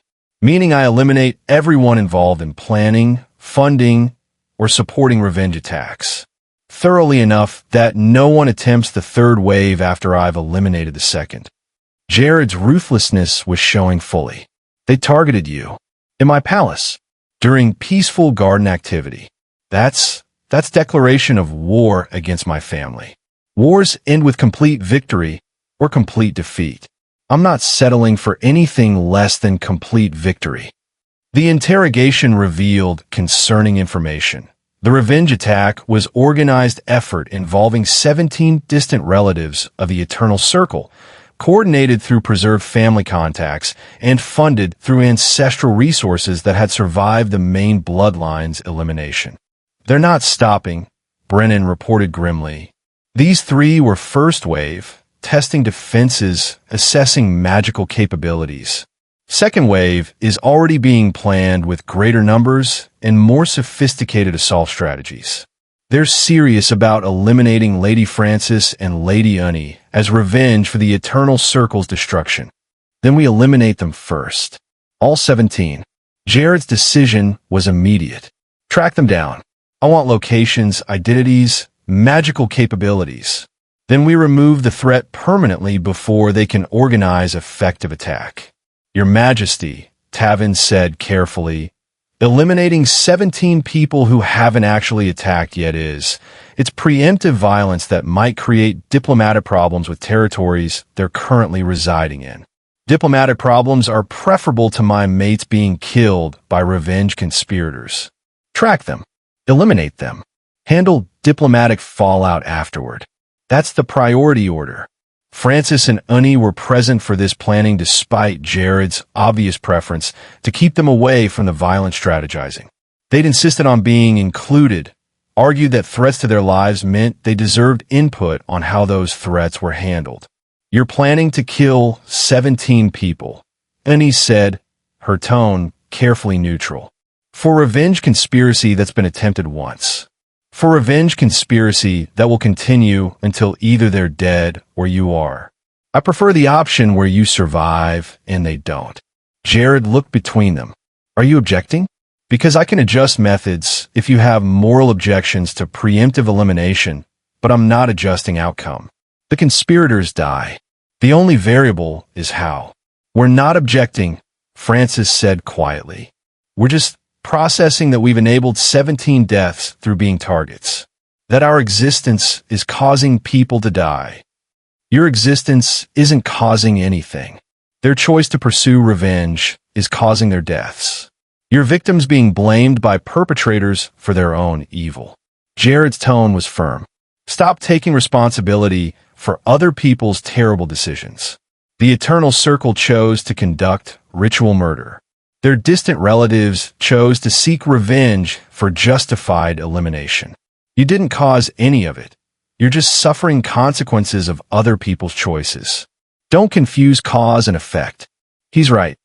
Speaker 1: I eliminate everyone involved in planning, funding, or supporting revenge attacks. Thoroughly enough that no one attempts the 3rd wave after I've eliminated the 2nd. Jared's ruthlessness was showing fully. They targeted you. In my palace. During peaceful garden activity. That's declaration of war against my family. Wars end with complete victory or complete defeat. I'm not settling for anything less than complete victory. The interrogation revealed concerning information. The revenge attack was organized effort involving 17 distant relatives of the Eternal Circle, coordinated through preserved family contacts and funded through ancestral resources that had survived the main bloodline's elimination. They're not stopping, Brennan reported grimly. These 3 were first wave, testing defenses, assessing magical capabilities. Second wave is already being planned with greater numbers and more sophisticated assault strategies. They're serious about eliminating Lady Francis and Lady Unnie as revenge for the Eternal Circle's destruction. Then we eliminate them first. All 17. Jared's decision was immediate. Track them down. I want locations, identities, magical capabilities. Then we remove the threat permanently before they can organize effective attack. Your Majesty, Tavin said carefully, eliminating 17 people who haven't actually attacked yet it's preemptive violence that might create diplomatic problems with territories they're currently residing in. Diplomatic problems are preferable to my mates being killed by revenge conspirators. Track them. Eliminate them. Handle diplomatic fallout afterward. That's the priority order. Francis and Unni were present for this planning despite Jared's obvious preference to keep them away from the violent strategizing. They'd insisted on being included, argued that threats to their lives meant they deserved input on how those threats were handled. You're planning to kill 17 people, Unni said, her tone carefully neutral. For revenge conspiracy that's been attempted once. For revenge conspiracy that will continue until either they're dead or you are. I prefer the option where you survive and they don't. Jared looked between them. Are you objecting? Because I can adjust methods if you have moral objections to preemptive elimination, but I'm not adjusting outcome. The conspirators die. The only variable is how. We're not objecting, Francis said quietly. We're just processing that we've enabled 17 deaths through being targets. That our existence is causing people to die. Your existence isn't causing anything. Their choice to pursue revenge is causing their deaths. Your victims being blamed by perpetrators for their own evil. Jared's tone was firm. Stop taking responsibility for other people's terrible decisions. The Eternal Circle chose to conduct ritual murder. Their distant relatives chose to seek revenge for justified elimination. You didn't cause any of it. You're just suffering consequences of other people's choices. Don't confuse cause and effect. He's right,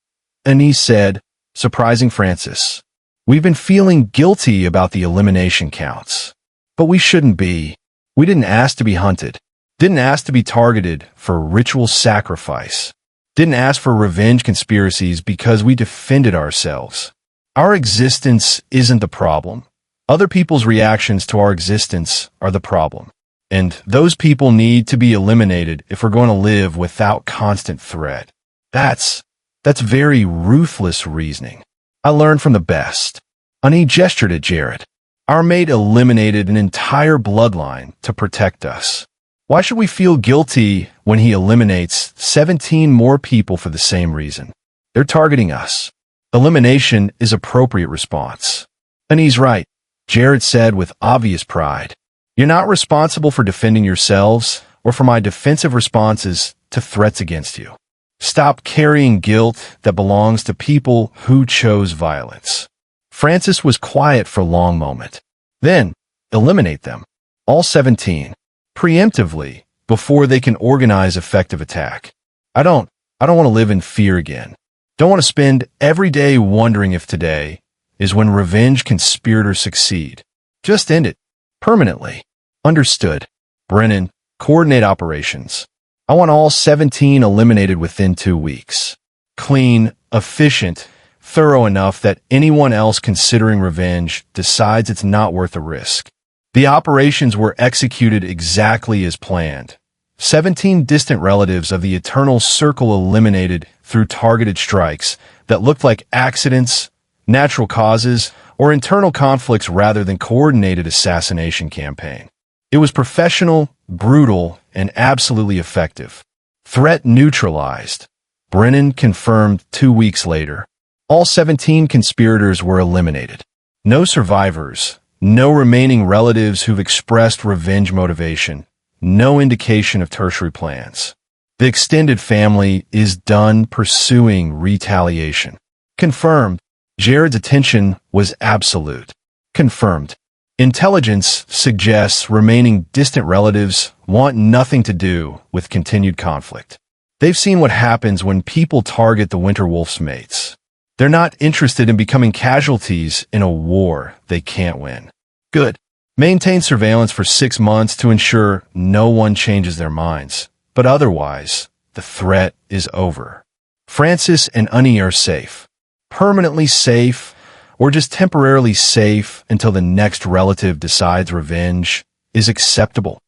Speaker 1: Unni said, surprising Francis. We've been feeling guilty about the elimination counts. But we shouldn't be. We didn't ask to be hunted. Didn't ask to be targeted for ritual sacrifice. Didn't ask for revenge conspiracies because we defended ourselves. Our existence isn't the problem. Other people's reactions to our existence are the problem. And those people need to be eliminated if we're going to live without constant threat. That's very ruthless reasoning. I learned from the best. Unni gestured at Jared. Our mate eliminated an entire bloodline to protect us. Why should we feel guilty when he eliminates 17 more people for the same reason? They're targeting us. Elimination is appropriate response. And he's right, Jared said with obvious pride. You're not responsible for defending yourselves or for my defensive responses to threats against you. Stop carrying guilt that belongs to people who chose violence. Francis was quiet for a long moment. Then, eliminate them. All 17. Preemptively, before they can organize effective attack. I don't want to live in fear again. Don't want to spend every day wondering if today is when revenge conspirators succeed. Just end it. Permanently. Understood. Brennan, coordinate operations. I want all 17 eliminated within 2 weeks. Clean, efficient, thorough enough that anyone else considering revenge decides it's not worth the risk. The operations were executed exactly as planned. 17 distant relatives of the Eternal Circle eliminated through targeted strikes that looked like accidents, natural causes, or internal conflicts rather than coordinated assassination campaign. It was professional, brutal, and absolutely effective. Threat neutralized. Brennan confirmed 2 weeks later. All 17 conspirators were eliminated. No survivors. No remaining relatives who've expressed revenge motivation. No indication of tertiary plans. The extended family is done pursuing retaliation. Confirmed. Jared's attention was absolute. Confirmed. Intelligence suggests remaining distant relatives want nothing to do with continued conflict. They've seen what happens when people target the Winter Wolf's mates. They're not interested in becoming casualties in a war they can't win. Good. Maintain surveillance for 6 months to ensure no one changes their minds. But otherwise, the threat is over. Francis and Unni are safe. Permanently safe, or just temporarily safe until the next relative decides revenge is acceptable.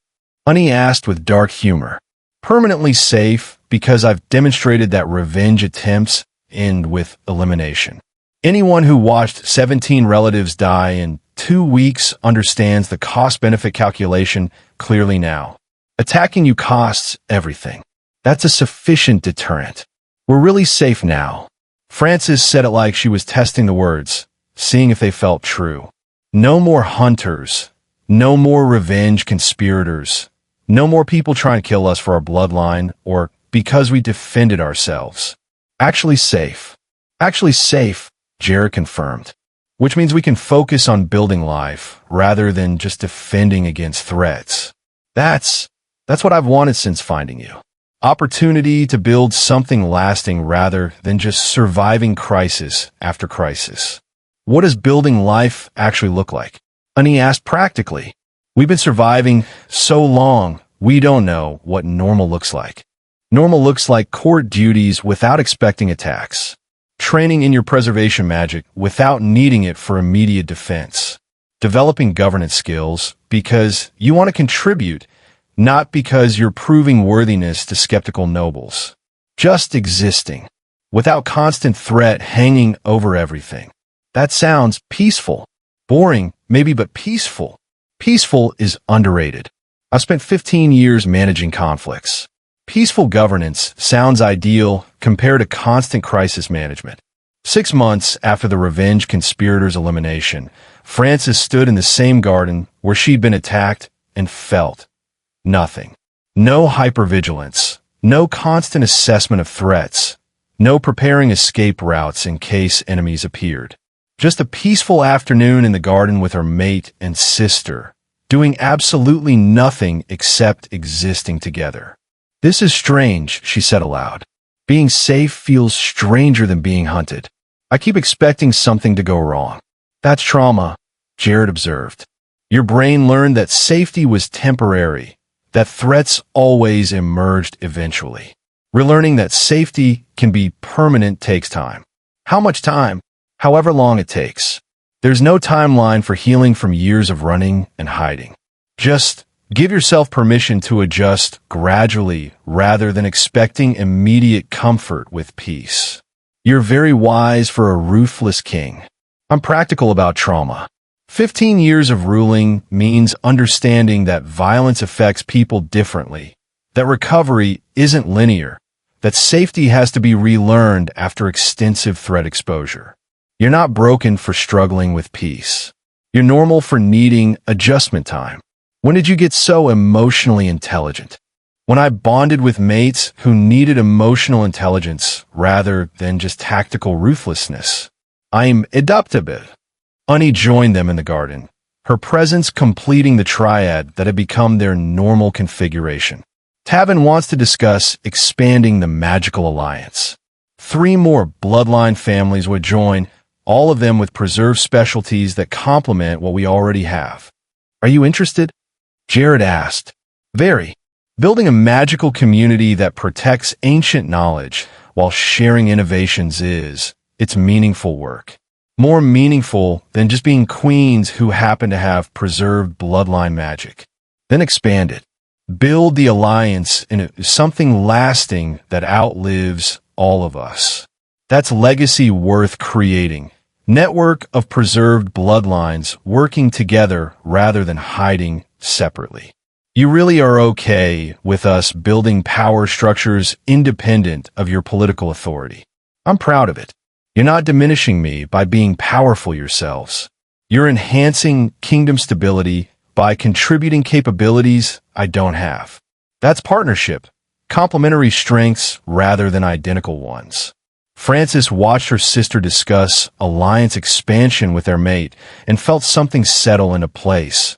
Speaker 1: Honey asked with dark humor. Permanently safe because I've demonstrated that revenge attempts end with elimination. Anyone who watched 17 relatives die in 2 weeks understands the cost-benefit calculation clearly now. Attacking you costs everything. That's a sufficient deterrent. We're really safe now. Frances said it like she was testing the words, seeing if they felt true. No more hunters. No more revenge conspirators. No more people trying to kill us for our bloodline or because we defended ourselves. Actually safe. Actually safe, Jared confirmed. Which means we can focus on building life rather than just defending against threats. That's what I've wanted since finding you. Opportunity to build something lasting rather than just surviving crisis after crisis. What does building life actually look like? Honey asked practically. We've been surviving so long, we don't know what normal looks like. Normal looks like court duties without expecting attacks. Training in your preservation magic without needing it for immediate defense. Developing governance skills because you want to contribute, not because you're proving worthiness to skeptical nobles. Just existing, without constant threat hanging over everything. That sounds peaceful. Boring, maybe, but peaceful. Peaceful is underrated. I've spent 15 years managing conflicts. Peaceful governance sounds ideal compared to constant crisis management. 6 months after the revenge conspirators' elimination, Frances stood in the same garden where she'd been attacked and felt nothing. No hypervigilance, no constant assessment of threats, no preparing escape routes in case enemies appeared. Just a peaceful afternoon in the garden with her mate and sister, doing absolutely nothing except existing together. This is strange, she said aloud. Being safe feels stranger than being hunted. I keep expecting something to go wrong. That's trauma, Jared observed. Your brain learned that safety was temporary, that threats always emerged eventually. Relearning that safety can be permanent takes time. How much time? However long it takes. There's no timeline for healing from years of running and hiding. Just give yourself permission to adjust gradually rather than expecting immediate comfort with peace. You're very wise for a ruthless king. I'm practical about trauma. 15 years of ruling means understanding that violence affects people differently, that recovery isn't linear, that safety has to be relearned after extensive threat exposure. You're not broken for struggling with peace. You're normal for needing adjustment time. When did you get so emotionally intelligent? When I bonded with mates who needed emotional intelligence rather than just tactical ruthlessness. I'm adaptable. Honey joined them in the garden, her presence completing the triad that had become their normal configuration. Tavin wants to discuss expanding the magical alliance. 3 more bloodline families would join, all of them with preserved specialties that complement what we already have. Are you interested? Jared asked. Very. Building a magical community that protects ancient knowledge while sharing innovations it's meaningful work. More meaningful than just being queens who happen to have preserved bloodline magic. Then expand it. Build the alliance into something lasting that outlives all of us. That's legacy worth creating. Network of preserved bloodlines working together rather than hiding separately. You really are okay with us building power structures independent of your political authority. I'm proud of it. You're not diminishing me by being powerful yourselves. You're enhancing kingdom stability by contributing capabilities I don't have. That's partnership, complementary strengths rather than identical ones. Frances watched her sister discuss alliance expansion with their mate and felt something settle into place.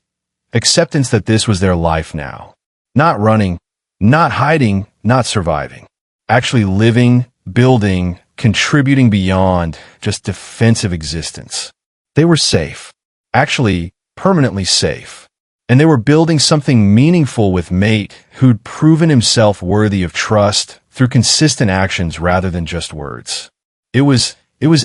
Speaker 1: Acceptance that this was their life now. Not running, not hiding, not surviving. Actually living, building, contributing beyond just defensive existence. They were safe. Actually, permanently safe. And they were building something meaningful with mate who'd proven himself worthy of trust through consistent actions rather than just words. It was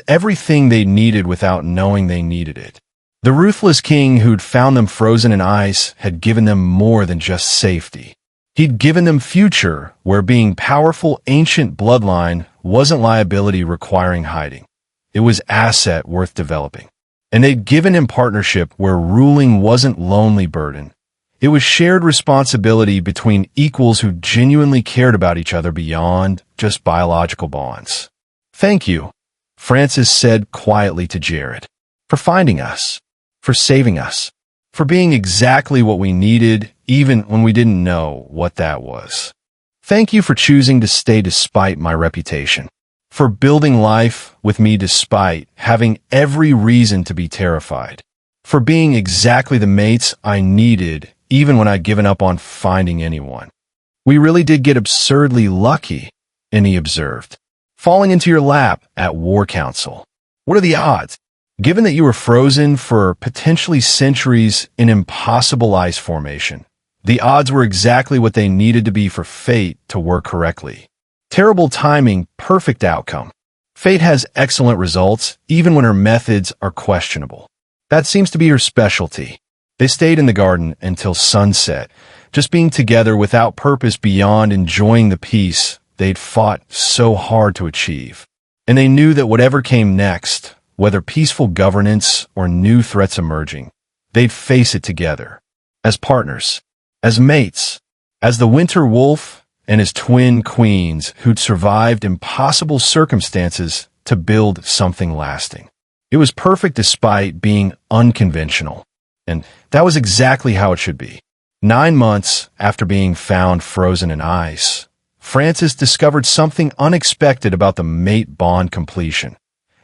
Speaker 1: everything they needed without knowing they needed it. The ruthless king who'd found them frozen in ice had given them more than just safety. He'd given them future, where being powerful ancient bloodline wasn't liability requiring hiding. It was asset worth developing. And they'd given him partnership where ruling wasn't lonely burden. It was shared responsibility between equals who genuinely cared about each other beyond just biological bonds. "Thank you," Francis said quietly to Jared, "for finding us, for saving us, for being exactly what we needed even when we didn't know what that was. Thank you for choosing to stay despite my reputation, for building life with me despite having every reason to be terrified, for being exactly the mates I needed even when I'd given up on finding anyone. We really did get absurdly lucky," and he observed, "falling into your lap at War Council. What are the odds? Given that you were frozen for potentially centuries in impossible ice formation, the odds were exactly what they needed to be for fate to work correctly. Terrible timing, perfect outcome. Fate has excellent results, even when her methods are questionable. That seems to be her specialty." They stayed in the garden until sunset, just being together without purpose beyond enjoying the peace they'd fought so hard to achieve. And they knew that whatever came next, whether peaceful governance or new threats emerging, they'd face it together, as partners, as mates, as the winter wolf and his twin queens who'd survived impossible circumstances to build something lasting. It was perfect despite being unconventional, and that was exactly how it should be. 9 months after being found frozen in ice, Francis discovered something unexpected about the mate bond completion.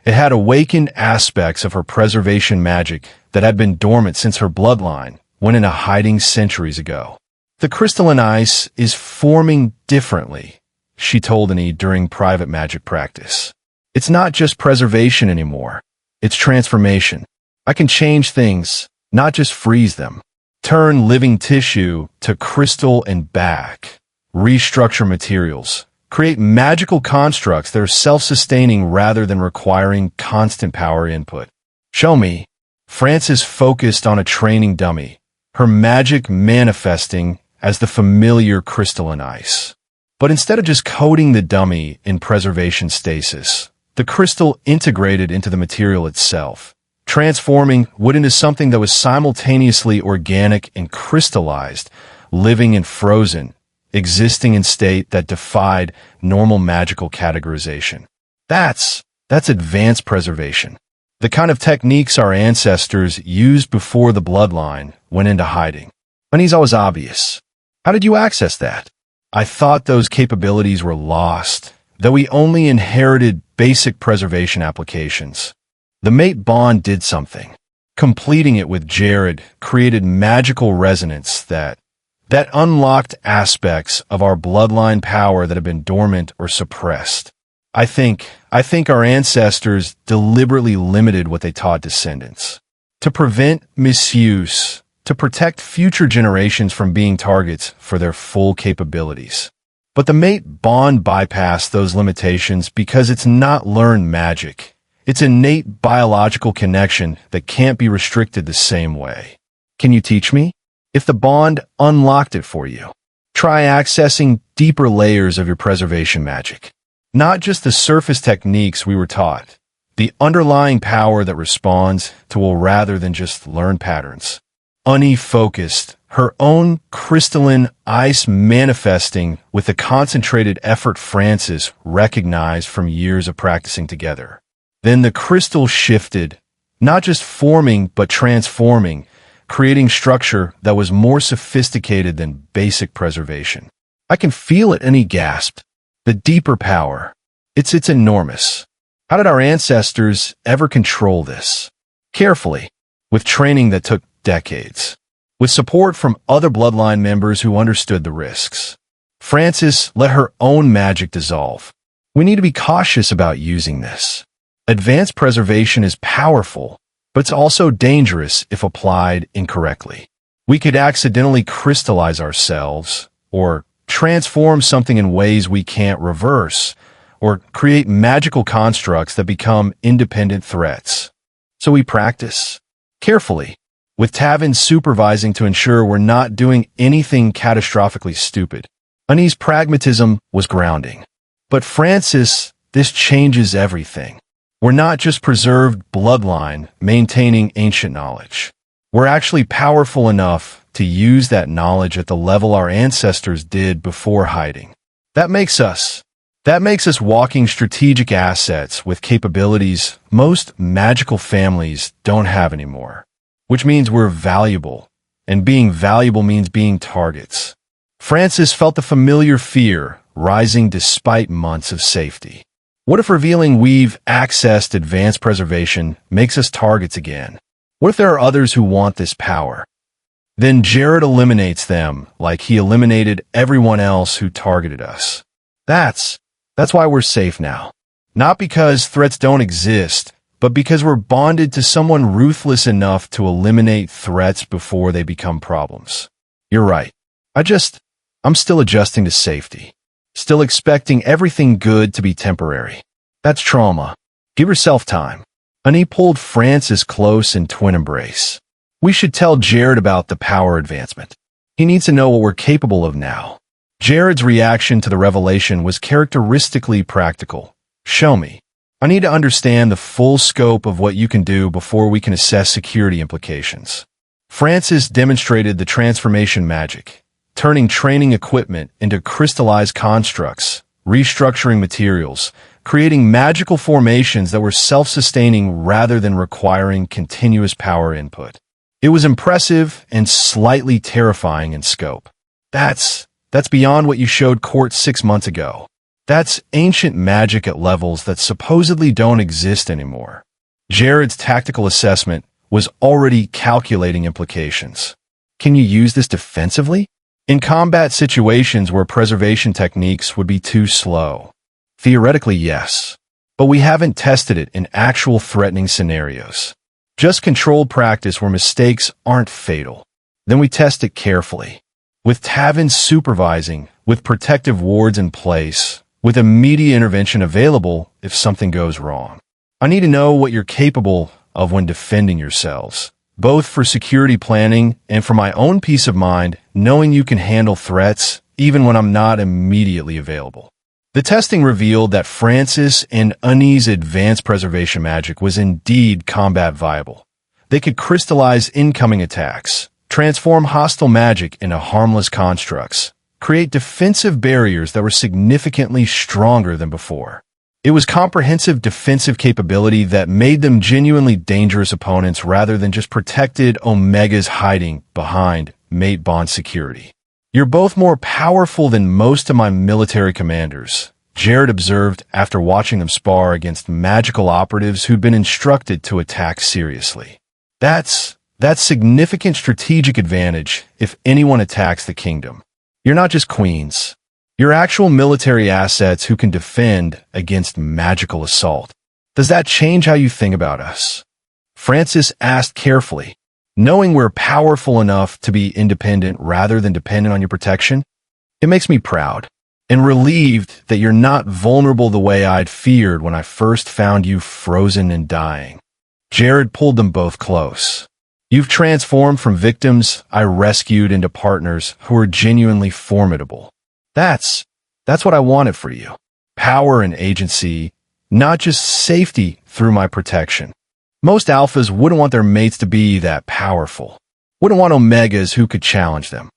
Speaker 1: It had awakened aspects of her preservation magic that had been dormant since her bloodline went into hiding centuries ago. "The crystalline ice is forming differently," she told Annie during private magic practice. "It's not just preservation anymore. It's transformation. I can change things, not just freeze them. Turn living tissue to crystal and back. Restructure materials. Create magical constructs that are self-sustaining rather than requiring constant power input. Show me." Francis focused on a training dummy, her magic manifesting as the familiar crystalline ice. But instead of just coating the dummy in preservation stasis, the crystal integrated into the material itself, transforming wood into something that was simultaneously organic and crystallized, living and frozen, existing in state that defied normal magical categorization. That's advanced preservation. The kind of techniques our ancestors used before the bloodline went into hiding. Money's always obvious. How did you access that? I thought those capabilities were lost, though we only inherited basic preservation applications. The mate bond did something. Completing it with Jared created magical resonance that unlocked aspects of our bloodline power that have been dormant or suppressed. I think our ancestors deliberately limited what they taught descendants to prevent misuse, to protect future generations from being targets for their full capabilities. But the mate bond bypassed those limitations because it's not learned magic. It's innate biological connection that can't be restricted the same way. Can you teach me? If the bond unlocked it for you, try accessing deeper layers of your preservation magic. Not just the surface techniques we were taught, the underlying power that responds to will rather than just learn patterns. Annie focused, her own crystalline ice manifesting with the concentrated effort Francis recognized from years of practicing together. Then the crystal shifted, not just forming but transforming, creating structure that was more sophisticated than basic preservation. I can feel it, and he gasped. The deeper power. It's enormous. How did our ancestors ever control this? Carefully, with training that took decades, with support from other bloodline members who understood the risks. Francis let her own magic dissolve. We need to be cautious about using this. Advanced preservation is powerful, but it's also dangerous if applied incorrectly. We could accidentally crystallize ourselves, or transform something in ways we can't reverse, or create magical constructs that become independent threats. So we practice. carefully, with Tavin supervising to ensure we're not doing anything catastrophically stupid. Annie's pragmatism was grounding. But Francis, this changes everything. We're not just preserved bloodline maintaining ancient knowledge. We're actually powerful enough to use that knowledge at the level our ancestors did before hiding. That makes us walking strategic assets with capabilities most magical families don't have anymore. Which means we're valuable, and being valuable means being targets. Francis felt the familiar fear rising despite months of safety. What if revealing we've accessed advanced preservation makes us targets again? What if there are others who want this power? Then Jared eliminates them like he eliminated everyone else who targeted us. That's why we're safe now. Not because threats don't exist, but because we're bonded to someone ruthless enough to eliminate threats before they become problems. You're right. I'm still adjusting to safety. Still expecting everything good to be temporary. That's trauma. Give yourself time. Annie pulled Francis close in twin embrace. We should tell Jared about the power advancement. He needs to know what we're capable of now. Jared's reaction to the revelation was characteristically practical. Show me. I need to understand the full scope of what you can do before we can assess security implications. Francis demonstrated the transformation magic, turning training equipment into crystallized constructs, restructuring materials, creating magical formations that were self-sustaining rather than requiring continuous power input. It was impressive and slightly terrifying in scope. That's beyond what you showed court 6 months ago. That's ancient magic at levels that supposedly don't exist anymore. Jared's tactical assessment was already calculating implications. Can you use this defensively? In combat situations where preservation techniques would be too slow. Theoretically, yes. But we haven't tested it in actual threatening scenarios. Just controlled practice where mistakes aren't fatal. Then we test it carefully. With Tavin supervising, with protective wards in place, with immediate intervention available if something goes wrong. I need to know what you're capable of when defending yourselves, both for security planning and for my own peace of mind, knowing you can handle threats even when I'm not immediately available. The testing revealed that Francis and Annie's advanced preservation magic was indeed combat viable. They could crystallize incoming attacks, transform hostile magic into harmless constructs, create defensive barriers that were significantly stronger than before. It was comprehensive defensive capability that made them genuinely dangerous opponents rather than just protected Omegas hiding behind mate bond security. You're both more powerful than most of my military commanders, Jared observed after watching them spar against magical operatives who'd been instructed to attack seriously. That's significant strategic advantage if anyone attacks the kingdom. You're not just queens. You're actual military assets who can defend against magical assault. Does that change how you think about us? Francis asked carefully, knowing we're powerful enough to be independent rather than dependent on your protection. It makes me proud and relieved that you're not vulnerable the way I'd feared when I first found you frozen and dying. Jared pulled them both close. You've transformed from victims I rescued into partners who are genuinely formidable. That's what I wanted for you. Power and agency, not just safety through my protection. Most alphas wouldn't want their mates to be that powerful. Wouldn't want omegas who could challenge them.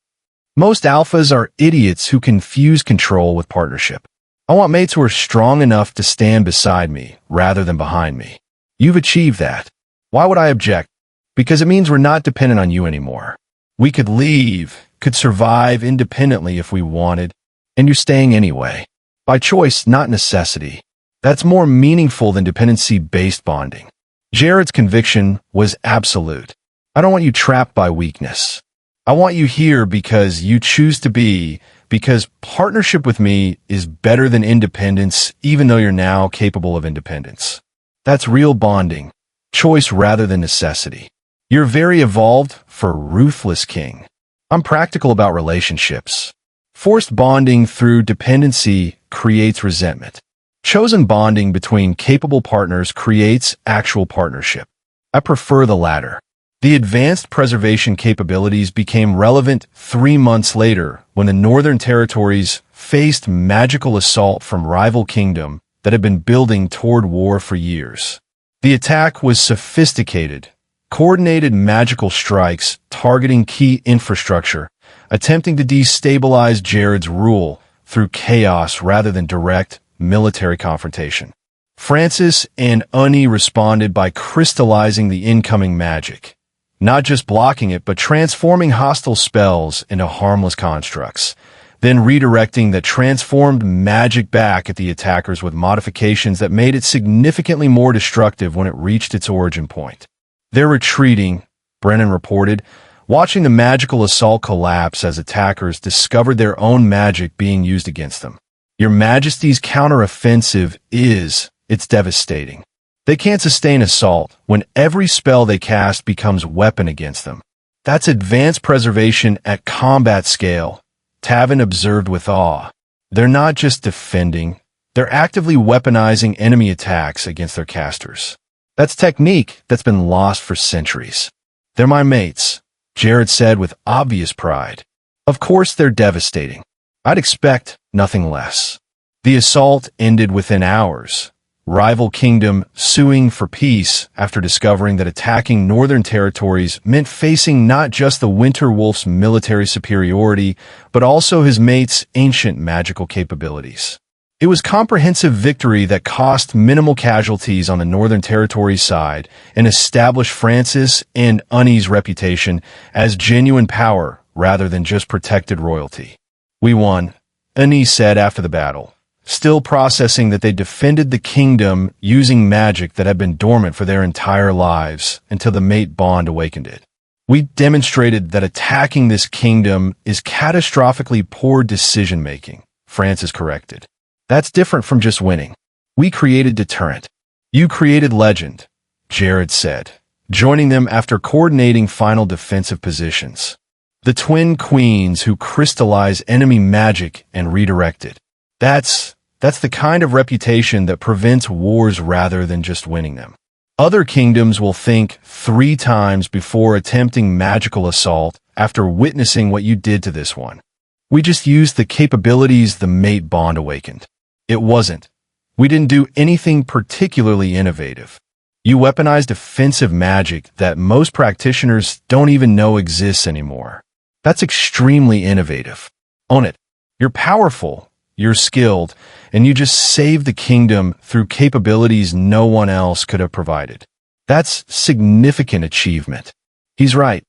Speaker 1: Most alphas are idiots who confuse control with partnership. I want mates who are strong enough to stand beside me rather than behind me. You've achieved that. Why would I object? Because it means we're not dependent on you anymore. We could leave, could survive independently if we wanted, and you're staying anyway. By choice, not necessity. That's more meaningful than dependency-based bonding. Jared's conviction was absolute. I don't want you trapped by weakness. I want you here because you choose to be, because partnership with me is better than independence, even though you're now capable of independence. That's real bonding, choice rather than necessity. You're very evolved for ruthless king. I'm practical about relationships. Forced bonding through dependency creates resentment. Chosen bonding between capable partners creates actual partnership. I prefer the latter. The advanced preservation capabilities became relevant 3 months later when the Northern Territories faced magical assault from rival kingdom that had been building toward war for years. The attack was sophisticated, coordinated magical strikes targeting key infrastructure, attempting to destabilize Jared's rule through chaos rather than direct military confrontation. Francis and Unni responded by crystallizing the incoming magic, not just blocking it, but transforming hostile spells into harmless constructs, then redirecting the transformed magic back at the attackers with modifications that made it significantly more destructive when it reached its origin point. They're retreating, Brennan reported, watching the magical assault collapse as attackers discovered their own magic being used against them. Your Majesty's counteroffensive it's devastating. They can't sustain assault when every spell they cast becomes weapon against them. That's advanced preservation at combat scale, Tavin observed with awe. They're not just defending, they're actively weaponizing enemy attacks against their casters. That's technique that's been lost for centuries. They're my mates, Jared said with obvious pride. Of course they're devastating. I'd expect nothing less. The assault ended within hours. Rival kingdom suing for peace after discovering that attacking Northern Territories meant facing not just the Winter Wolf's military superiority, but also his mate's ancient magical capabilities. It was comprehensive victory that cost minimal casualties on the Northern Territories side and established Francis and Unni's reputation as genuine power rather than just protected royalty. We won, Unni said after the battle, still processing that they defended the kingdom using magic that had been dormant for their entire lives until the mate bond awakened it. We demonstrated that attacking this kingdom is catastrophically poor decision-making, Francis corrected. That's different from just winning. We created deterrent. You created legend, Jared said, joining them after coordinating final defensive positions. The twin queens who crystallize enemy magic and redirect it. That's the kind of reputation that prevents wars rather than just winning them. Other kingdoms will think 3 times before attempting magical assault after witnessing what you did to this one. We just used the capabilities the mate bond awakened. It wasn't. We didn't do anything particularly innovative. You weaponized offensive magic that most practitioners don't even know exists anymore. That's extremely innovative. Own it. You're powerful. You're skilled, and you just saved the kingdom through capabilities no one else could have provided. That's significant achievement. He's right.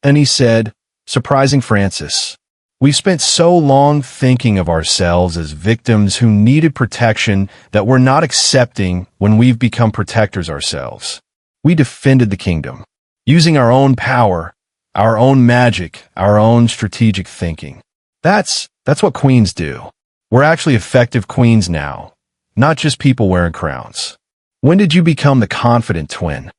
Speaker 1: And he said, surprising Francis. We've spent so long thinking of ourselves as victims who needed protection that we're not accepting when we've become protectors ourselves. We defended the kingdom, using our own power, our own magic, our own strategic thinking. That's what queens do. We're actually effective queens now, not just people wearing crowns. When did you become the confident twin?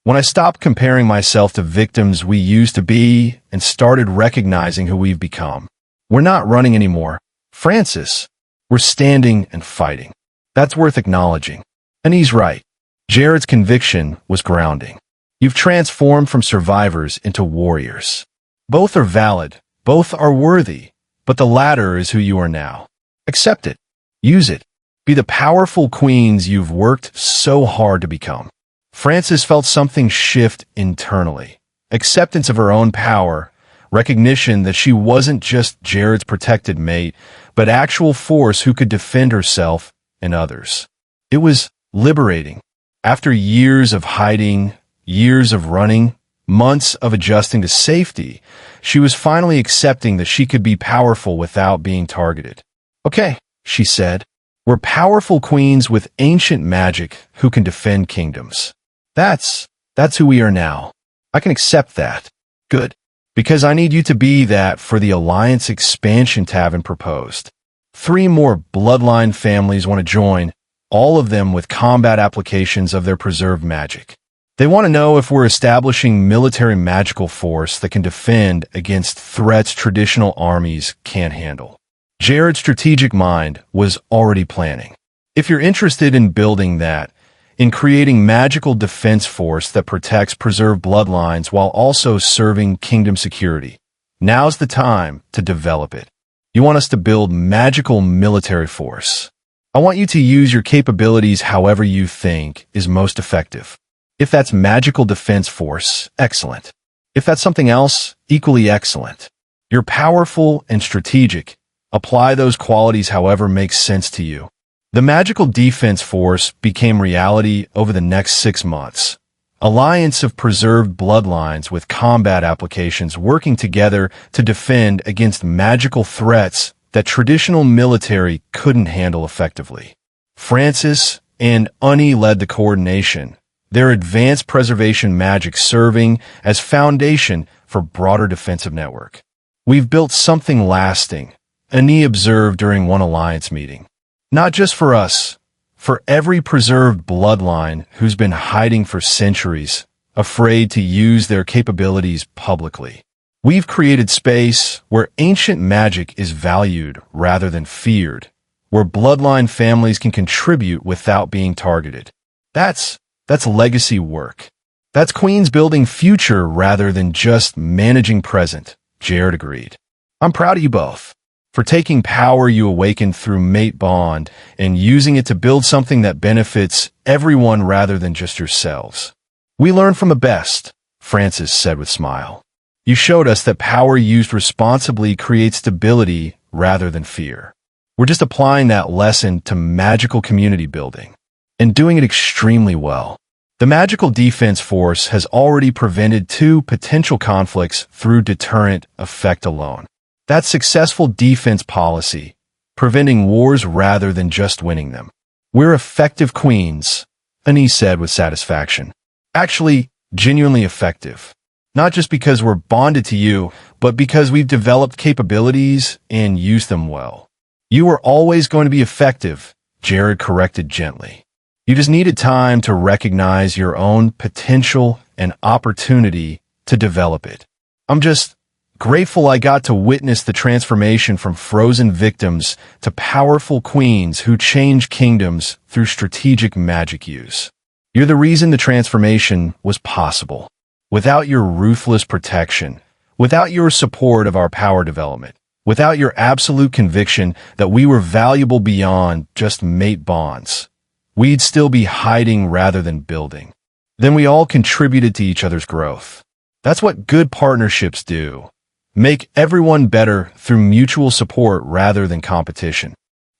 Speaker 1: When I stopped comparing myself to victims we used to be and started recognizing who we've become. We're not running anymore, Francis. We're standing and fighting. That's worth acknowledging. And he's right. Jared's conviction was grounding. You've transformed from survivors into warriors. Both are valid, both are worthy, but the latter is who you are now. Accept it. Use it. Be the powerful queens you've worked so hard to become. Francis felt something shift internally. Acceptance of her own power, recognition that she wasn't just Jared's protected mate, but actual force who could defend herself and others. It was liberating. After years of hiding, years of running, months of adjusting to safety, she was finally accepting that she could be powerful without being targeted. Okay, she said, we're powerful queens with ancient magic who can defend kingdoms. That's who we are now. I can accept that. Good. Because I need you to be that for the alliance expansion Tavin proposed. 3 more bloodline families want to join, all of them with combat applications of their preserved magic. They want to know if we're establishing military magical force that can defend against threats traditional armies can't handle. Jared's strategic mind was already planning. If you're interested in building that, in creating magical defense force that protects preserved bloodlines while also serving kingdom security. Now's the time to develop it. You want us to build magical military force. I want you to use your capabilities however you think is most effective. If that's magical defense force, excellent. If that's something else, equally excellent. You're powerful and strategic. Apply those qualities however makes sense to you. The magical defense force became reality over the next 6 months. Alliance of preserved bloodlines with combat applications working together to defend against magical threats that traditional military couldn't handle effectively. Francis and Unni led the coordination, their advanced preservation magic serving as foundation for broader defensive network. We've built something lasting, Unni observed during one alliance meeting. Not just for us, for every preserved bloodline who's been hiding for centuries, afraid to use their capabilities publicly. We've created space where ancient magic is valued rather than feared, where bloodline families can contribute without being targeted. That's legacy work. That's Queens building future rather than just managing present, Jared agreed. I'm proud of you both for taking power you awakened through mate bond and using it to build something that benefits everyone rather than just yourselves. We learn from the best, Francis said with a smile. You showed us that power used responsibly creates stability rather than fear. We're just applying that lesson to magical community building and doing it extremely well. The magical defense force has already prevented 2 potential conflicts through deterrent effect alone. That's successful defense policy, preventing wars rather than just winning them. We're effective queens, Unni said with satisfaction. Actually, genuinely effective. Not just because we're bonded to you, but because we've developed capabilities and used them well. You were always going to be effective, Jared corrected gently. You just needed time to recognize your own potential and opportunity to develop it. I'm just grateful I got to witness the transformation from frozen victims to powerful queens who change kingdoms through strategic magic use. You're the reason the transformation was possible. Without your ruthless protection, without your support of our power development, without your absolute conviction that we were valuable beyond just mate bonds, we'd still be hiding rather than building. Then we all contributed to each other's growth. That's what good partnerships do. Make everyone better through mutual support rather than competition.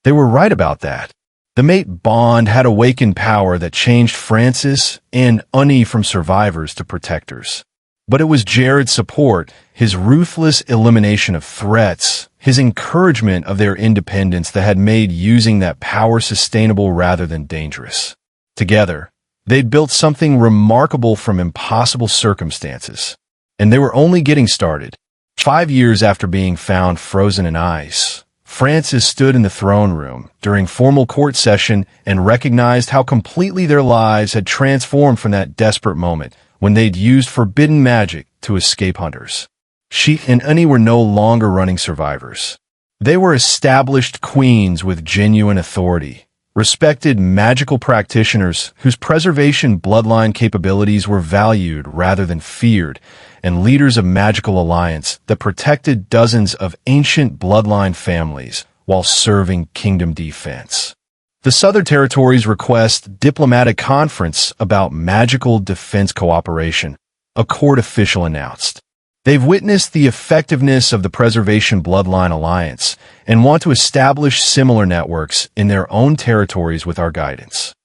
Speaker 1: They were right about that. The mate bond had awakened power that changed Francis and Unni from survivors to protectors. But it was Jared's support, his ruthless elimination of threats, his encouragement of their independence that had made using that power sustainable rather than dangerous. Together, they'd built something remarkable from impossible circumstances. And they were only getting started. 5 years after being found frozen in ice, Francis stood in the throne room during formal court session and recognized how completely their lives had transformed from that desperate moment when they'd used forbidden magic to escape hunters. She and Unni were no longer running survivors. They were established queens with genuine authority, respected magical practitioners whose preservation bloodline capabilities were valued rather than feared, and leaders of magical alliance that protected dozens of ancient bloodline families while serving kingdom defense. The Southern Territories request diplomatic conference about magical defense cooperation, a court official announced. They've witnessed the effectiveness of the Preservation Bloodline Alliance and want to establish similar networks in their own territories with our guidance.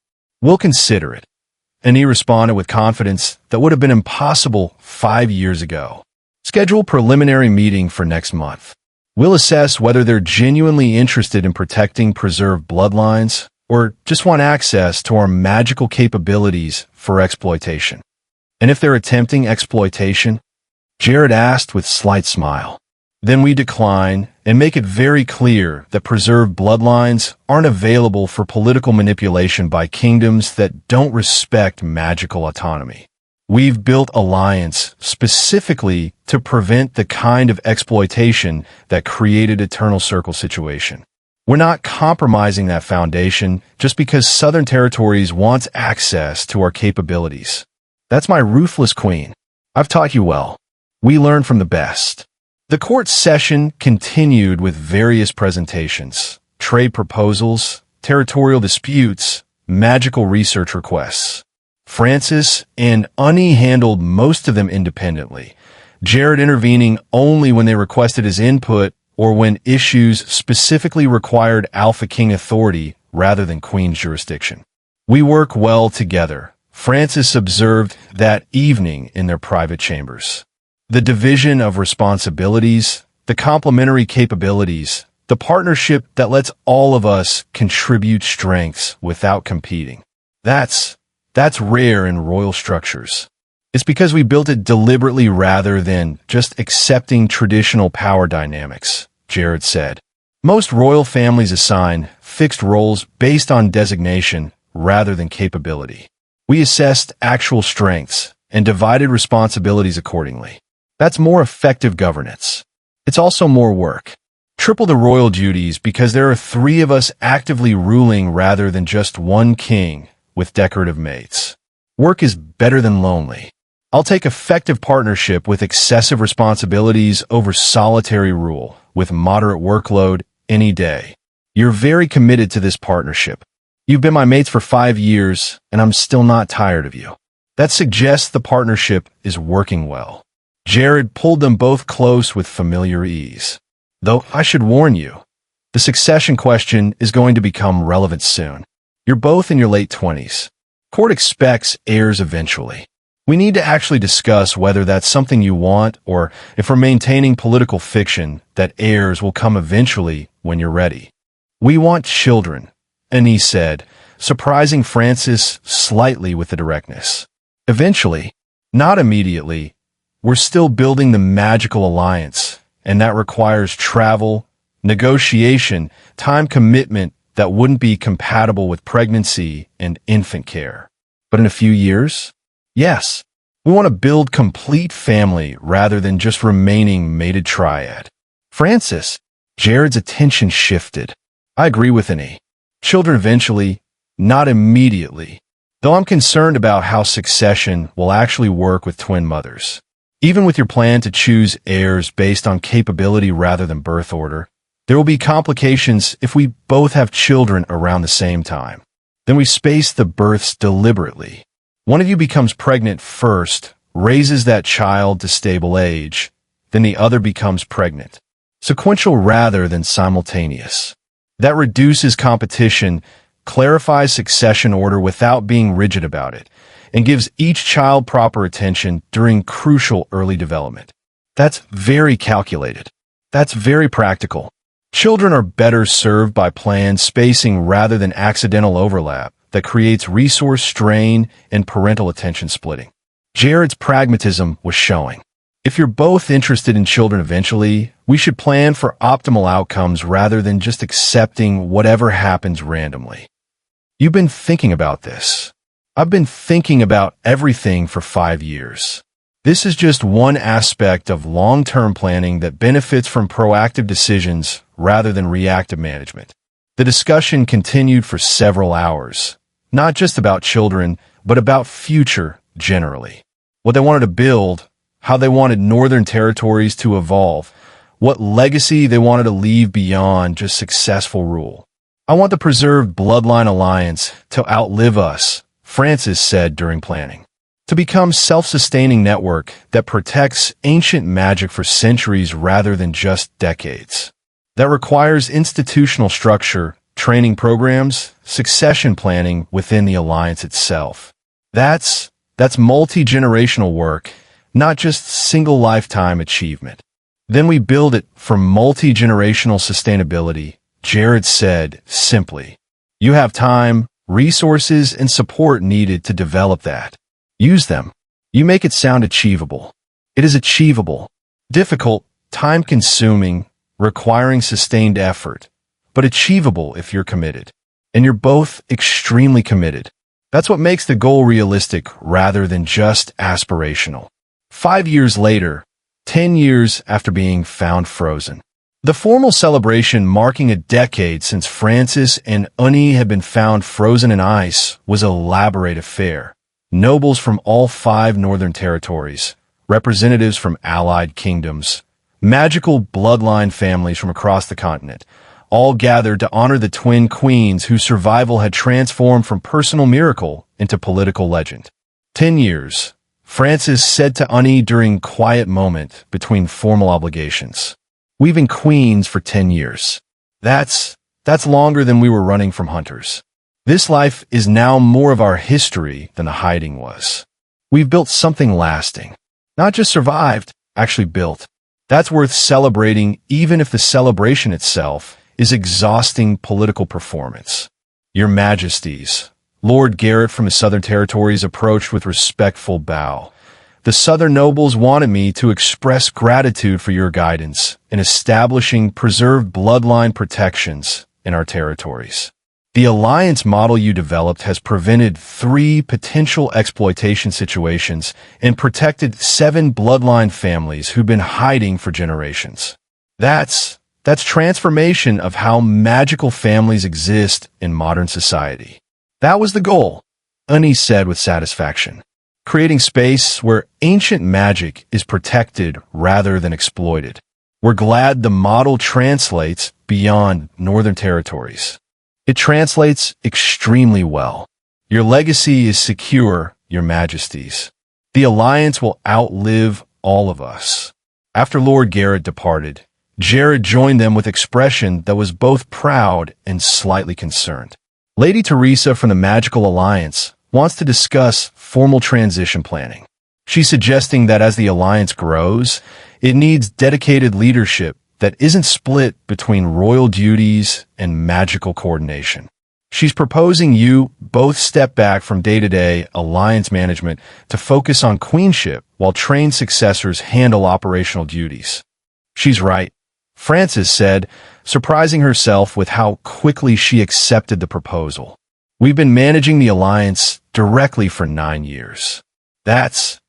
Speaker 1: We'll consider it. And he responded with confidence that would have been impossible 5 years ago. Schedule preliminary meeting for next month. We'll assess whether they're genuinely interested in protecting preserved bloodlines or just want access to our magical capabilities for exploitation. And if they're attempting exploitation, Jared asked with slight smile. Then we decline and make it very clear that preserved bloodlines aren't available for political manipulation by kingdoms that don't respect magical autonomy. We've built alliance specifically to prevent the kind of exploitation that created Eternal Circle situation. We're not compromising that foundation just because Southern Territories wants access to our capabilities. That's my ruthless queen. I've taught you well. We learn from the best. The court session continued with various presentations, trade proposals, territorial disputes, magical research requests. Francis and Unnie handled most of them independently, Jared intervening only when they requested his input or when issues specifically required Alpha King authority rather than Queen's jurisdiction. We work well together, Francis observed that evening in their private chambers. The division of responsibilities, the complementary capabilities, the partnership that lets all of us contribute strengths without competing. That's rare in royal structures. It's because we built it deliberately rather than just accepting traditional power dynamics, Jared said. Most royal families assign fixed roles based on designation rather than capability. We assessed actual strengths and divided responsibilities accordingly. That's more effective governance. It's also more work. Triple the royal duties because there are 3 of us actively ruling rather than just one king with decorative mates. Work is better than lonely. I'll take effective partnership with excessive responsibilities over solitary rule with moderate workload any day. You're very committed to this partnership. You've been my mates for 5 years, and I'm still not tired of you. That suggests the partnership is working well. Jared pulled them both close with familiar ease. Though I should warn you, the succession question is going to become relevant soon. You're both in your late 20s. Court expects heirs eventually. We need to actually discuss whether that's something you want or if we're maintaining political fiction that heirs will come eventually when you're ready. We want children, Annie said, surprising Francis slightly with the directness. Eventually, not immediately, we're still building the magical alliance, and that requires travel, negotiation, time commitment that wouldn't be compatible with pregnancy and infant care. But in a few years, yes, we want to build complete family rather than just remaining mated triad. Francis, Jared's attention shifted. I agree with Annie. Children eventually, not immediately, though I'm concerned about how succession will actually work with twin mothers. Even with your plan to choose heirs based on capability rather than birth order, there will be complications if we both have children around the same time. Then we space the births deliberately. One of you becomes pregnant first, raises that child to stable age, then the other becomes pregnant. Sequential rather than simultaneous. That reduces competition, clarifies succession order without being rigid about it, and gives each child proper attention during crucial early development. That's very calculated. That's very practical. Children are better served by planned spacing rather than accidental overlap that creates resource strain and parental attention splitting. Jared's pragmatism was showing. If you're both interested in children eventually, we should plan for optimal outcomes rather than just accepting whatever happens randomly. You've been thinking about this. I've been thinking about everything for 5 years. This is just one aspect of long-term planning that benefits from proactive decisions rather than reactive management. The discussion continued for several hours, not just about children, but about future generally. What they wanted to build, how they wanted Northern Territories to evolve, what legacy they wanted to leave beyond just successful rule. I want the preserved bloodline alliance to outlive us, Francis said during planning. To become self-sustaining network that protects ancient magic for centuries rather than just decades. That requires institutional structure, training programs, succession planning within the alliance itself. That's multi-generational work, not just single lifetime achievement. Then we build it for multi-generational sustainability, Jared said simply. You have time, resources, and support needed to develop that. Use them. You make it sound achievable. It is achievable. Difficult, time-consuming, requiring sustained effort, but achievable if you're committed. And you're both extremely committed. That's what makes the goal realistic rather than just aspirational. 5 years later, 10 years after being found frozen, The formal celebration, marking a decade since Francis and Uni had been found frozen in ice, was an elaborate affair. Nobles from all 5 northern territories, representatives from allied kingdoms, magical bloodline families from across the continent, all gathered to honor the twin queens whose survival had transformed from personal miracle into political legend. 10 years, Francis said to Uni during quiet moment between formal obligations. We've been queens for 10 years. That's longer than we were running from hunters. This life is now more of our history than the hiding was. We've built something lasting. Not just survived, actually built. That's worth celebrating even if the celebration itself is exhausting political performance. Your Majesties, Lord Garrett from his southern territories approached with respectful bow. The southern nobles wanted me to express gratitude for your guidance in establishing preserved bloodline protections in our territories. The alliance model you developed has prevented 3 potential exploitation situations and protected 7 bloodline families who've been hiding for generations. That's transformation of how magical families exist in modern society. That was the goal, Uni said with satisfaction. Creating space where ancient magic is protected rather than exploited. We're glad the model translates beyond northern territories. It translates extremely well. Your legacy is secure, Your Majesties. The Alliance will outlive all of us. After Lord Garrett departed, Jared joined them with expression that was both proud and slightly concerned. Lady Teresa from the Magical Alliance wants to discuss formal transition planning. She's suggesting that as the Alliance grows, it needs dedicated leadership that isn't split between royal duties and magical coordination. She's proposing you both step back from day-to-day Alliance management to focus on queenship while trained successors handle operational duties. She's right, Frances said, surprising herself with how quickly she accepted the proposal. We've been managing the Alliance directly for 9 years. That's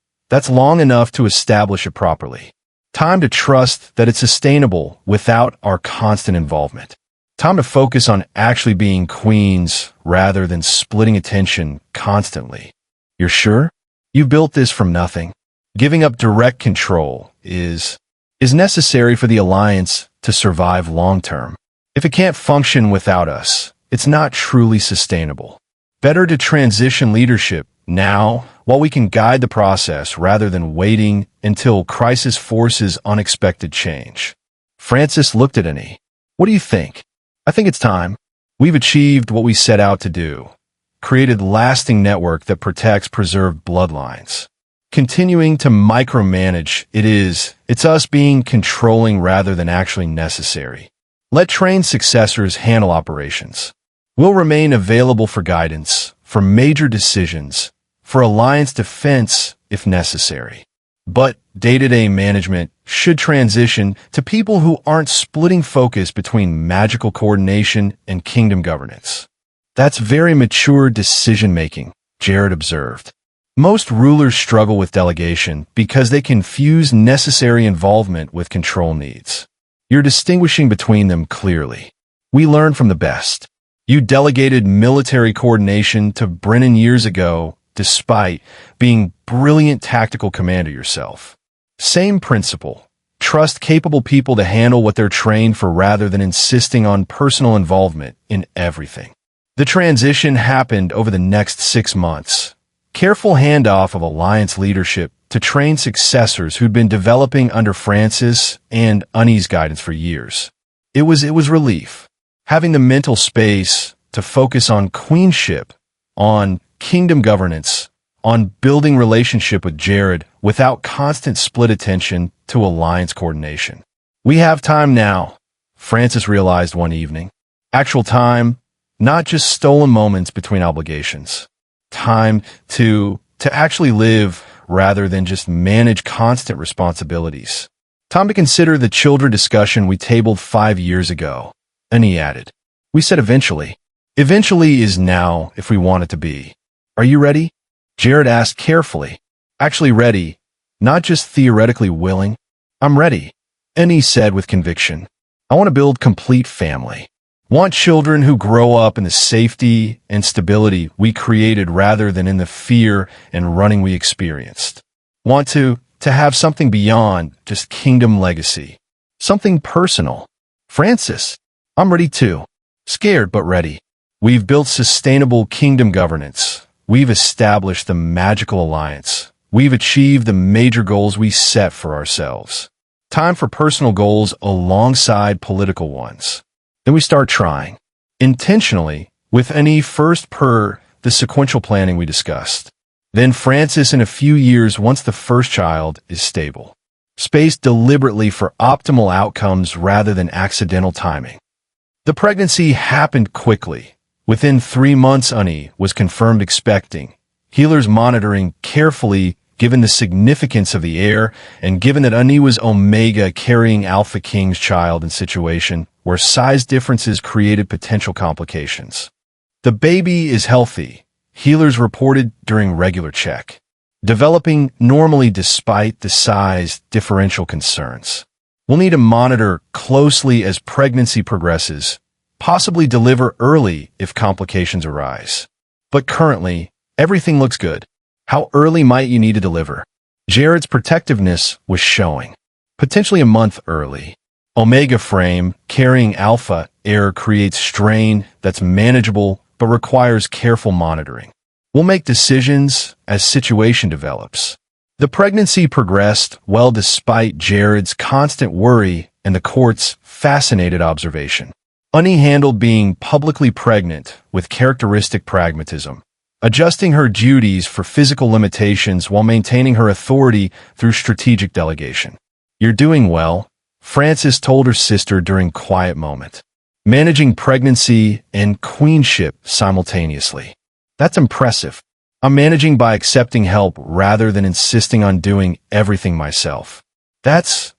Speaker 1: long enough to establish it properly. Time to trust that it's sustainable without our constant involvement. Time to focus on actually being queens rather than splitting attention constantly. You're sure? You built this from nothing. Giving up direct control is necessary for the Alliance to survive long-term. If it can't function without us, it's not truly sustainable. Better to transition leadership now while we can guide the process rather than waiting until crisis forces unexpected change. Francis looked at Annie. What do you think? I think it's time. We've achieved what we set out to do. Created lasting network that protects preserved bloodlines. Continuing to micromanage, it's us being controlling rather than actually necessary. Let trained successors handle operations. We'll remain available for guidance, for major decisions, for Alliance defense if necessary. But day-to-day management should transition to people who aren't splitting focus between magical coordination and kingdom governance. That's very mature decision-making, Jared observed. Most rulers struggle with delegation because they confuse necessary involvement with control needs. You're distinguishing between them clearly. We learn from the best. You delegated military coordination to Brennan years ago, despite being brilliant tactical commander yourself. Same principle. Trust capable people to handle what they're trained for rather than insisting on personal involvement in everything. The transition happened over the next 6 months. Careful handoff of Alliance leadership to train successors who'd been developing under Francis and Uni's guidance for years. It was relief. Having the mental space to focus on queenship, on kingdom governance, on building relationship with Jared without constant split attention to Alliance coordination. We have time now, Francis realized one evening. Actual time, not just stolen moments between obligations. Time to actually live rather than just manage constant responsibilities. Time to consider the children discussion we tabled 5 years ago. And he added, we said eventually. Eventually is now if we want it to be. Are you ready? Jared asked carefully. Actually ready, not just theoretically willing. I'm ready. And he said with conviction. I want to build complete family. Want children who grow up in the safety and stability we created rather than in the fear and running we experienced. Want to have something beyond just kingdom legacy. Something personal. Francis, I'm ready too. Scared but ready. We've built sustainable kingdom governance. We've established the magical alliance. We've achieved the major goals we set for ourselves. Time for personal goals alongside political ones. Then we start trying. Intentionally, with any first per the sequential planning we discussed. Then Francis in a few years once the first child is stable. Spaced deliberately for optimal outcomes rather than accidental timing. The pregnancy happened quickly. Within 3 months, Annie was confirmed expecting. Healers monitoring carefully given the significance of the heir and given that Annie was Omega carrying Alpha King's child in situation where size differences created potential complications. The baby is healthy, healers reported during regular check, developing normally despite the size differential concerns. We'll need to monitor closely as pregnancy progresses, possibly deliver early if complications arise. But currently, everything looks good. How early might you need to deliver? Jared's protectiveness was showing. Potentially a month early. Omega frame, carrying alpha heir creates strain that's manageable but requires careful monitoring. We'll make decisions as situation develops. The pregnancy progressed well despite Jared's constant worry and the court's fascinated observation. Annie handled being publicly pregnant with characteristic pragmatism, adjusting her duties for physical limitations while maintaining her authority through strategic delegation. You're doing well, Francis told her sister during quiet moment. Managing pregnancy and queenship simultaneously. That's impressive. I'm managing by accepting help rather than insisting on doing everything myself. That's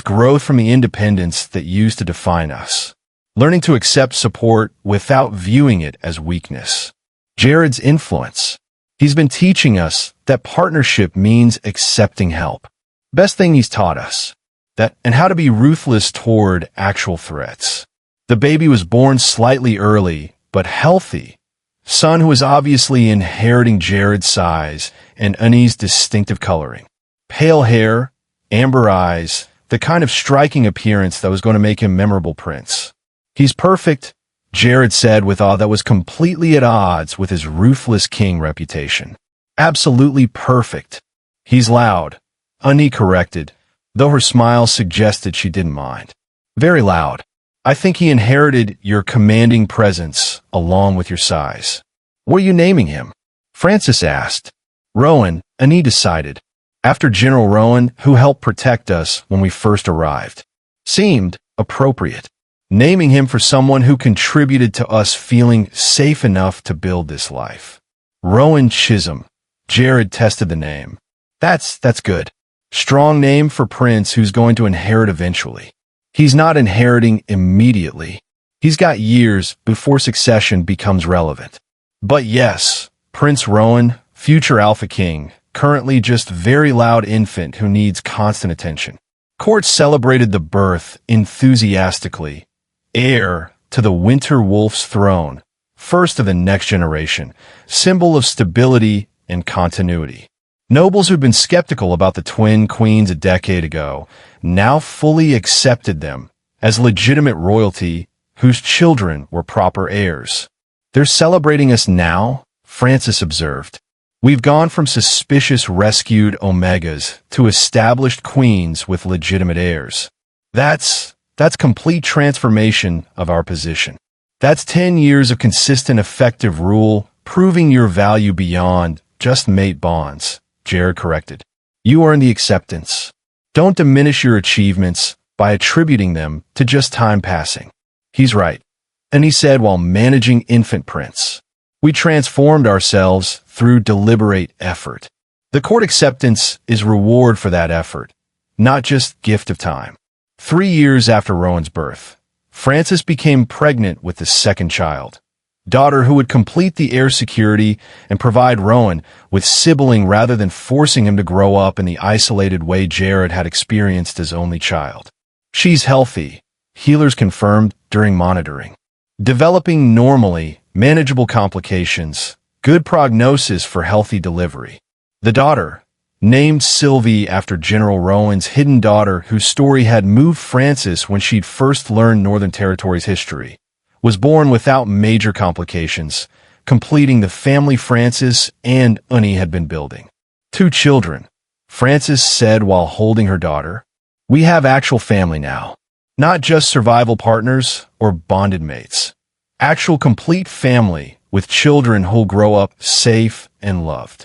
Speaker 1: growth from the independence that used to define us. Learning to accept support without viewing it as weakness. Jared's influence. He's been teaching us that partnership means accepting help. Best thing he's taught us. That and how to be ruthless toward actual threats. The baby was born slightly early, but healthy. Son who was obviously inheriting Jared's size and Annie's distinctive coloring. Pale hair, amber eyes, the kind of striking appearance that was going to make him memorable prince. He's perfect, Jared said with awe that was completely at odds with his ruthless king reputation. Absolutely perfect. He's loud, Annie corrected, though her smile suggested she didn't mind. Very loud. I think he inherited your commanding presence along with your size. What are you naming him? Francis asked. Rowan, Annie decided. After General Rowan, who helped protect us when we first arrived. Seemed appropriate. Naming him for someone who contributed to us feeling safe enough to build this life. Rowan Chisholm. Jared tested the name. That's good. Strong name for Prince who's going to inherit eventually. He's not inheriting immediately. He's got years before succession becomes relevant. But yes, Prince Rowan, future Alpha King, currently just very loud infant who needs constant attention. Court celebrated the birth enthusiastically. Heir to the Winter Wolf's throne, first of the next generation, symbol of stability and continuity. Nobles who'd been skeptical about the twin queens a decade ago now fully accepted them as legitimate royalty whose children were proper heirs. They're celebrating us now, Francis observed. We've gone from suspicious rescued Omegas to established queens with legitimate heirs. That's complete transformation of our position. That's 10 years of consistent effective rule, proving your value beyond just mate bonds. Jared corrected. You earn the acceptance. Don't diminish your achievements by attributing them to just time passing. He's right. And he said while managing infant Prince. We transformed ourselves through deliberate effort. The court acceptance is reward for that effort, not just gift of time. 3 years after Rowan's birth, Frances became pregnant with the second child. Daughter who would complete the heir security and provide Rowan with sibling rather than forcing him to grow up in the isolated way Jared had experienced as only child. She's healthy, healers confirmed during monitoring. Developing normally, manageable complications, good prognosis for healthy delivery. The daughter, named Sylvie after General Rowan's hidden daughter whose story had moved Frances when she'd first learned Northern Territory's history, was born without major complications, completing the family Frances and Unnie had been building. 2 children, Frances said while holding her daughter. We have actual family now. Not just survival partners or bonded mates. Actual complete family with children who'll grow up safe and loved.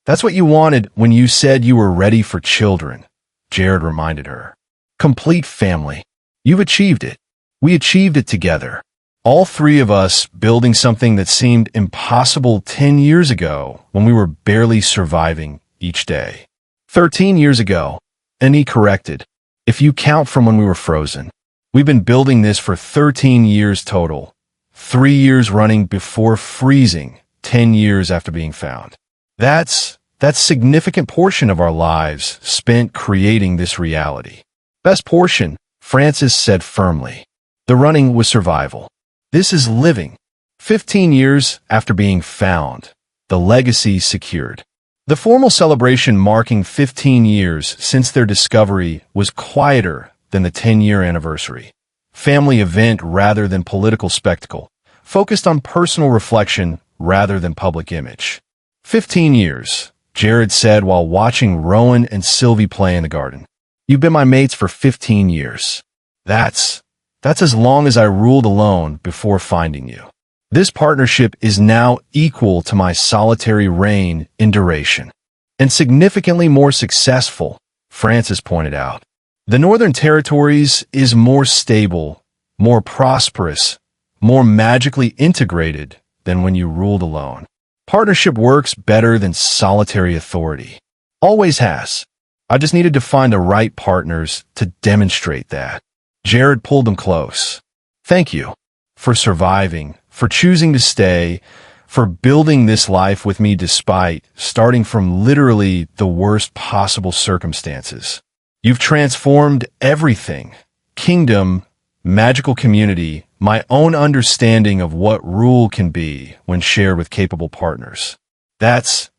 Speaker 1: That's what you wanted when you said you were ready for children, Jared reminded her. Complete family. You've achieved it. We achieved it together. All 3 of us building something that seemed impossible 10 years ago when we were barely surviving each day. 13 years ago, Annie corrected. If you count from when we were frozen. We've been building this for 13 years total. 3 years running before freezing, 10 years after being found. That's significant portion of our lives spent creating this reality. Best portion, Frances said firmly. The running was survival. This is living. 15 years after being found, the legacy secured. The formal celebration marking 15 years since their discovery was quieter than the 10-year anniversary. Family event rather than political spectacle, focused on personal reflection rather than public image. 15 years, Jared said while watching Rowan and Sylvie play in the garden. You've been my mates for 15 years. That's as long as I ruled alone before finding you. This partnership is now equal to my solitary reign in duration. And significantly more successful, Frances pointed out. The Northern Territories is more stable, more prosperous, more magically integrated than when you ruled alone. Partnership works better than solitary authority. Always has. I just needed to find the right partners to demonstrate that. Jared pulled them close. Thank you for surviving, for choosing to stay, for building this life with me despite starting from literally the worst possible circumstances. You've transformed everything. Kingdom, magical community, my own understanding of what rule can be when shared with capable partners. That's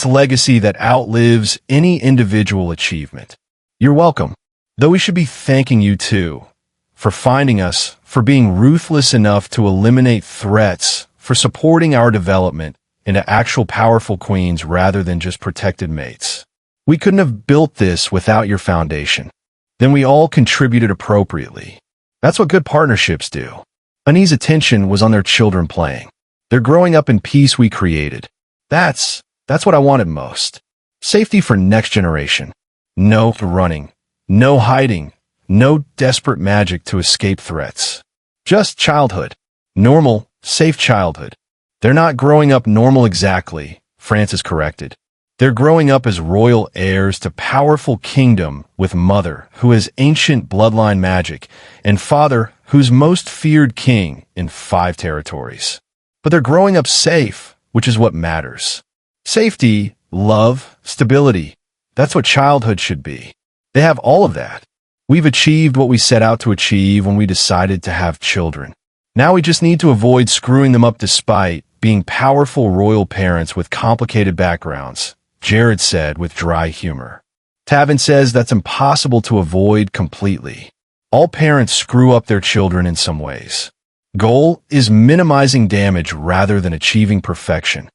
Speaker 1: legacy that outlives any individual achievement. You're welcome. Though we should be thanking you too, for finding us, for being ruthless enough to eliminate threats, for supporting our development into actual powerful queens rather than just protected mates. We couldn't have built this without your foundation. Then we all contributed appropriately. That's what good partnerships do. Annie's attention was on their children playing. They're growing up in peace we created. That's what I wanted most. Safety for next generation. No running. No hiding. No desperate magic to escape threats. Just childhood. Normal, safe childhood. They're not growing up normal exactly, Frances corrected. They're growing up as royal heirs to powerful kingdom with mother, who has ancient bloodline magic, and father, who's most feared king in 5 territories. But they're growing up safe, which is what matters. Safety, love, stability. That's what childhood should be. They have all of that. We've achieved what we set out to achieve when we decided to have children. Now we just need to avoid screwing them up despite being powerful royal parents with complicated backgrounds, Jared said with dry humor. Tavin says that's impossible to avoid completely. All parents screw up their children in some ways. Goal is minimizing damage rather than achieving perfection.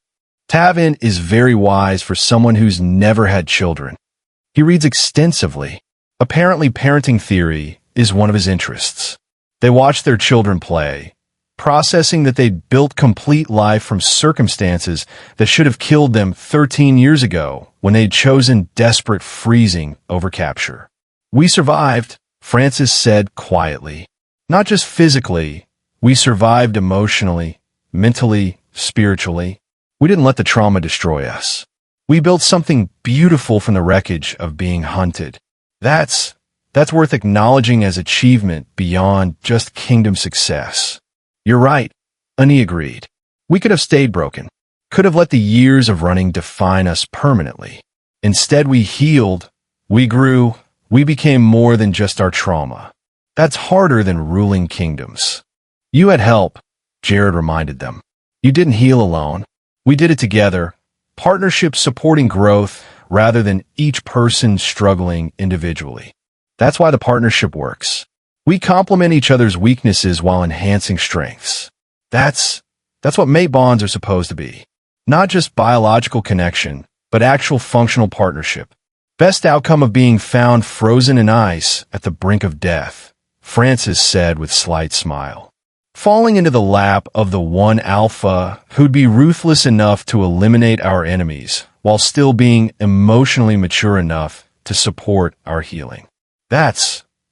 Speaker 1: Tavin is very wise for someone who's never had children. He reads extensively. Apparently, parenting theory is one of his interests. They watch their children play, processing that they'd built complete life from circumstances that should have killed them 13 years ago when they'd chosen desperate freezing over capture. We survived, Frances said quietly. Not just physically, we survived emotionally, mentally, spiritually. We didn't let the trauma destroy us. We built something beautiful from the wreckage of being hunted. That's worth acknowledging as achievement beyond just kingdom success. You're right, Annie agreed. We could have stayed broken, could have let the years of running define us permanently. Instead, we healed, we grew, we became more than just our trauma. That's harder than ruling kingdoms. You had help, Jared reminded them. You didn't heal alone. We did it together. Partnership supporting growth rather than each person struggling individually. That's why the partnership works. We complement each other's weaknesses while enhancing strengths. That's what mate bonds are supposed to be. Not just biological connection, but actual functional partnership. Best outcome of being found frozen in ice at the brink of death, Francis said with slight smile. Falling into the lap of the one alpha who'd be ruthless enough to eliminate our enemies while still being emotionally mature enough to support our healing.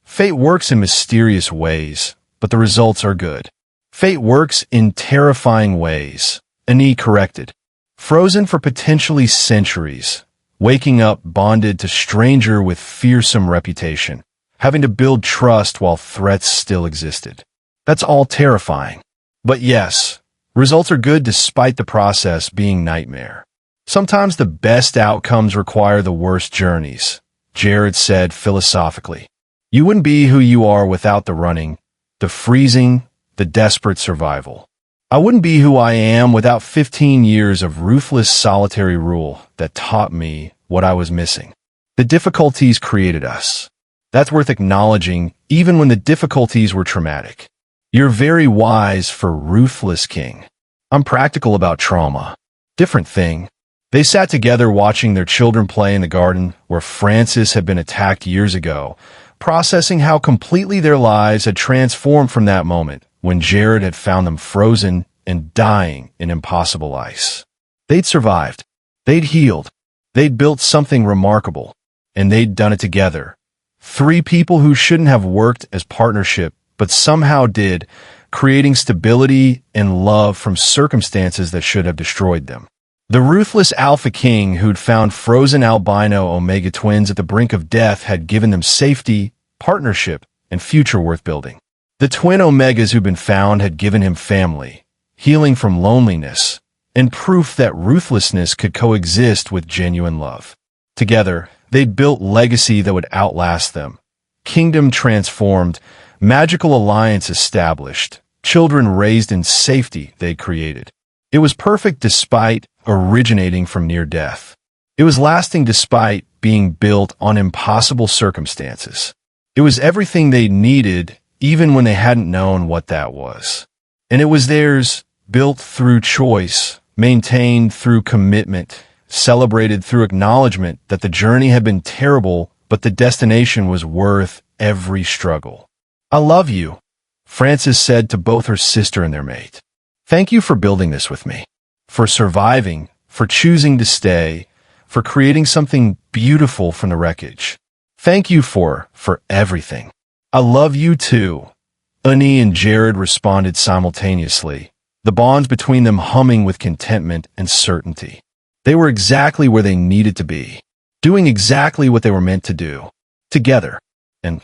Speaker 1: Fate works in mysterious ways, but the results are good. Fate works in terrifying ways, Annie corrected. Frozen for potentially centuries, waking up bonded to stranger with fearsome reputation, having to build trust while threats still existed. That's all terrifying. But yes, results are good despite the process being nightmare. Sometimes the best outcomes require the worst journeys, Jared said philosophically. You wouldn't be who you are without the running, the freezing, the desperate survival. I wouldn't be who I am without 15 years of ruthless solitary rule that taught me what I was missing. The difficulties created us. That's worth acknowledging even when the difficulties were traumatic. You're very wise for ruthless king. I'm practical about trauma. Different thing. They sat together watching their children play in the garden where Francis had been attacked years ago, processing how completely their lives had transformed from that moment when Jared had found them frozen and dying in impossible ice. They'd survived. They'd healed. They'd built something remarkable. And they'd done it together. Three people who shouldn't have worked as partnership, but somehow did, creating stability and love from circumstances that should have destroyed them. The ruthless Alpha King who'd found frozen albino Omega twins at the brink of death had given them safety, partnership, and future worth building. The twin Omegas who'd been found had given him family, healing from loneliness, and proof that ruthlessness could coexist with genuine love. Together, they'd built legacy that would outlast them. Kingdom transformed, magical alliance established, children raised in safety they'd created. It was perfect despite originating from near death. It was lasting despite being built on impossible circumstances. It was everything they needed even when they hadn't known what that was. And it was theirs, built through choice, maintained through commitment, celebrated through acknowledgement that the journey had been terrible, but the destination was worth every struggle. I love you, Francis said to both her sister and their mate. Thank you for building this with me, for surviving, for choosing to stay, for creating something beautiful from the wreckage. Thank you for everything. I love you too. Annie and Jared responded simultaneously, the bonds between them humming with contentment and certainty. They were exactly where they needed to be, doing exactly what they were meant to do, together. And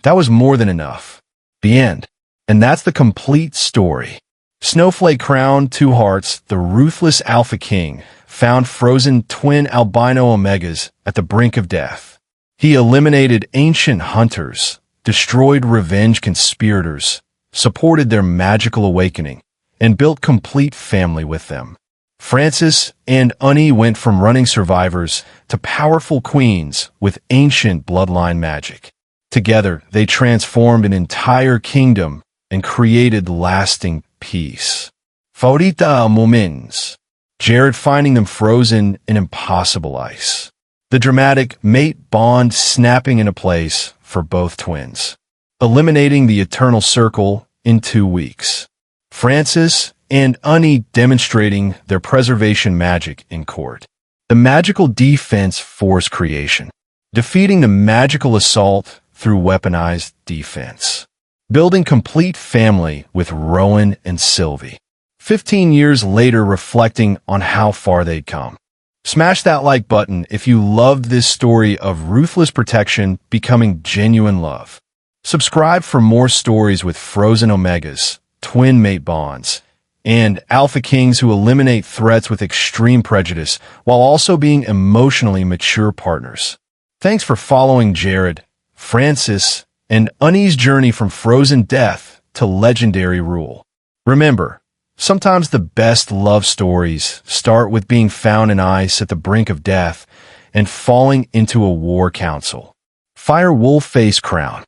Speaker 1: that was more than enough. The end. And that's the complete story. Snowflake Crown, Two Hearts, the ruthless Alpha King, found frozen twin albino Omegas at the brink of death. He eliminated ancient hunters, destroyed revenge conspirators, supported their magical awakening, and built complete family with them. Francis and Annie went from running survivors to powerful queens with ancient bloodline magic. Together, they transformed an entire kingdom and created lasting peace. Favorita moments. Jared finding them frozen in impossible ice. The dramatic mate bond snapping into place for both twins, eliminating the eternal circle in 2 weeks. Francis and Annie demonstrating their preservation magic in court. The magical defense force creation, defeating the magical assault through weaponized defense. Building complete family with Rowan and Sylvie. 15 years later reflecting on how far they'd come. Smash that like button if you loved this story of ruthless protection becoming genuine love. Subscribe for more stories with frozen Omegas, twin mate bonds, and Alpha Kings who eliminate threats with extreme prejudice while also being emotionally mature partners. Thanks for following Jared, Francis, An uneasy journey from frozen death to legendary rule. Remember, sometimes the best love stories start with being found in ice at the brink of death and falling into a war council. Fire Wolf Face Crown.